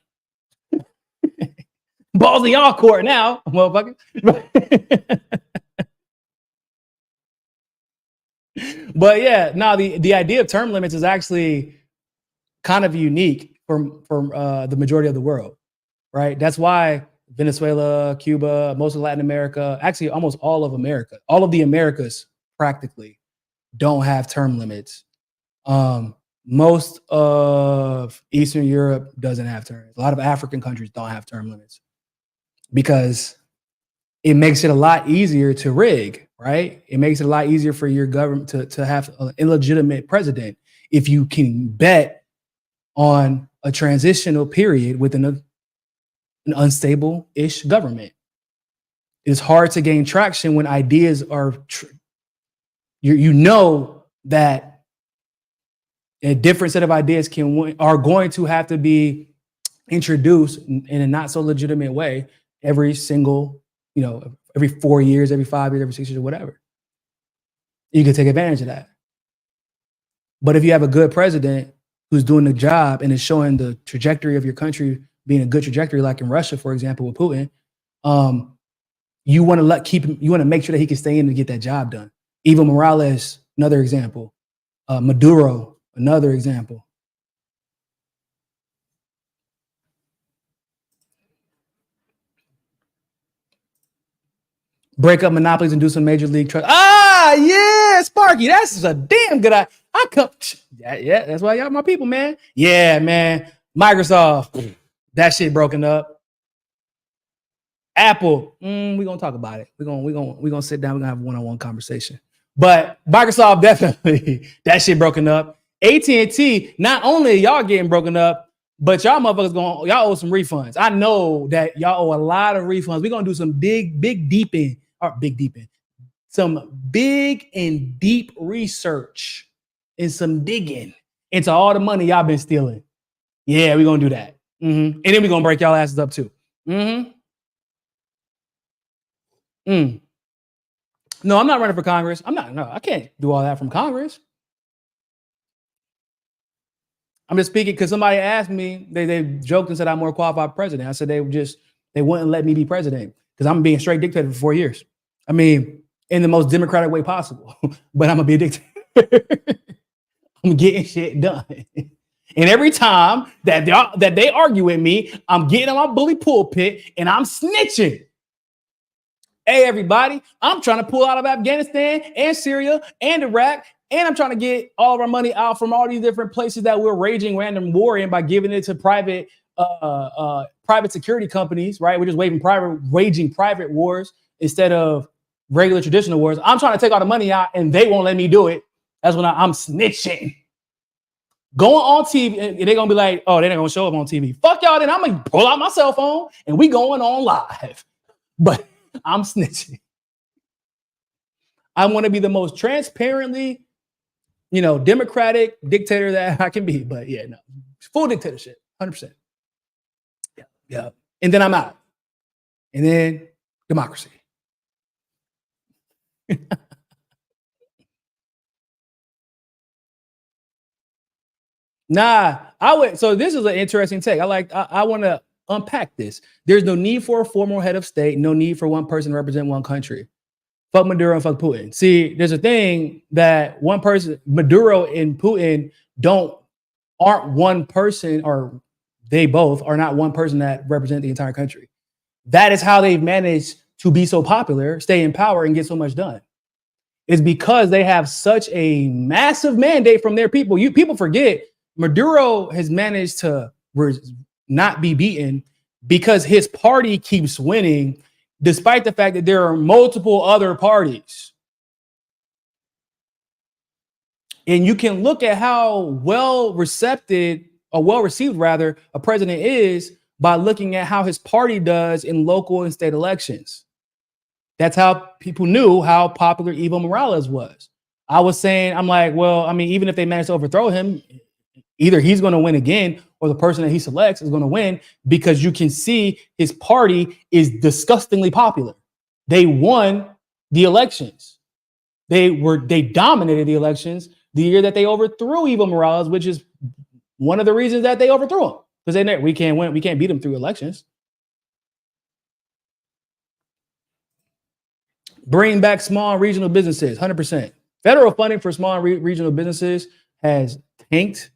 Balls in y'all court now, motherfucker. But yeah, no, the idea of term limits is actually kind of unique from the majority of the world, right? That's why Venezuela, Cuba, most of Latin America, actually almost all of America, all of the Americas practically don't have term limits. Most of Eastern Europe doesn't have terms. A lot of African countries don't have term limits because it makes it a lot easier to rig, right? It makes it a lot easier for your government to have an illegitimate president if you can bet on a transitional period within an unstable-ish government. It's hard to gain traction when ideas are, you know that a different set of ideas are going to have to be introduced in a not so legitimate way every single, every 4 years, every 5 years, every 6 years, or whatever. You can take advantage of that. But if you have a good president who's doing the job and is showing the trajectory of your country being a good trajectory, like in Russia, for example, with Putin, you want to make sure that he can stay in to get that job done. Evo Morales, another example. Maduro, another example. Break up monopolies and do some major league trust. Yeah, Sparky, that's a damn good idea. Yeah, that's why y'all my people, man. Yeah, man. Microsoft, that shit broken up. Apple, we're gonna talk about it. We're gonna sit down. We're gonna have a one-on-one conversation. But Microsoft, definitely, that shit broken up. AT&T, not only y'all getting broken up, but y'all motherfuckers y'all owe some refunds. I know that y'all owe a lot of refunds. We're gonna do some big and deep research and some digging into all the money y'all been stealing. Yeah, we're gonna do that. And then we're gonna break y'all asses up too. No, I'm not running for Congress. I can't do all that from Congress. I'm just speaking because somebody asked me, they joked and said I'm more qualified president. I said they wouldn't let me be president because I'm being straight dictator for 4 years. I mean, in the most democratic way possible, but I'm gonna be a dictator. I'm getting shit done. And every time that they argue with me, I'm getting on my bully pulpit and I'm snitching. Hey, everybody, I'm trying to pull out of Afghanistan and Syria and Iraq, and I'm trying to get all of our money out from all these different places that we're raging random war in by giving it to private security companies, right? We're just waging private wars instead of regular traditional wars. I'm trying to take all the money out, and they won't let me do it. That's when I'm snitching. Going on TV, and they're going to be like, oh, they're not going to show up on TV. Fuck y'all, then I'm going to pull out my cell phone, and we going on live. But I'm snitching. I want to be the most transparently, democratic dictator that I can be. But yeah, no, full dictatorship, 100%. Yeah. And then I'm out. And then democracy. So this is an interesting take. I want to unpack this. There's no need for a formal head of state, no need for one person to represent one country. Fuck Maduro and fuck Putin. See, there's a thing that one person, Maduro and Putin aren't one person, or they both are not one person that represent the entire country. That is how they've managed to be so popular, stay in power, and get so much done. It's because they have such a massive mandate from their people. People forget Maduro has managed to not be beaten because his party keeps winning, despite the fact that there are multiple other parties. And you can look at how well received a president is by looking at how his party does in local and state elections. That's how people knew how popular Evo Morales was. I was saying, I'm like, well, I mean, even if they manage to overthrow him, either he's going to win again or the person that he selects is going to win, because you can see his party is disgustingly popular. They won the elections. They dominated the elections the year that they overthrew Evo Morales, which is one of the reasons that they overthrew him. Because we can't win, we can't beat them through elections. Bring back small and regional businesses, 100%. Federal funding for small and regional businesses has tanked.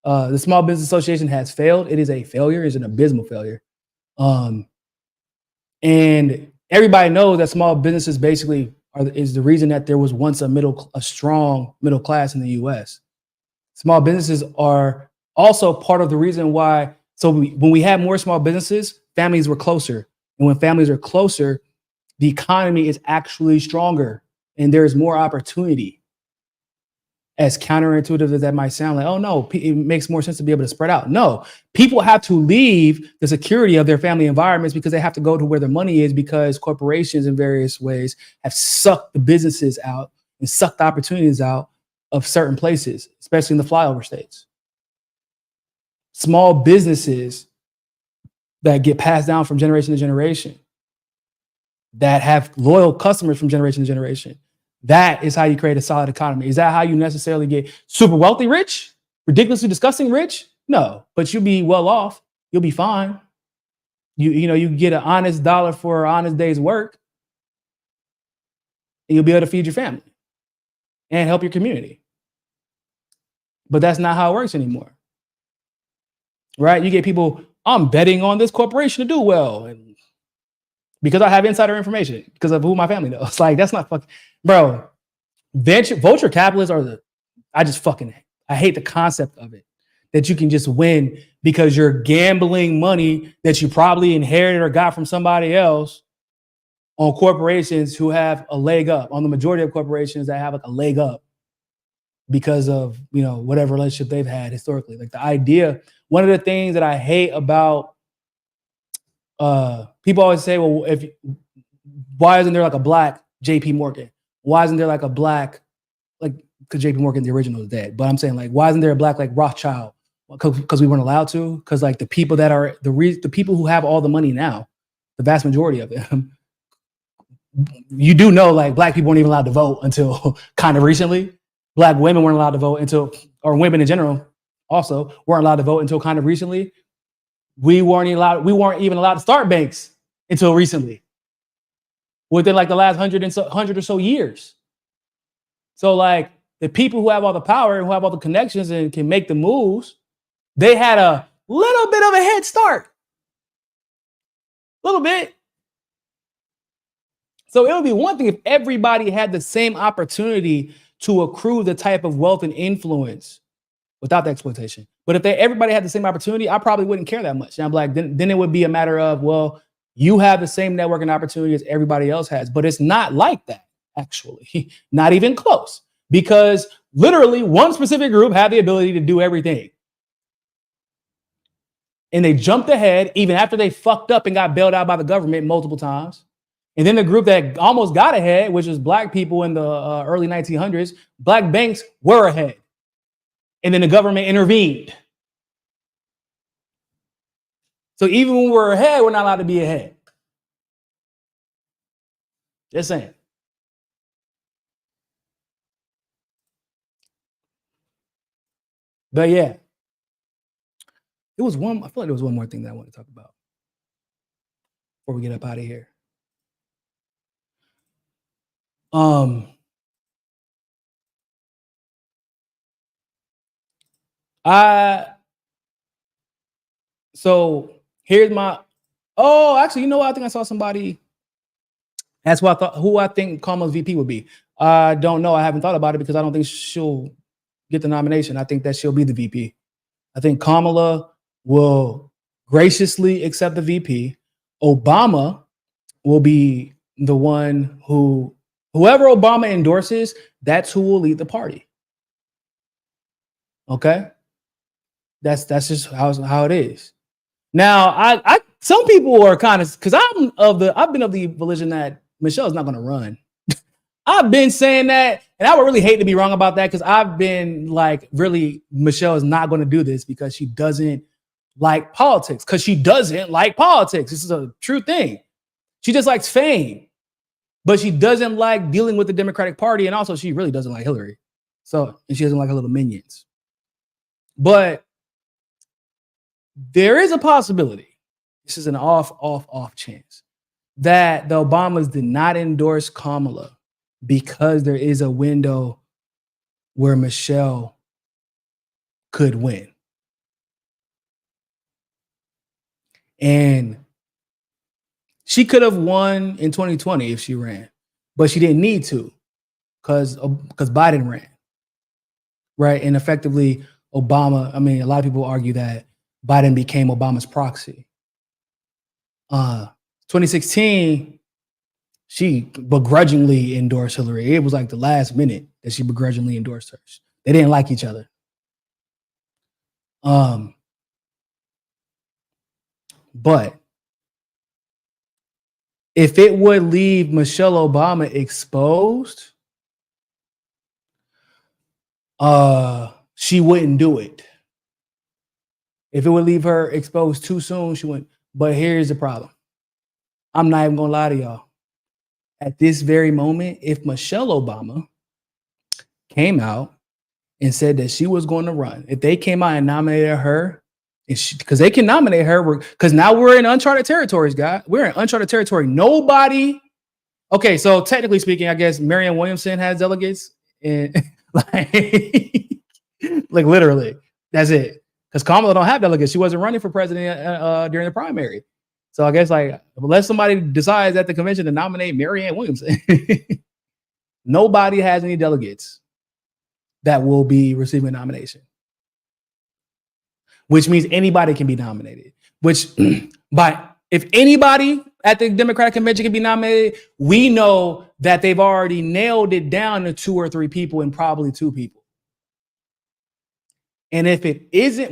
The Small Business Association has failed. It is a failure. It's an abysmal failure. And everybody knows that small businesses basically is the reason that there was once a strong middle class in the U.S. Small businesses are also part of the reason why. So when we had more small businesses, families were closer. And when families are closer, the economy is actually stronger and there's more opportunity. As counterintuitive as that might sound, like, oh no, it makes more sense to be able to spread out. No, people have to leave the security of their family environments because they have to go to where their money is, because corporations in various ways have sucked the businesses out and sucked the opportunities out of certain places, especially in the flyover states. Small businesses that get passed down from generation to generation, that have loyal customers from generation to generation. That is how you create a solid economy. Is that how you necessarily get super wealthy rich? Ridiculously disgusting rich? No, but you'll be well off. You'll be fine. You get an honest dollar for an honest day's work, and you'll be able to feed your family and help your community. But that's not how it works anymore. Right? You get people, I'm betting on this corporation to do well. And because I have insider information, because of who my family knows. Like, that's not fucking, bro. Vulture capitalists are I hate the concept of it, that you can just win because you're gambling money that you probably inherited or got from somebody else on corporations who have a leg up, on the majority of corporations that have like a leg up because of, whatever relationship they've had historically. Like the idea, one of the things that I hate about people always say, well, why isn't there like a black JP Morgan? Why isn't there like a black, like, because JP Morgan, the original, is dead. But I'm saying, like, why isn't there a black like Rothschild? Because we weren't allowed to. Because like the people that are the people who have all the money now, the vast majority of them, you do know, like, black people weren't even allowed to vote until kind of recently. Black women weren't allowed to vote until, or women in general also weren't allowed to vote until kind of recently. We weren't even allowed to start banks until recently, within like the last 100 or so years. So like the people who have all the power and who have all the connections and can make the moves, they had a little bit of a head start. A little bit. So it would be one thing if everybody had the same opportunity to accrue the type of wealth and influence without the exploitation. But if everybody had the same opportunity, I probably wouldn't care that much. And I'm like, then it would be a matter of, well, you have the same networking opportunity as everybody else has. But it's not like that, actually. Not even close. Because literally one specific group had the ability to do everything. And they jumped ahead even after they fucked up and got bailed out by the government multiple times. And then the group that almost got ahead, which was black people in the early 1900s, black banks were ahead. And then the government intervened. So even when we're ahead, we're not allowed to be ahead. Just saying. But yeah, I feel like there was one more thing that I want to talk about before we get up out of here. So here's actually, you know what? I think I saw somebody. That's what I thought, who I think Kamala's VP would be. I don't know. I haven't thought about it because I don't think she'll get the nomination. I think that she'll be the VP. I think Kamala will graciously accept the VP. Obama will be the one whoever Obama endorses, that's who will lead the party. Okay? That's just how it is. Now, some people are kind of, because I've been of the religion that Michelle's not going to run. I've been saying that, and I would really hate to be wrong about that, because I've been like, really, Michelle is not going to do this because she doesn't like politics. Because she doesn't like politics. This is a true thing. She just likes fame. but she doesn't like dealing with the Democratic Party, and also she really doesn't like Hillary. So, and she doesn't like her little minions. But there is a possibility, this is an off chance, that the Obamas did not endorse Kamala because there is a window where Michelle could win. And she could have won in 2020 if she ran, but she didn't need to because Biden ran, right? And effectively, Obama, I mean, a lot of people argue that Biden became Obama's proxy. 2016, she begrudgingly endorsed Hillary. It was like the last minute that she begrudgingly endorsed her. They didn't like each other. But if it would leave Michelle Obama exposed, she wouldn't do it. If it would leave her exposed too soon, she wouldn't. But here's the problem. I'm not even gonna lie to y'all. At this very moment, if Michelle Obama came out and said that she was going to run, if they came out and nominated her, because they can nominate her, because now we're in uncharted territories, guys. We're in uncharted territory. Nobody. Okay, so technically speaking, I guess Marianne Williamson has delegates, and like literally, that's it. Because Kamala don't have delegates. She wasn't running for president during the primary. So I guess like unless somebody decides at the convention to nominate Marianne Williamson, nobody has any delegates that will be receiving a nomination. Which means anybody can be nominated. Which if anybody at the Democratic convention can be nominated, we know that they've already nailed it down to 2 or 3 people and probably 2 people. And if it isn't,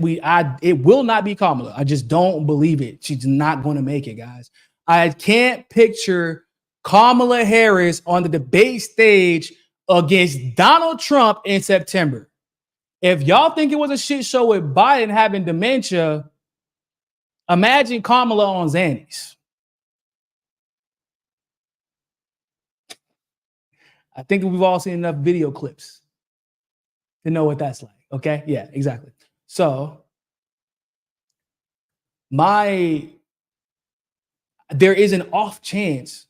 it will not be Kamala. I just don't believe it. She's not going to make it, guys. I can't picture Kamala Harris on the debate stage against Donald Trump in September. If y'all think it was a shit show with Biden having dementia, imagine Kamala on Xannies. I think we've all seen enough video clips to know what that's like. Okay. Yeah, exactly. So there is an off chance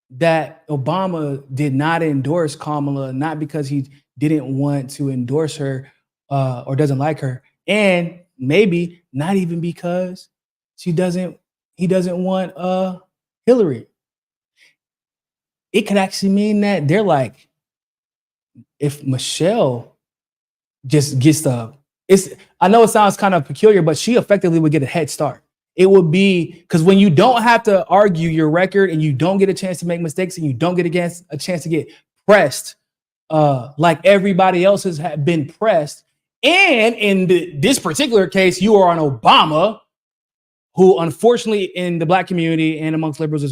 that Obama did not endorse Kamala, not because he didn't want to endorse her or doesn't like her, and maybe not even because he doesn't want Hillary. It could actually mean that they're like, if Michelle just gets I know it sounds kind of peculiar, but she effectively would get a head start. It would be because when you don't have to argue your record and you don't get a chance to make mistakes and you don't get a chance to get pressed like everybody else has been pressed. And in this particular case, you are an Obama who unfortunately in the Black community and amongst liberals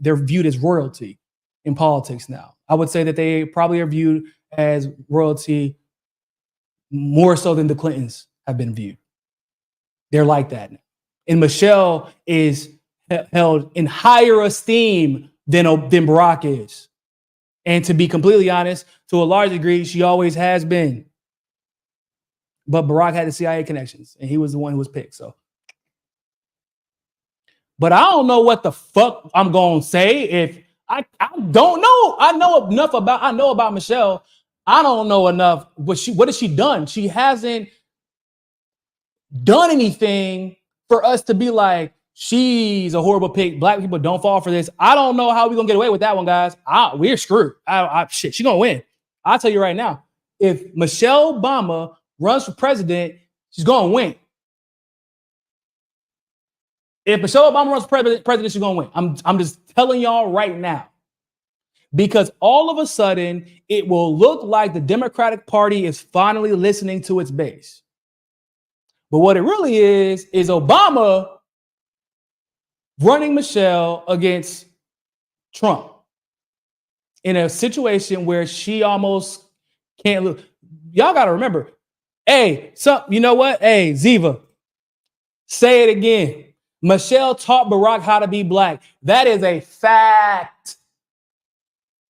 they're viewed as royalty in politics now. I would say that they probably are viewed as royalty more so than the Clintons have been viewed. They're like that now. And Michelle is held in higher esteem than Barack is. And to be completely honest, to a large degree, she always has been. But Barack had the CIA connections, and he was the one who was picked. So, but I don't know what the fuck I'm gonna say if I don't know. I know about Michelle. I don't know enough. What has she done? She hasn't done anything for us to be like, she's a horrible pick. Black people don't fall for this. I don't know how we're gonna get away with that one, guys. We're screwed. She's gonna win. I'll tell you right now. If Michelle Obama runs for president, she's gonna win. If Michelle Obama runs for president, she's gonna win. I'm just telling y'all right now. Because all of a sudden, it will look like the Democratic Party is finally listening to its base. But what it really is Obama running Michelle against Trump in a situation where she almost can't lose. Y'all got to remember, you know what? Hey, Ziva, say it again. Michelle taught Barack how to be black. That is a fact.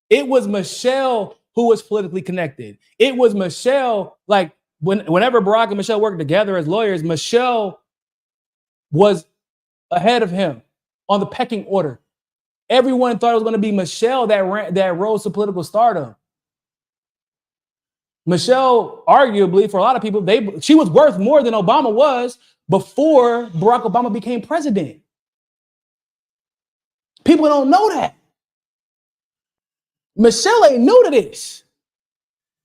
It was Michelle who was politically connected. It was Michelle, like whenever Barack and Michelle worked together as lawyers, Michelle was ahead of him on the pecking order. Everyone thought it was going to be Michelle that rose to political stardom. Michelle, arguably, for a lot of people, she was worth more than Obama was before Barack Obama became president. People don't know that. Michelle ain't new to this,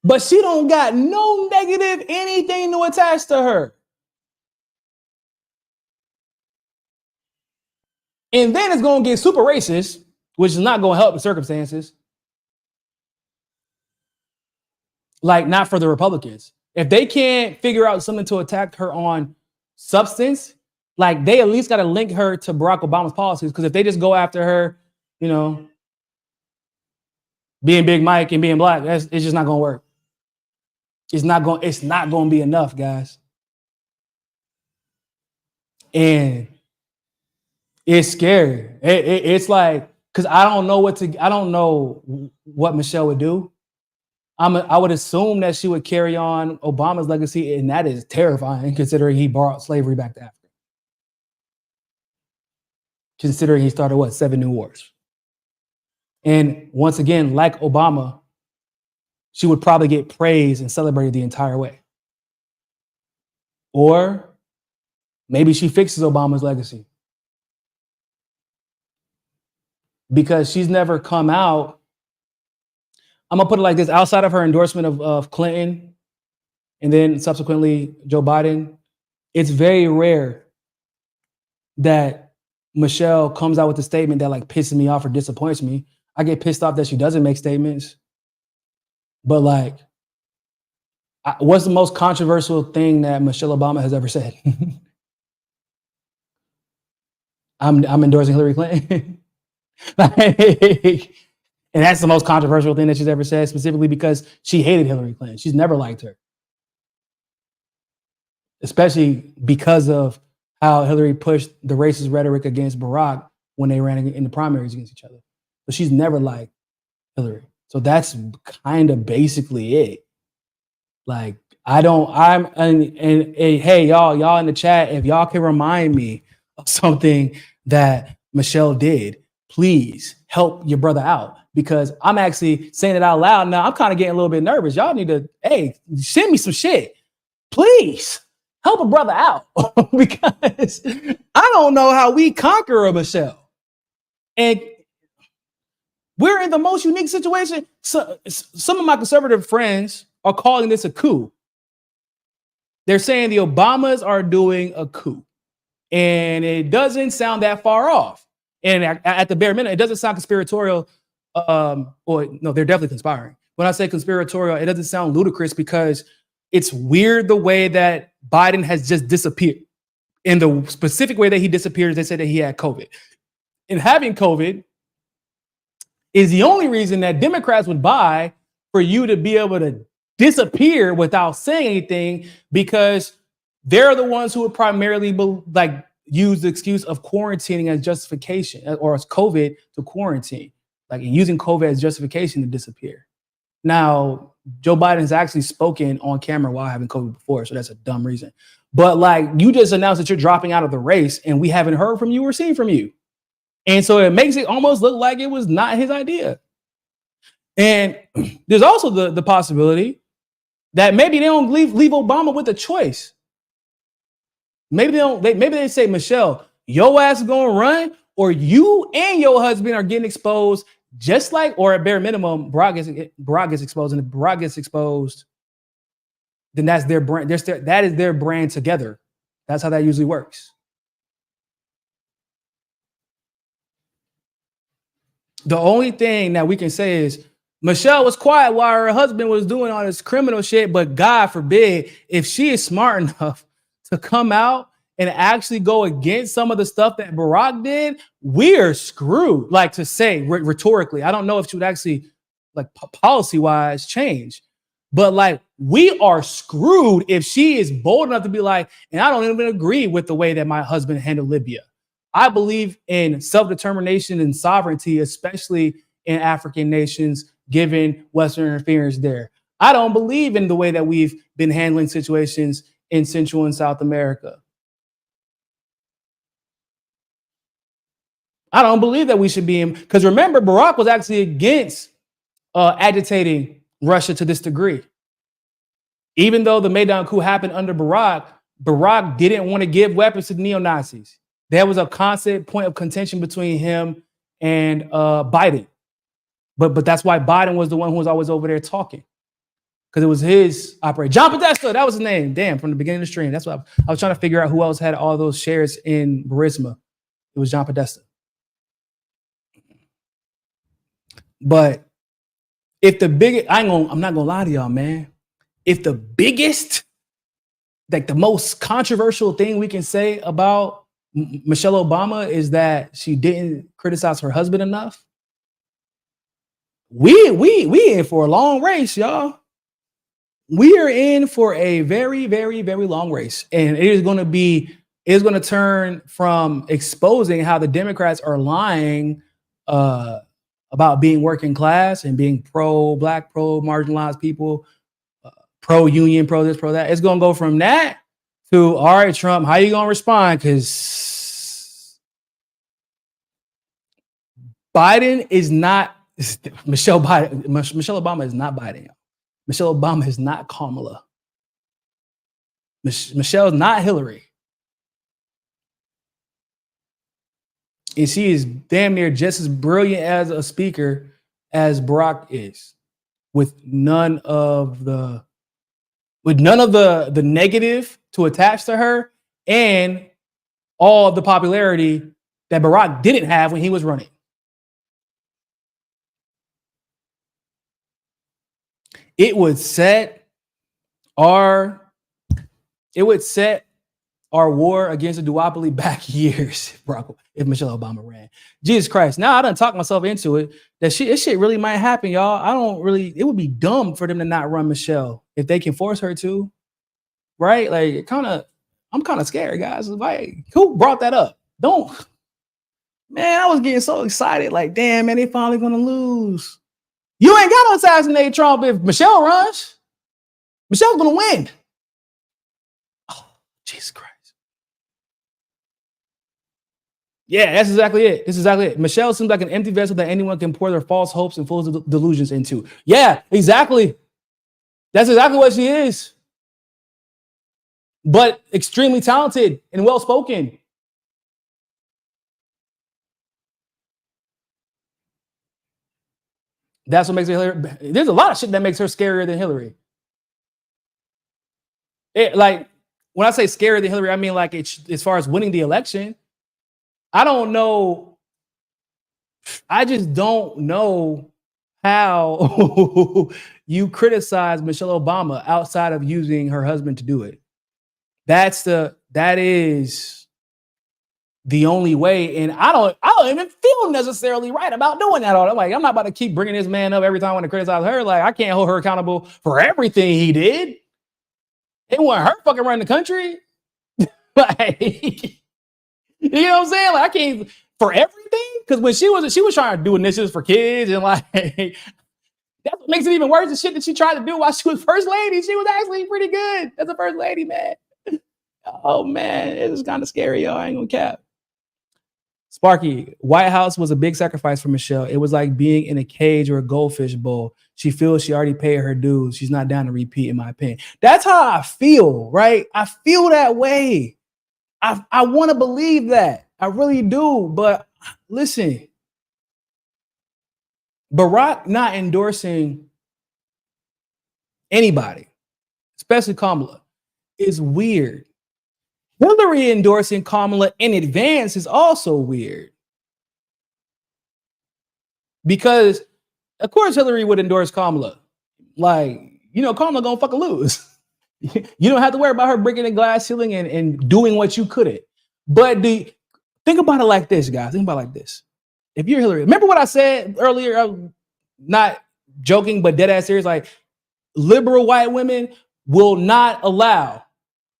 but she don't got no negative anything to attach to her. And then it's going to get super racist, which is not going to help the circumstances. Like, not for the Republicans. If they can't figure out something to attack her on substance, like, they at least got to link her to Barack Obama's policies. Because if they just go after her, you know, being Big Mike and being black, it's just not going to work. It's not going to be enough, guys. And it's scary. It's like, because I don't know what Michelle would do. I would assume that she would carry on Obama's legacy, and that is terrifying considering he brought slavery back to Africa. Considering he started 7 new wars. And once again, like Obama, she would probably get praised and celebrated the entire way. Or maybe she fixes Obama's legacy. Because she's never come out. I'm going to put it like this. Outside of her endorsement of Clinton and then subsequently Joe Biden, it's very rare that Michelle comes out with a statement that like pisses me off or disappoints me. I get pissed off that she doesn't make statements. But like, what's the most controversial thing that Michelle Obama has ever said? I'm endorsing Hillary Clinton. Like, and that's the most controversial thing that she's ever said, specifically because she hated Hillary Clinton. She's never liked her. Especially because of how Hillary pushed the racist rhetoric against Barack when they ran in the primaries against each other. But she's never liked Hillary. So that's kind of basically it. Like, hey, y'all in the chat, if y'all can remind me of something that Michelle did, please help your brother out, because I'm actually saying it out loud now. I'm kind of getting a little bit nervous. Y'all need to, send me some shit. Please help a brother out because I don't know how we conquer a Michelle. And we're in the most unique situation. So, some of my conservative friends are calling this a coup. They're saying the Obamas are doing a coup. And it doesn't sound that far off. And at the bare minimum, it doesn't sound conspiratorial. Or no, they're definitely conspiring. When I say conspiratorial, it doesn't sound ludicrous because it's weird the way that Biden has just disappeared. In the specific way that he disappeared, they said that he had COVID. And having COVID is the only reason that Democrats would buy for you to be able to disappear without saying anything, because they're the ones who would primarily use the excuse of quarantining as justification, or as COVID to quarantine, like using COVID as justification to disappear. Now, Joe Biden has actually spoken on camera while having COVID before, so that's a dumb reason. But like, you just announced that you're dropping out of the race and we haven't heard from you or seen from you. And so it makes it almost look like it was not his idea. And there's also the possibility that maybe they don't leave Obama with a choice. Maybe they say, Michelle, your ass is going to run, or you and your husband are getting exposed, just like, or at bare minimum, Barack gets exposed, and if Barack gets exposed, then that's their brand. That is their brand together. That's how that usually works. The only thing that we can say is Michelle was quiet while her husband was doing all this criminal shit, but God forbid, if she is smart enough to come out and actually go against some of the stuff that Barack did, we're screwed. Like, to say rhetorically, I don't know if she would actually, like, policy-wise change, but like, we are screwed if she is bold enough to be like, and I don't even agree with the way that my husband handled Libya. I believe in self-determination and sovereignty, especially in African nations, given Western interference there. I don't believe in the way that we've been handling situations in Central and South America. I don't believe that we should be in, because remember, Barack was actually against agitating Russia to this degree. Even though the Maidan coup happened under Barack, Barack didn't want to give weapons to neo-Nazis. There was a constant point of contention between him and Biden. But that's why Biden was the one who was always over there talking, because it was his operation. John Podesta, that was his name. Damn, from the beginning of the stream. That's what I was trying to figure out who else had all those shares in Burisma. It was John Podesta. But if the biggest, I'm not gonna lie to y'all, man. If the biggest, like the most controversial thing we can say about Michelle Obama is that she didn't criticize her husband enough, we in for a long race, y'all. We are in for a very, very, very long race, and it's going to turn from exposing how the Democrats are lying about being working class and being pro-black, pro-marginalized people, pro-union, pro this, pro that. It's going to go from that to, all right, Trump, how you going to respond? Because Biden is not Michelle Obama is not Biden. Michelle Obama is not Kamala. Michelle is not Hillary. And she is damn near just as brilliant as a speaker as Barack is, with none of the negative to attach to her, and all of the popularity that Barack didn't have when he was running. It would set our war against the duopoly back years if Michelle Obama ran. Jesus Christ. Now I done talked myself into it. This shit really might happen, y'all. It would be dumb for them to not run Michelle if they can force her to. Right? Like, I'm kind of scared, guys. Like, who brought that up? Man, I was getting so excited. Like, damn, man, they finally gonna lose. You ain't got to assassinate Trump if Michelle runs. Michelle's gonna win. Oh, Jesus Christ. Yeah, that's exactly it. This is exactly it. Michelle seems like an empty vessel that anyone can pour their false hopes and false delusions into. Yeah, exactly. That's exactly what she is. But extremely talented and well-spoken. That's what makes her Hillary. There's a lot of shit that makes her scarier than Hillary. Like, when I say scarier than Hillary, I mean like as far as winning the election. I don't know. I just don't know how you criticize Michelle Obama outside of using her husband to do it. That is the only way. And I don't even feel necessarily right about doing that. I'm like, I'm not about to keep bringing this man up every time I want to criticize her. Like, I can't hold her accountable for everything he did. It wasn't her fucking running the country. Like, you know what I'm saying? Like, I can't for everything, because when she was trying to do initiatives for kids, and like that's what makes it even worse. The shit that she tried to do while she was first lady, she was actually pretty good as a first lady, man. Oh man, it was kind of scary, y'all. I ain't gonna cap. Sparky, White House was a big sacrifice for Michelle. It was like being in a cage or a goldfish bowl. She feels she already paid her dues. She's not down to repeat, in my opinion. That's how I feel, right? I feel that way. I want to believe that. I really do. But listen, Barack not endorsing anybody, especially Kamala, is weird. Hillary endorsing Kamala in advance is also weird. Because, of course, Hillary would endorse Kamala. Like, Kamala gonna fucking lose. You don't have to worry about her breaking the glass ceiling and doing what you couldn't. But think about it like this, guys. Think about it like this. If you're Hillary, remember what I said earlier? I'm not joking, but dead ass serious. Like, liberal white women will not allow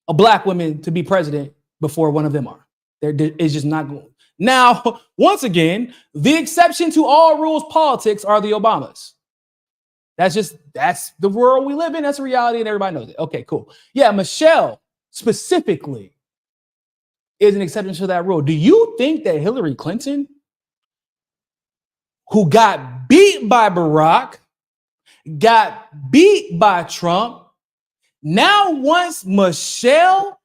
a black woman to be president before one of them are. It's just not Now, once again, the exception to all rules politics are the Obamas. That's the world we live in. That's a reality, and everybody knows it. Okay, cool. Yeah, Michelle specifically is an exception to that rule. Do you think that Hillary Clinton, who got beat by Barack, got beat by Trump, now wants Michelle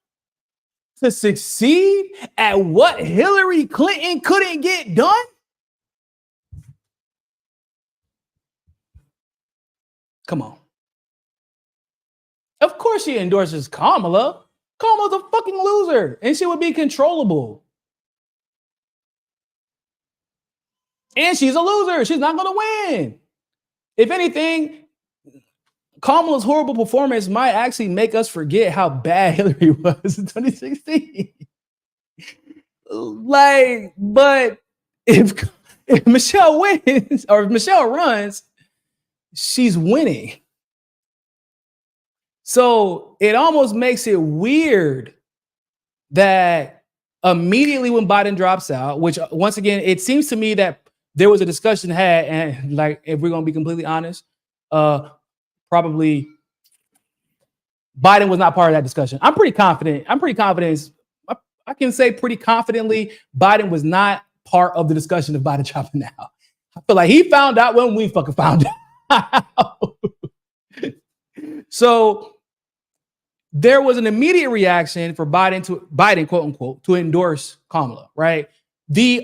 to succeed at what Hillary Clinton couldn't get done? Come on. Of course she endorses Kamala. Kamala's a fucking loser, and she would be controllable. And she's a loser. She's not going to win. If anything, Kamala's horrible performance might actually make us forget how bad Hillary was in 2016. But if Michelle wins or if Michelle runs, she's winning. So it almost makes it weird that immediately when Biden drops out, which once again, it seems to me that there was a discussion had, and like, if we're going to be completely honest, probably Biden was not part of that discussion. I'm pretty confident. I can say pretty confidently Biden was not part of the discussion of Biden dropping out. I feel like he found out when we fucking found out. So there was an immediate reaction for Biden, quote unquote, to endorse Kamala, right? The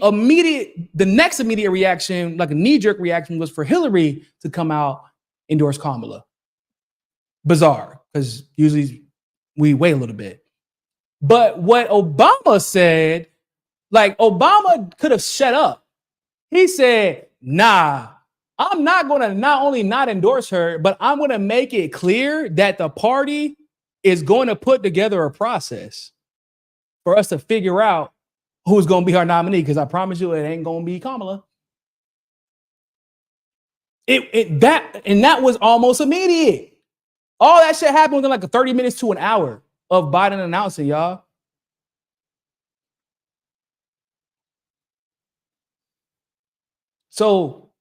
next immediate reaction, like a knee-jerk reaction, was for Hillary to come out, endorse Kamala. Bizarre, because usually we wait a little bit. But what Obama said, like, Obama could have shut up. He said, nah, I'm not going to not only not endorse her, but I'm going to make it clear that the party is going to put together a process for us to figure out who's going to be our nominee, because I promise you it ain't going to be Kamala. That was almost immediate. All that shit happened within like 30 minutes to an hour of Biden announcing, y'all. So,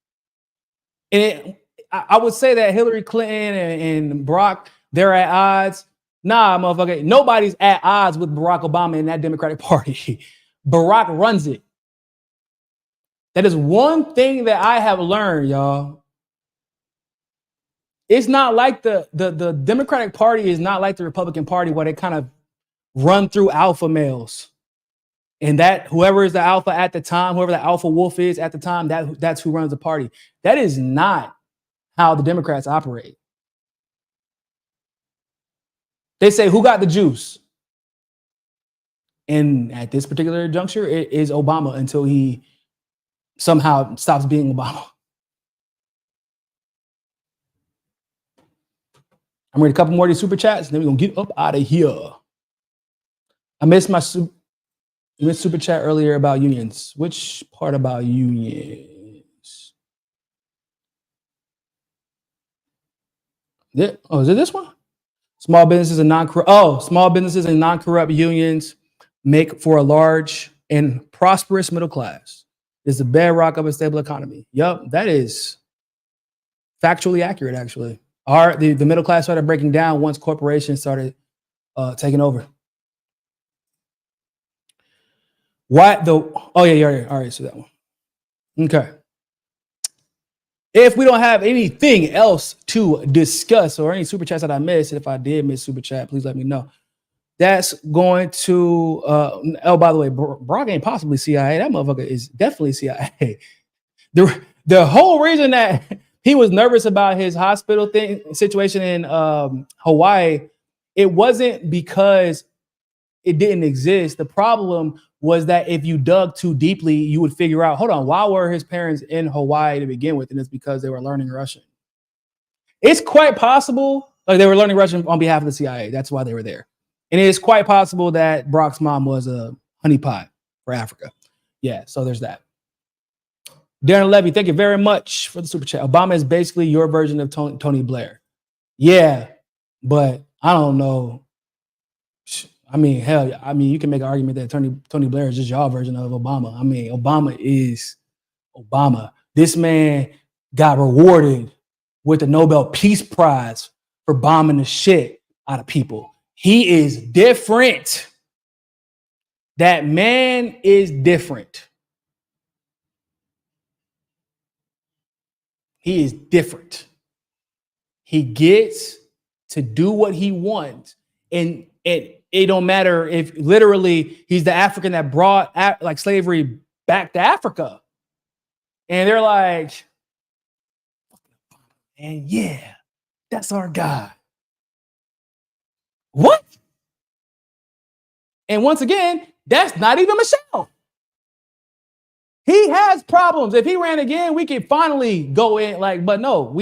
I would say that Hillary Clinton and Barack, they're at odds. Nah, motherfucker, nobody's at odds with Barack Obama in that Democratic Party. Barack runs it. That is one thing that I have learned, y'all. It's not like the Democratic Party is not like the Republican Party, where they kind of run through alpha males. And that whoever is the alpha at the time, whoever the alpha wolf is at the time, that's who runs the party. That is not how the Democrats operate. They say, who got the juice? And at this particular juncture, it is Obama until he somehow stops being Obama. I'm reading a couple more of these super chats, and then we're going to get up out of here. I missed my super chat earlier about unions. Which part about unions? Yeah. Oh, is it this one? Small businesses and non-corrupt unions make for a large and prosperous middle class. It's the bedrock of a stable economy. Yup, that is factually accurate, actually. The middle class started breaking down once corporations started taking over. All right, so that one. Okay. If we don't have anything else to discuss or any super chats that I missed, if I did miss super chat, please let me know. That's going to, by the way, Barack ain't possibly CIA. That motherfucker is definitely CIA. The whole reason that he was nervous about his hospital situation in Hawaii, it wasn't because it didn't exist. The problem was that if you dug too deeply, you would figure out, hold on, why were his parents in Hawaii to begin with? And it's because they were learning Russian. It's quite possible, like they were learning Russian on behalf of the CIA. That's why they were there. And it is quite possible that Barack's mom was a honeypot for Africa. Yeah, so there's that. Darren Levy, thank you very much for the super chat. Obama is basically your version of Tony Blair. Yeah, but I don't know. I mean, hell, I mean, you can make an argument that Tony Blair is just y'all version of Obama. I mean, Obama is Obama. This man got rewarded with the Nobel Peace Prize for bombing the shit out of people. He is different. That man is different. He is different. He gets to do what he wants. And it don't matter if literally he's the African that brought like slavery back to Africa. And they're like, and yeah, that's our guy. What? And once again, that's not even Michelle. He has problems. If he ran again, we could finally go in like, but no,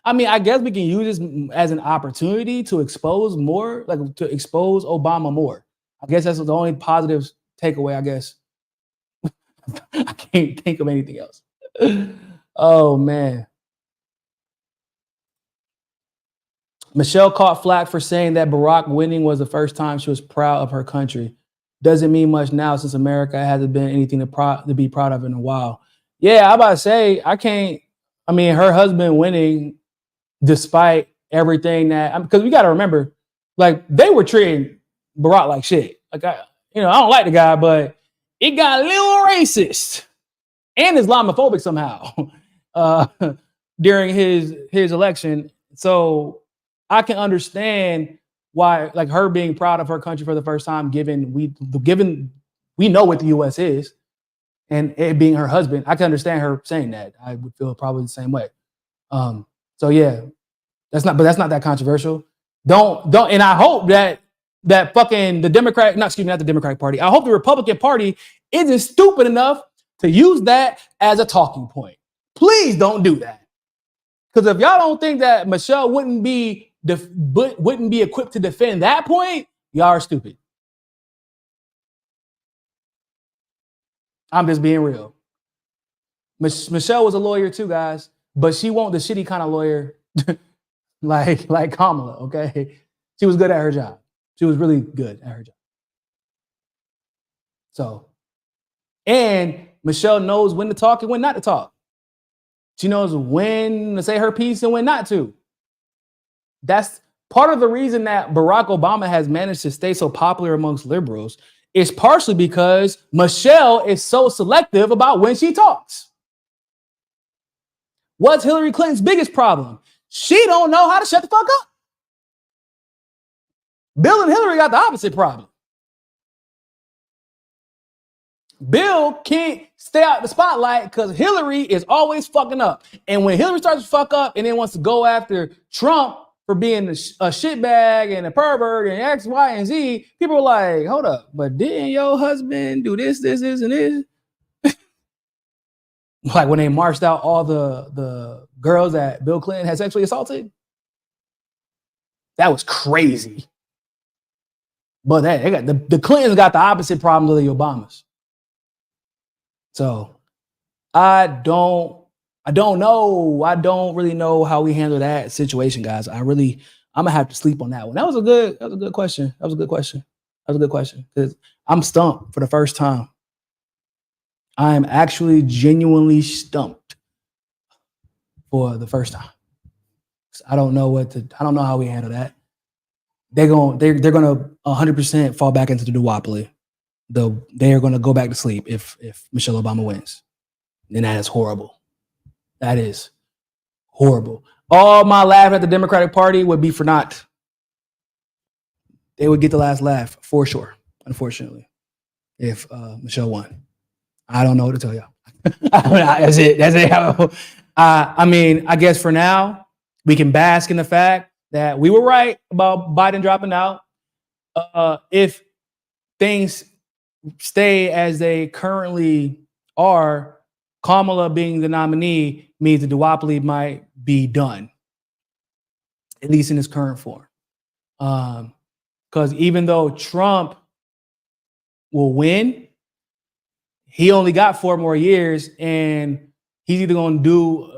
I guess we can use this as an opportunity to expose more, like to expose Obama more. I guess that's the only positive takeaway, I guess. I can't think of anything else. Oh, man. Michelle caught flack for saying that Barack winning was the first time she was proud of her country. Doesn't mean much now since America hasn't been anything to be proud of in a while. Yeah, I'm about to say, her husband winning despite everything that, because we got to remember, like they were treating Barack like shit. Like, I don't like the guy, but it got a little racist and Islamophobic somehow during his election. So I can understand why, like her being proud of her country for the first time, given we know what the U.S. is, and it being her husband. I can understand her saying that. I would feel probably the same way. So yeah, that's not that controversial. Don't, and I hope that fucking not the Democratic Party. I hope the Republican Party isn't stupid enough to use that as a talking point. Please don't do that. Because if y'all don't think that Michelle wouldn't be equipped to defend that point, y'all are stupid. I'm just being real. Michelle was a lawyer too, guys, but she won't the shitty kind of lawyer like Kamala, okay? She was good at her job. She was really good at her job. So, and Michelle knows when to talk and when not to talk. She knows when to say her piece and when not to. That's part of the reason that Barack Obama has managed to stay so popular amongst liberals is partially because Michelle is so selective about when she talks. What's Hillary Clinton's biggest problem? She don't know how to shut the fuck up. Bill and Hillary got the opposite problem. Bill can't stay out the spotlight because Hillary is always fucking up. And when Hillary starts to fuck up and then wants to go after Trump for being a shitbag and a pervert and X, Y, and Z, people are like, hold up, but didn't your husband do this, and this? Like when they marched out all the girls that Bill Clinton had sexually assaulted. That was crazy. But they got the Clintons got the opposite problems of the Obamas. So I don't know. I don't really know how we handle that situation, guys. I'm gonna have to sleep on that one. That was a good question. That was a good question. Because I'm stumped for the first time. I'm actually genuinely stumped for the first time. I don't know how we handle that. They're gonna 100% fall back into the duopoly. They are gonna go back to sleep if Michelle Obama wins. And that is horrible. That is horrible. All my laugh at the Democratic Party would be for naught. They would get the last laugh for sure, unfortunately, if Michelle won. I don't know what to tell y'all. That's it. I guess for now, we can bask in the fact that we were right about Biden dropping out. If things stay as they currently are, Kamala being the nominee means the duopoly might be done, at least in its current form. Because even though Trump will win, he only got 4 more years, and he's either going to do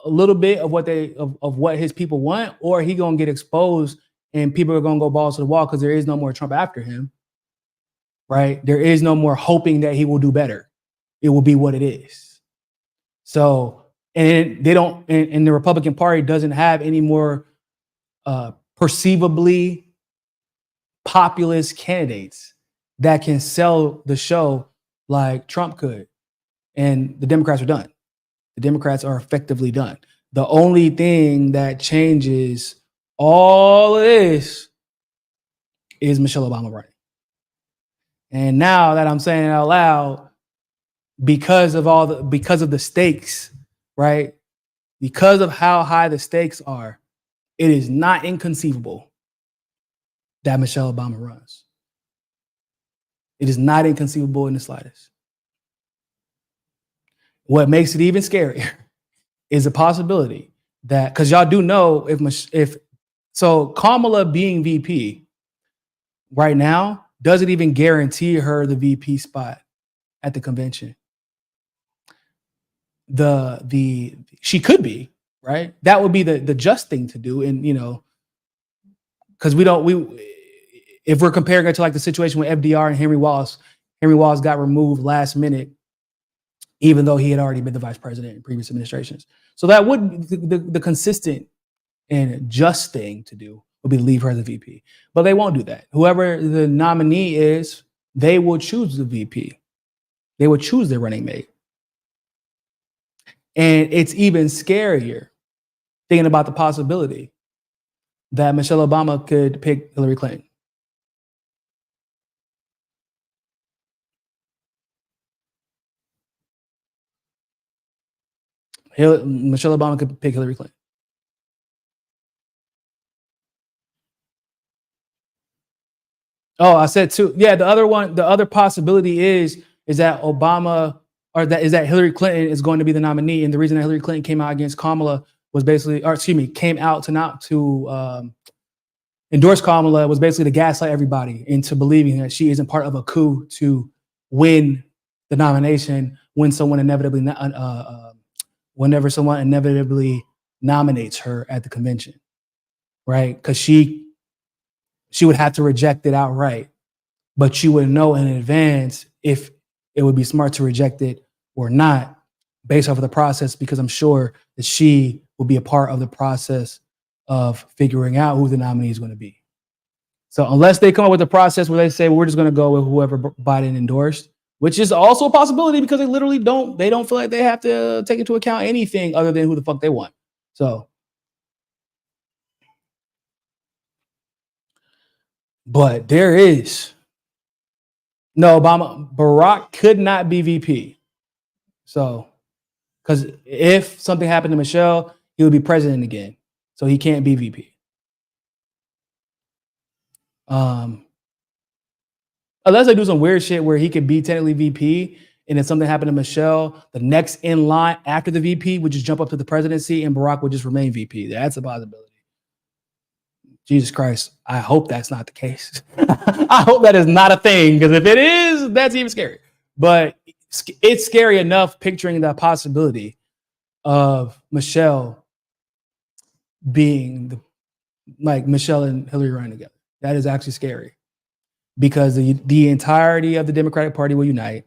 a little bit of what his people want, or he going to get exposed, and people are going to go balls to the wall because there is no more Trump after him. right? There is no more hoping that he will do better. It will be what it is. So, and they don't, and the Republican Party doesn't have any more perceivably populist candidates that can sell the show like Trump could. And the Democrats are done. The Democrats are effectively done. The only thing that changes all of this is Michelle Obama running. And now that I'm saying it out loud, because of the stakes, right? Because of how high the stakes are, it is not inconceivable that Michelle Obama runs. It is not inconceivable in the slightest. What makes it even scarier is a possibility that, because y'all do know if Kamala being VP right now doesn't even guarantee her the VP spot at the convention. She could be, right? That would be the just thing to do. And, because if we're comparing it to like the situation with FDR and Henry Wallace got removed last minute, even though he had already been the vice president in previous administrations. So that would be the consistent and just thing to do would be to leave her as a VP. But they won't do that. Whoever the nominee is, they will choose the VP. They will choose their running mate. And it's even scarier thinking about the possibility that Michelle Obama could pick Hillary Clinton. Michelle Obama could pick Hillary Clinton. Oh, I said two. Yeah, the other possibility is that Obama is that Hillary Clinton is going to be the nominee, and the reason that Hillary Clinton came out against Kamala was came out to endorse Kamala was basically to gaslight everybody into believing that she isn't part of a coup to win the nomination whenever someone inevitably nominates her at the convention, right? Because she would have to reject it outright, but she would know in advance if it would be smart to reject it or not based off of the process, because I'm sure that she will be a part of the process of figuring out who the nominee is going to be. So unless they come up with a process where they say, well, we're just going to go with whoever Biden endorsed, which is also a possibility because they literally don't feel like they have to take into account anything other than who the fuck they want. So, but there is Barack could not be VP. So, because if something happened to Michelle, he would be president again. So he can't be VP. Unless they do some weird shit where he could be technically VP, and if something happened to Michelle, the next in line after the VP would just jump up to the presidency and Barack would just remain VP. That's a possibility. Jesus Christ, I hope that's not the case. I hope that is not a thing, because if it is, that's even scary. But it's scary enough picturing the possibility of Michelle being Michelle and Hillary running together. That is actually scary, because the entirety of the Democratic Party will unite.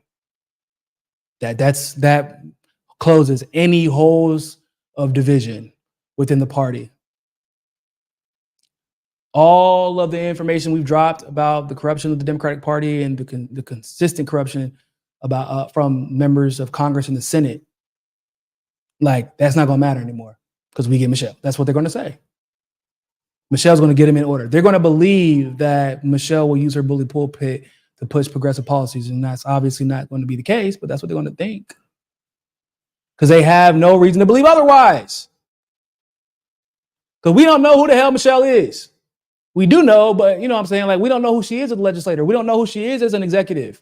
That closes any holes of division within the party. All of the information we've dropped about the corruption of the Democratic Party and the consistent corruption about from members of Congress and the Senate, that's not going to matter anymore because we get Michelle. That's what they're going to say. Michelle's going to get him in order. They're going to believe that Michelle will use her bully pulpit to push progressive policies, and that's obviously not going to be the case, but that's what they're going to think because they have no reason to believe otherwise. Because we don't know who the hell Michelle is. We do know, but you know what I'm saying? We don't know who she is as a legislator. We don't know who she is as an executive.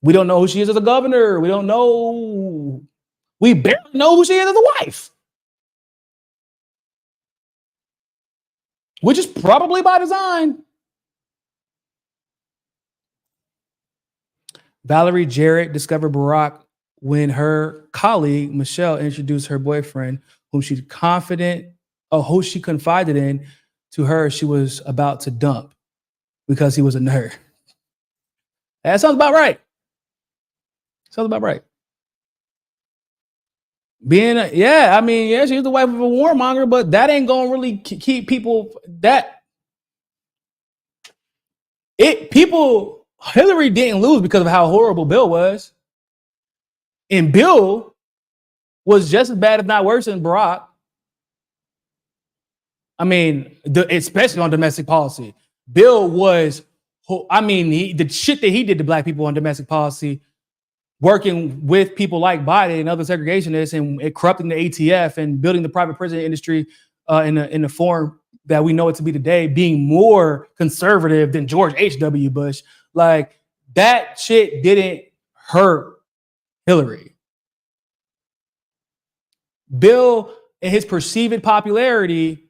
We don't know who she is as a governor. We don't know. We barely know who she is as a wife. Which is probably by design. Valerie Jarrett discovered Barack when her colleague, Michelle, introduced her boyfriend, who she confided in to her she was about to dump because he was a nerd. That sounds about right. Sounds about right. Yeah, I mean, yeah, she's the wife of a warmonger, but that ain't gonna really keep people Hillary didn't lose because of how horrible Bill was. And Bill was just as bad, if not worse, than Barack. I mean, especially on domestic policy. Bill was, the shit that he did to black people on domestic policy, working with people like Biden and other segregationists and corrupting the ATF and building the private prison industry in the form that we know it to be today, being more conservative than George H.W. Bush. Like, that shit didn't hurt Hillary. Bill and his perceived popularity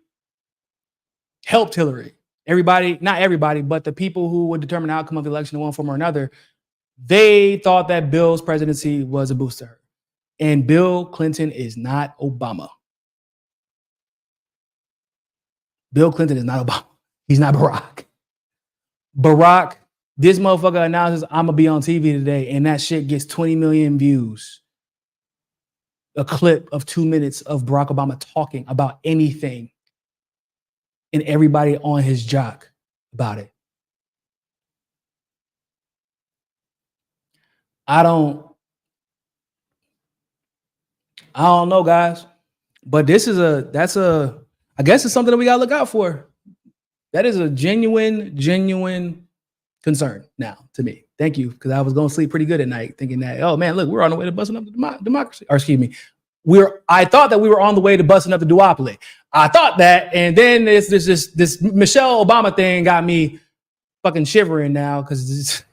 helped Hillary. Everybody, not everybody, but the people who would determine the outcome of the election in one form or another, they thought that Bill's presidency was a boost to her. And Bill Clinton is not Obama. Bill Clinton is not Obama. He's not Barack. Barack, this motherfucker announces, I'm going to be on TV today, and that shit gets 20 million views. A clip of 2 minutes of Barack Obama talking about anything, and everybody on his jock about it. I don't know, guys, but I guess it's something that we gotta look out for. That is a genuine concern now to me. Thank you, because I was going to sleep pretty good at night thinking that, oh man, look, we're on the way to busting up the democracy. Or excuse me, I thought that we were on the way to busting up the duopoly. I thought that, and then this Michelle Obama thing got me fucking shivering now because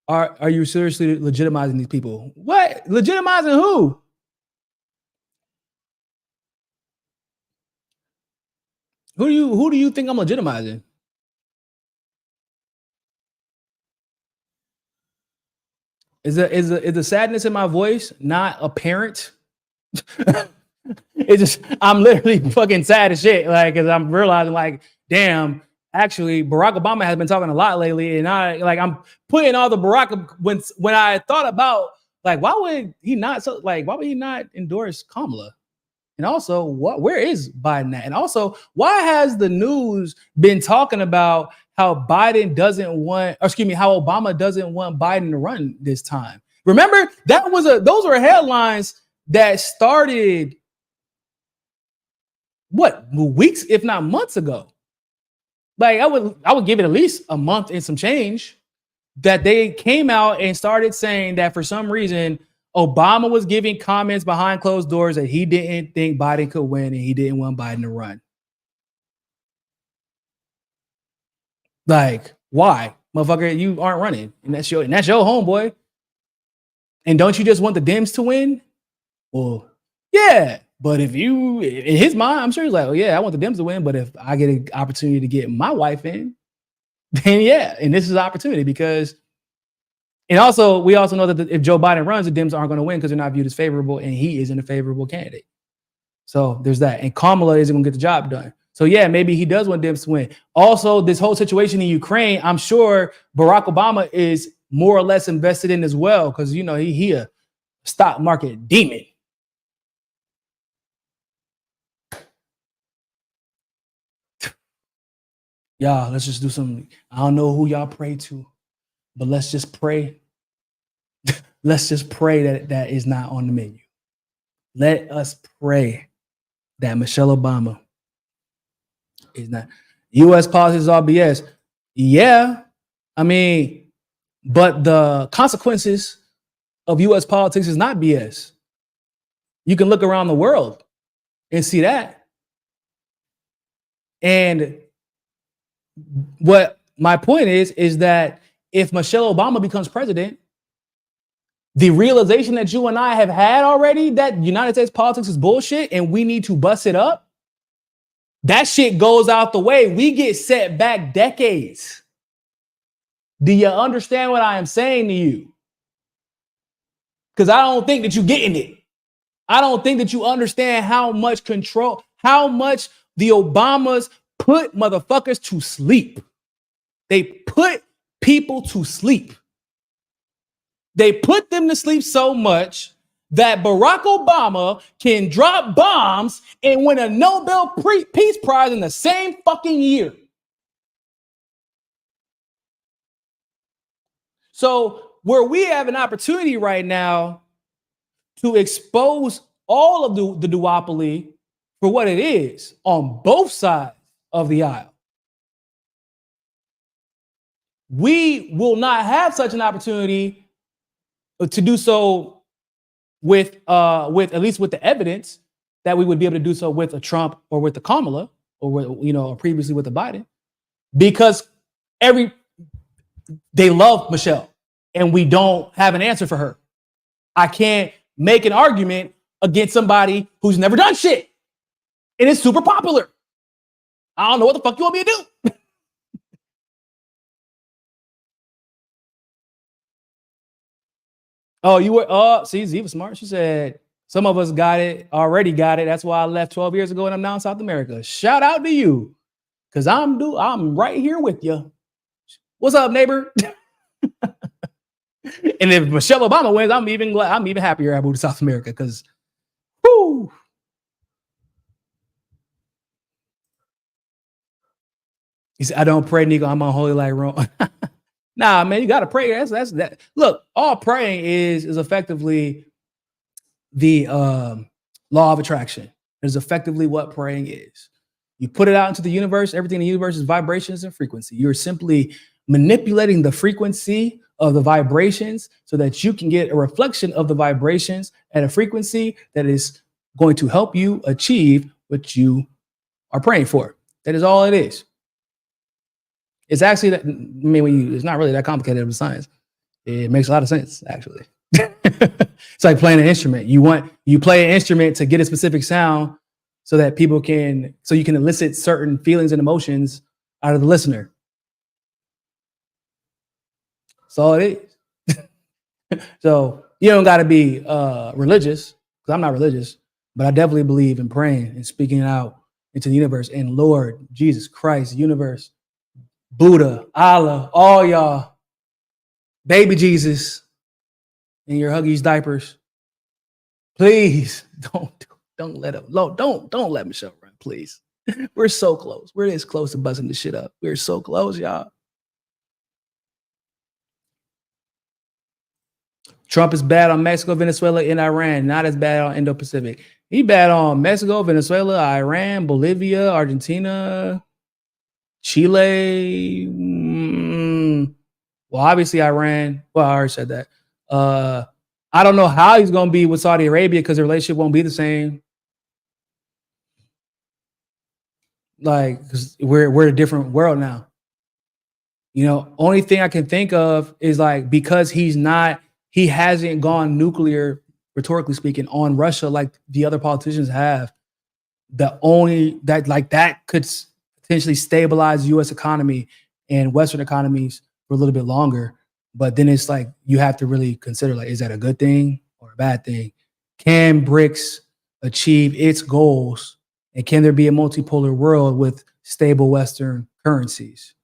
Are you seriously legitimizing these people? What? Legitimizing who? Who do you think I'm legitimizing? Is the sadness in my voice not apparent? It's just, I'm literally fucking sad as shit. Like, cause I'm realizing, like, damn, actually, Barack Obama has been talking a lot lately, and I'm putting all the Barack when I thought about, like, why would he not endorse Kamala? And also, where is Biden at? And also, why has the news been talking about how Obama doesn't want Biden to run this time? Remember, those were headlines that started weeks, if not months ago. Like, I would give it at least a month and some change that they came out and started saying that for some reason Obama was giving comments behind closed doors that he didn't think Biden could win and he didn't want Biden to run. Like, why? Motherfucker, you aren't running. And that's your homeboy. And don't you just want the Dems to win? Well, yeah. But in his mind, I'm sure he's like, oh yeah, I want the Dems to win. But if I get an opportunity to get my wife in, then yeah. And this is an opportunity because, and also, we also know that if Joe Biden runs, the Dems aren't going to win because they're not viewed as favorable, and he isn't a favorable candidate. So there's that. And Kamala isn't going to get the job done. So yeah, maybe he does want Dems to win. Also, this whole situation in Ukraine, I'm sure Barack Obama is more or less invested in as well because, you know, he a stock market demon. Y'all, let's just do some. I don't know who y'all pray to, but let's just pray. Let's just pray that that is not on the menu. Let us pray that Michelle Obama is not. U.S. policies is all BS. Yeah, I mean, but the consequences of U.S. politics is not BS. You can look around the world and see that. And what my point is that if Michelle Obama becomes president, the realization that you and I have had already that United States politics is bullshit and we need to bust it up, that shit goes out the way. We get set back decades. Do you understand what I am saying to you? Because I don't think that you're getting it. I don't think that you understand how much control, how much the Obamas put motherfuckers to sleep. They put people to sleep. They put them to sleep so much that Barack Obama can drop bombs and win a Nobel Peace Prize in the same fucking year. So where we have an opportunity right now to expose all of the duopoly for what it is on both sides of the aisle. We will not have such an opportunity to do so with at least with the evidence that we would be able to do so with a Trump or with the Kamala or with, previously with the Biden, because they love Michelle and we don't have an answer for her. I can't make an argument against somebody who's never done shit and is super popular. I don't know what the fuck you want me to do. Oh, you were, see, Z was smart. She said, some of us already got it. That's why I left 12 years ago and I'm now in South America. Shout out to you. Cause I'm right here with you. What's up, neighbor? And if Michelle Obama wins, I'm even happier I moved to South America because, whoo. He said, I don't pray, Niko. I'm unholy like Rome. Nah, man, you gotta pray. That's that. Look, all praying is effectively the law of attraction. It's effectively what praying is. You put it out into the universe. Everything in the universe is vibrations and frequency. You're simply manipulating the frequency of the vibrations so that you can get a reflection of the vibrations at a frequency that is going to help you achieve what you are praying for. That is all it is. It's actually that, it's not really that complicated of a science. It makes a lot of sense, actually. It's like playing an instrument. You play an instrument to get a specific sound so that you can elicit certain feelings and emotions out of the listener. That's all it is. So you don't got to be religious, because I'm not religious, but I definitely believe in praying and speaking out into the universe. And Lord, Jesus Christ, universe, Buddha, Allah, all y'all, baby Jesus, in your Huggies diapers, please don't let him. Don't let Michelle run, please. We're so close. We're this close to busting this shit up. We're so close, y'all. Trump is bad on Mexico, Venezuela, and Iran. Not as bad on Indo-Pacific. He bad on Mexico, Venezuela, Iran, Bolivia, Argentina, Chile. Well, obviously Iran. Well, I already said that. I don't know how he's going to be with Saudi Arabia because the relationship won't be the same. Like, because we're a different world now. Only thing I can think of is like, because he hasn't gone nuclear, rhetorically speaking, on Russia like the other politicians have. That could potentially stabilize U.S. economy and Western economies for a little bit longer. But then it's like, you have to really consider, like, is that a good thing or a bad thing? Can BRICS achieve its goals? And can there be a multipolar world with stable Western currencies?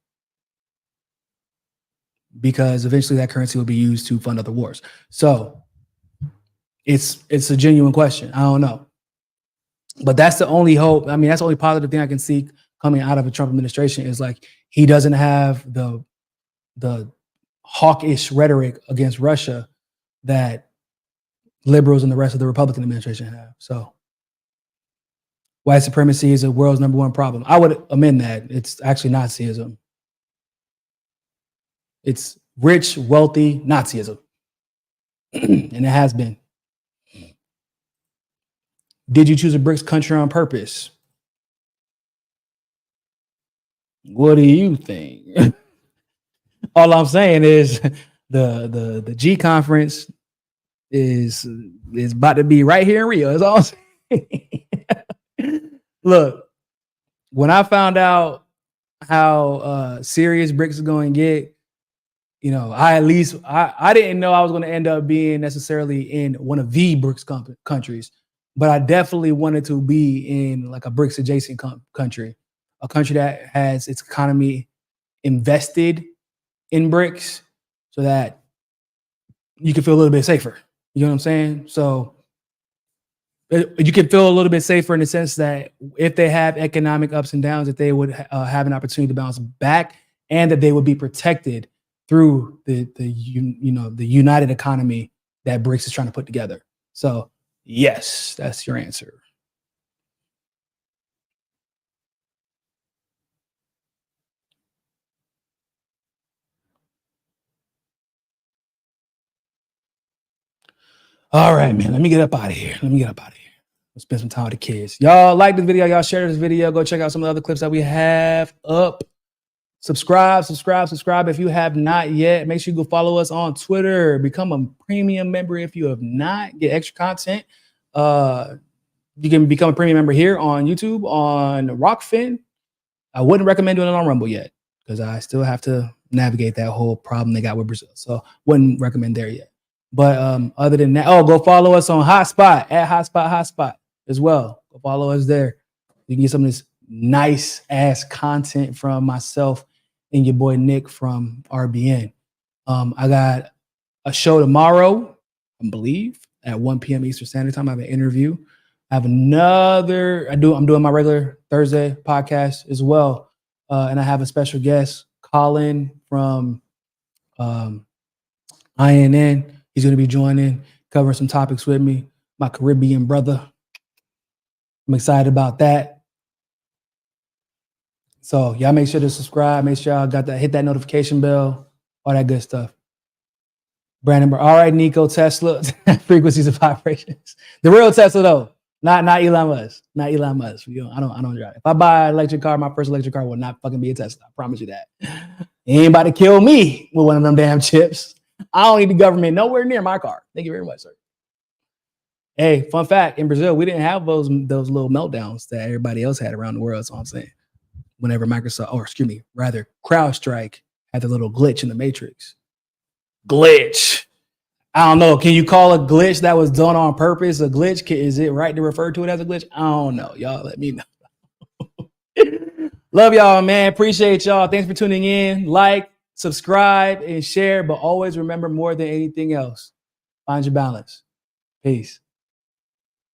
Because eventually that currency will be used to fund other wars. So it's a genuine question. I don't know. But that's the only hope. I mean, that's the only positive thing I can see coming out of a Trump administration is like, he doesn't have the hawkish rhetoric against Russia that liberals and the rest of the Republican administration have. So white supremacy is the world's #1 problem. I would amend that. It's actually Nazism. It's rich, wealthy Nazism. And it has been. Did you choose a BRICS country on purpose? What do you think? All I'm saying is the G conference is about to be right here in Rio. That's all I'm saying. Look, when I found out how serious BRICS is going to get, I didn't know I was going to end up being necessarily in one of the BRICS countries. but I definitely wanted to be in like a BRICS adjacent country, a country that has its economy invested in BRICS so that you can feel a little bit safer. You know what I'm saying? So you can feel a little bit safer in the sense that if they have economic ups and downs, that they would have an opportunity to bounce back, and that they would be protected through the united economy that BRICS is trying to put together. So yes, that's your answer. All right, man. Let me get up out of here. Let's spend some time with the kids. Y'all like this video. Y'all share this video. Go check out some of the other clips that we have up. Subscribe if you have not yet. Make sure you go follow us on Twitter. Become a premium member if you have not. Get extra content. You can become a premium member here on YouTube, on Rockfin. I wouldn't recommend doing it on Rumble yet because I still have to navigate that whole problem they got with Brazil. So wouldn't recommend there yet. But other than that, go follow us on Hotspot at Hotspot as well. Go follow us there. You can get some of this nice ass content from myself and your boy Nick from RBN. I got a show tomorrow, I believe, at 1 p.m. Eastern Standard Time. I have an interview. I have I'm doing my regular Thursday podcast as well. And I have a special guest, Colin from INN. He's going to be joining, covering some topics with me, my Caribbean brother. I'm excited about that. So y'all make sure to subscribe. Make sure y'all hit that notification bell, all that good stuff. Brandon, all right, Niko, Tesla, frequencies of vibrations. The real Tesla though, not Elon Musk. Not Elon Musk. I don't drive. If I buy an electric car, my first electric car will not fucking be a Tesla. I promise you that. Ain't about to kill me with one of them damn chips. I don't need the government nowhere near my car. Thank you very much, sir. Hey, fun fact, in Brazil, we didn't have those little meltdowns that everybody else had around the world. That's all I'm saying. Whenever CrowdStrike had the little glitch in the matrix. Glitch. I don't know. Can you call a glitch that was done on purpose a glitch? Is it right to refer to it as a glitch? I don't know. Y'all let me know. Love y'all, man. Appreciate y'all. Thanks for tuning in. Like, subscribe, and share. But always remember, more than anything else, find your balance. Peace.